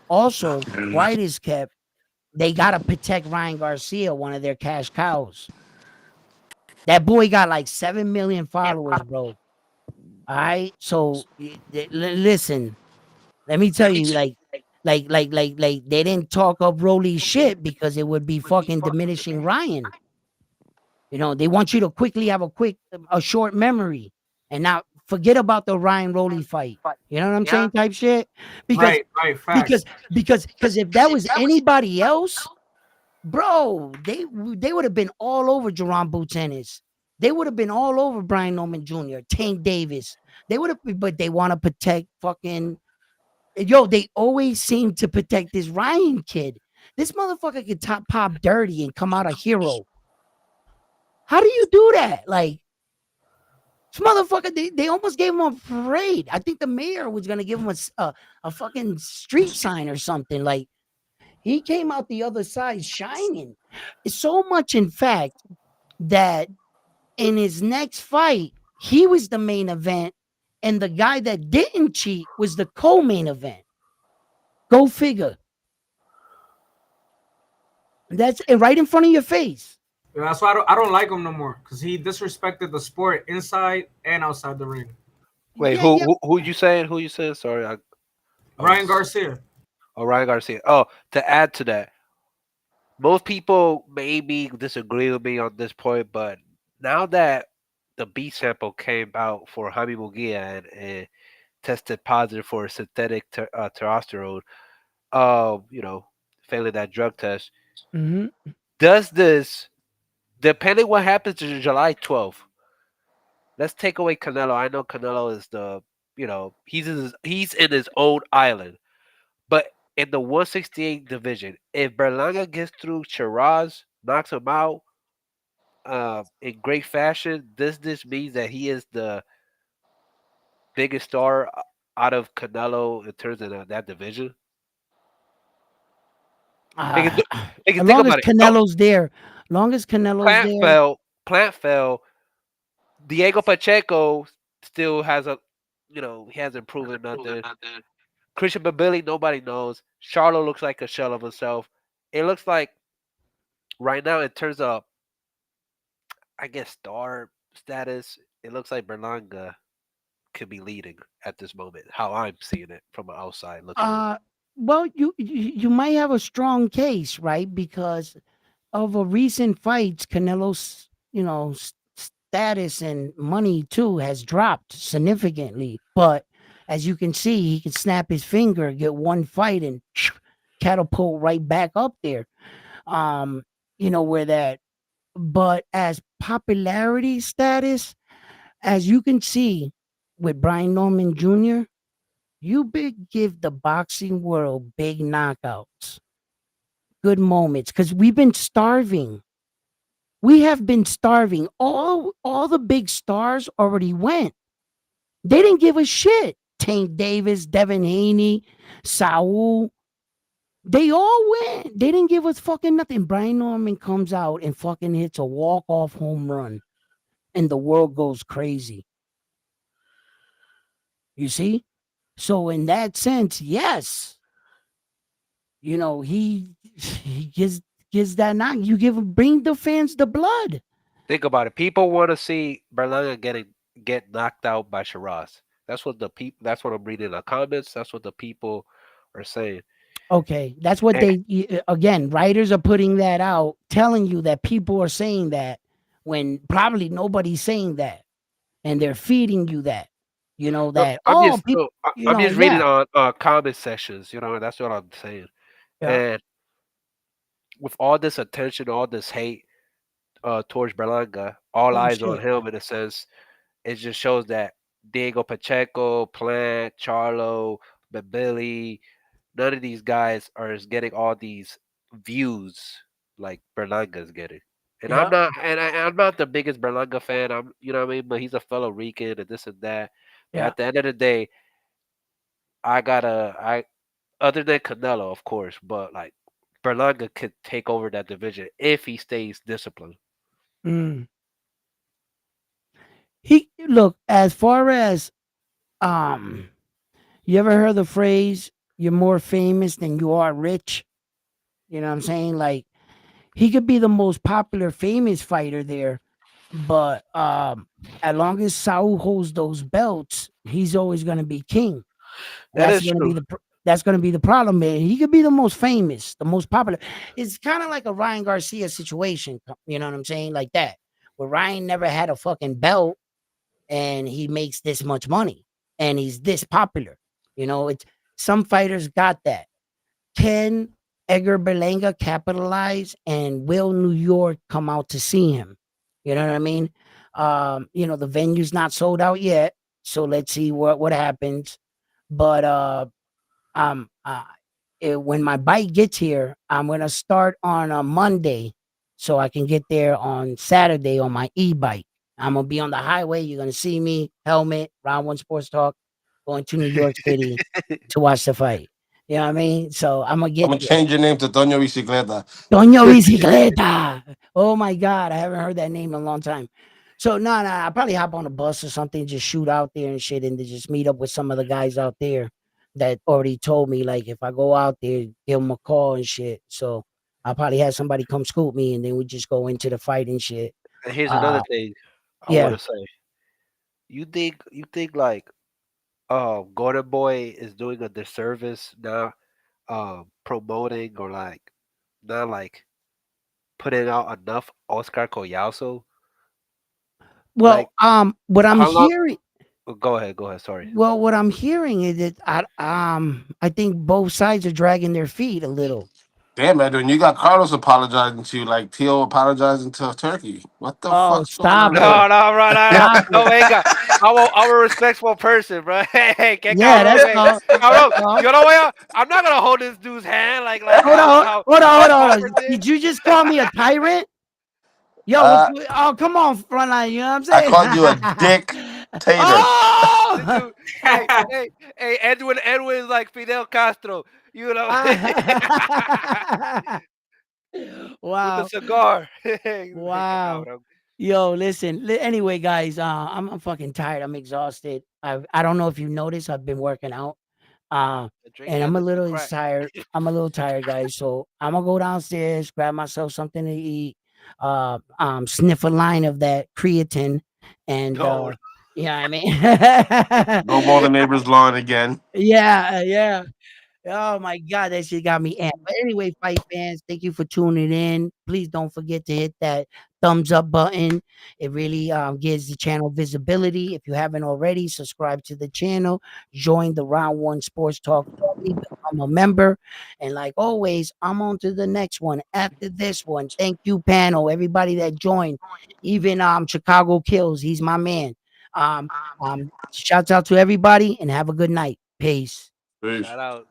also, white is kept. They gotta protect Ryan Garcia, one of their cash cows. That boy got like 7 million followers, bro. All right. So listen, let me tell you, like, they didn't talk up Rolly's shit because it would be fucking diminishing Ryan. They want you to quickly have a short memory and not forget about the Ryan Rolly fight. You know what I'm saying? Type shit. Because Right, right, because facts. because if that was anybody else, bro, they would have been all over Jerome Tennis. They would have been all over Brian Norman Jr., Tank Davis. They would have, but they want to protect fucking. Yo, they always seem to protect this Ryan kid. This motherfucker could top pop dirty and come out a hero. How do you do that? Like, this motherfucker, they almost gave him a parade. I think the mayor was gonna give him a fucking street sign or something. Like, he came out the other side shining. It's so much, in fact, that in his next fight, he was the main event, and the guy that didn't cheat was the co-main event. Go figure. That's right in front of your face. Yeah, that's why I don't like him no more because he disrespected the sport inside and outside the ring. Wait, Yeah, yeah. who you saying? Who you saying? Sorry, I Ryan was. Garcia. Oh, Ryan Garcia. Oh, to add to that, most people maybe disagree with me on this point, but now that the B sample came out for Jaime Munguia and tested positive for synthetic testosterone, you know, failing that drug test, Hmm. does this, depending what happens to July 12th, let's take away Canelo. I know Canelo is he's in his own island, but in the 168 division, if Berlanga gets through Shiraz, knocks him out in great fashion, does this mean that he is the biggest star out of Canelo in terms of that division? Because, Uh, because as think long as about it. No, Canelo's there, long as Canelo's Plant there, fell. Plant fell. Diego Pacheco still has he hasn't proven nothing. Christian Babili, nobody knows. Charlo looks like a shell of himself. It looks like right now, in terms of, I guess, star status, it looks like Berlanga could be leading at this moment. How I'm seeing it from the outside looking in. uh, well, you might have a strong case, right? Because of a recent fights, Canelo's, status and money too has dropped significantly. But as you can see, he can snap his finger, get one fight, and catapult right back up there. Where that. But as popularity status, as you can see with Brian Norman Jr., you big give the boxing world big knockouts, good moments, because we've been starving. We have been starving. All the big stars already went. They didn't give a shit. Tank Davis, Devin Haney, Saul, they all went. They didn't give us fucking nothing. Brian Norman comes out and fucking hits a walk-off home run, and the world goes crazy. You see? So in that sense, yes, he gives that knock. You bring the fans the blood. Think about it. People want to see Berlanga get knocked out by Shiraz. That's what the people. That's what I'm reading in the comments. That's what the people are saying. Okay, that's what And again, writers are putting that out, telling you that people are saying that when probably nobody's saying that, and they're feeding you that, no, that, oh, people, I'm just reading yeah, on comment sections. That's what I'm saying. yeah, And with all this attention, all this hate towards Berlanga, all oh eyes on shit, him in a sense. It just shows that Diego Pacheco, Plant, Charlo, Billy, none of these guys are getting all these views like Berlanga's getting. And I'm yeah, not, I'm not the biggest Berlanga fan. You know what I mean. But he's a fellow Rican and this and that. But yeah. at the end of the day, I other than Canelo, of course, but like Berlanga could take over that division if he stays disciplined. Mm. He look as far as you ever heard the phrase "you're more famous than you are rich"? You know what I'm saying? Like he could be the most popular, famous fighter there, but as long as Saul holds those belts, he's always going to be king. That That's is going to be true. that's going to be the problem, man. He could be the most famous, the most popular. It's kind of like a Ryan Garcia situation. You know what I'm saying? Like that, where Ryan never had a fucking belt and he makes this much money and he's this popular. It's some fighters got that. Can Edgar Berlanga capitalize and will New York come out to see him? You know what I mean? The venue's not sold out yet, so let's see what happens. But um, uh, when my bike gets here, I'm gonna start on a Monday, so I can get there on Saturday on my e-bike. I'm gonna be on the highway. You're gonna see me, helmet, Round One Sports Talk, going to New York City to watch the fight. You know what I mean? So I'm gonna I'm get gonna there. change your name to Toño Bicicleta. Doña Bicicleta. Oh my God, I haven't heard that name in a long time. So no, no, I'll probably hop on a bus or something, just shoot out there and shit, and to just meet up with some of the guys out there that already told me, like, if I go out there, give them a call and shit. So I'll probably have somebody come scoop me, and then we just go into the fight and shit. And here's another Uh, thing I want yeah. to say. You think like Gordon Boy is doing a disservice now, promoting or like not like putting out enough Oscar Collazo? Like Well, what I'm how long? hearing, Go ahead. Sorry. what I'm hearing is that I think both sides are dragging their feet a little. Damn, Edwin, you got Carlos apologizing to you like Tio apologizing to Turkey. What the Oh, fuck's going on stop here? it. No, no, bro, no, Stop no, it. venga. I'm a respectful person, bro. Hey, que Yeah, cabrón, that's hey. all. Cabrón, That's all. yo no voy a, I'm not gonna hold this dude's hand like Hold how on, how hold on, how hold on, hold Crawford on. did. Did you just call me a tyrant? Yo, Uh, oh, come on, frontline. You know what I'm I saying? called you a dictator. This Oh! dude, hey, Edwin is like Fidel Castro, you know, with the Wow. cigar. Hey, que Wow. cabrón. Yo, listen. Anyway, guys, I'm fucking tired. I'm exhausted. I don't know if you noticed. I've been working out. Uh, The drink and and I'm a the do little crack. tired. I'm a little tired, guys. So I'm gonna go downstairs, grab myself something to eat, sniff a line of that creatine, and No, yeah, I mean, Go mow the neighbor's lawn again. yeah, yeah. Oh my God, that shit got me amped. But anyway, fight fans, thank you for tuning in. Please don't forget to hit that thumbs up button. It really gives the channel visibility. If you haven't already, subscribe to the channel, join the Round One Sports Talk family, become a member. And like always, I'm on to the next one after this one. Thank you, panel, everybody that joined, even Chicago Kills. He's my man. Shouts out to everybody and have a good night. Peace. Peace. shout out.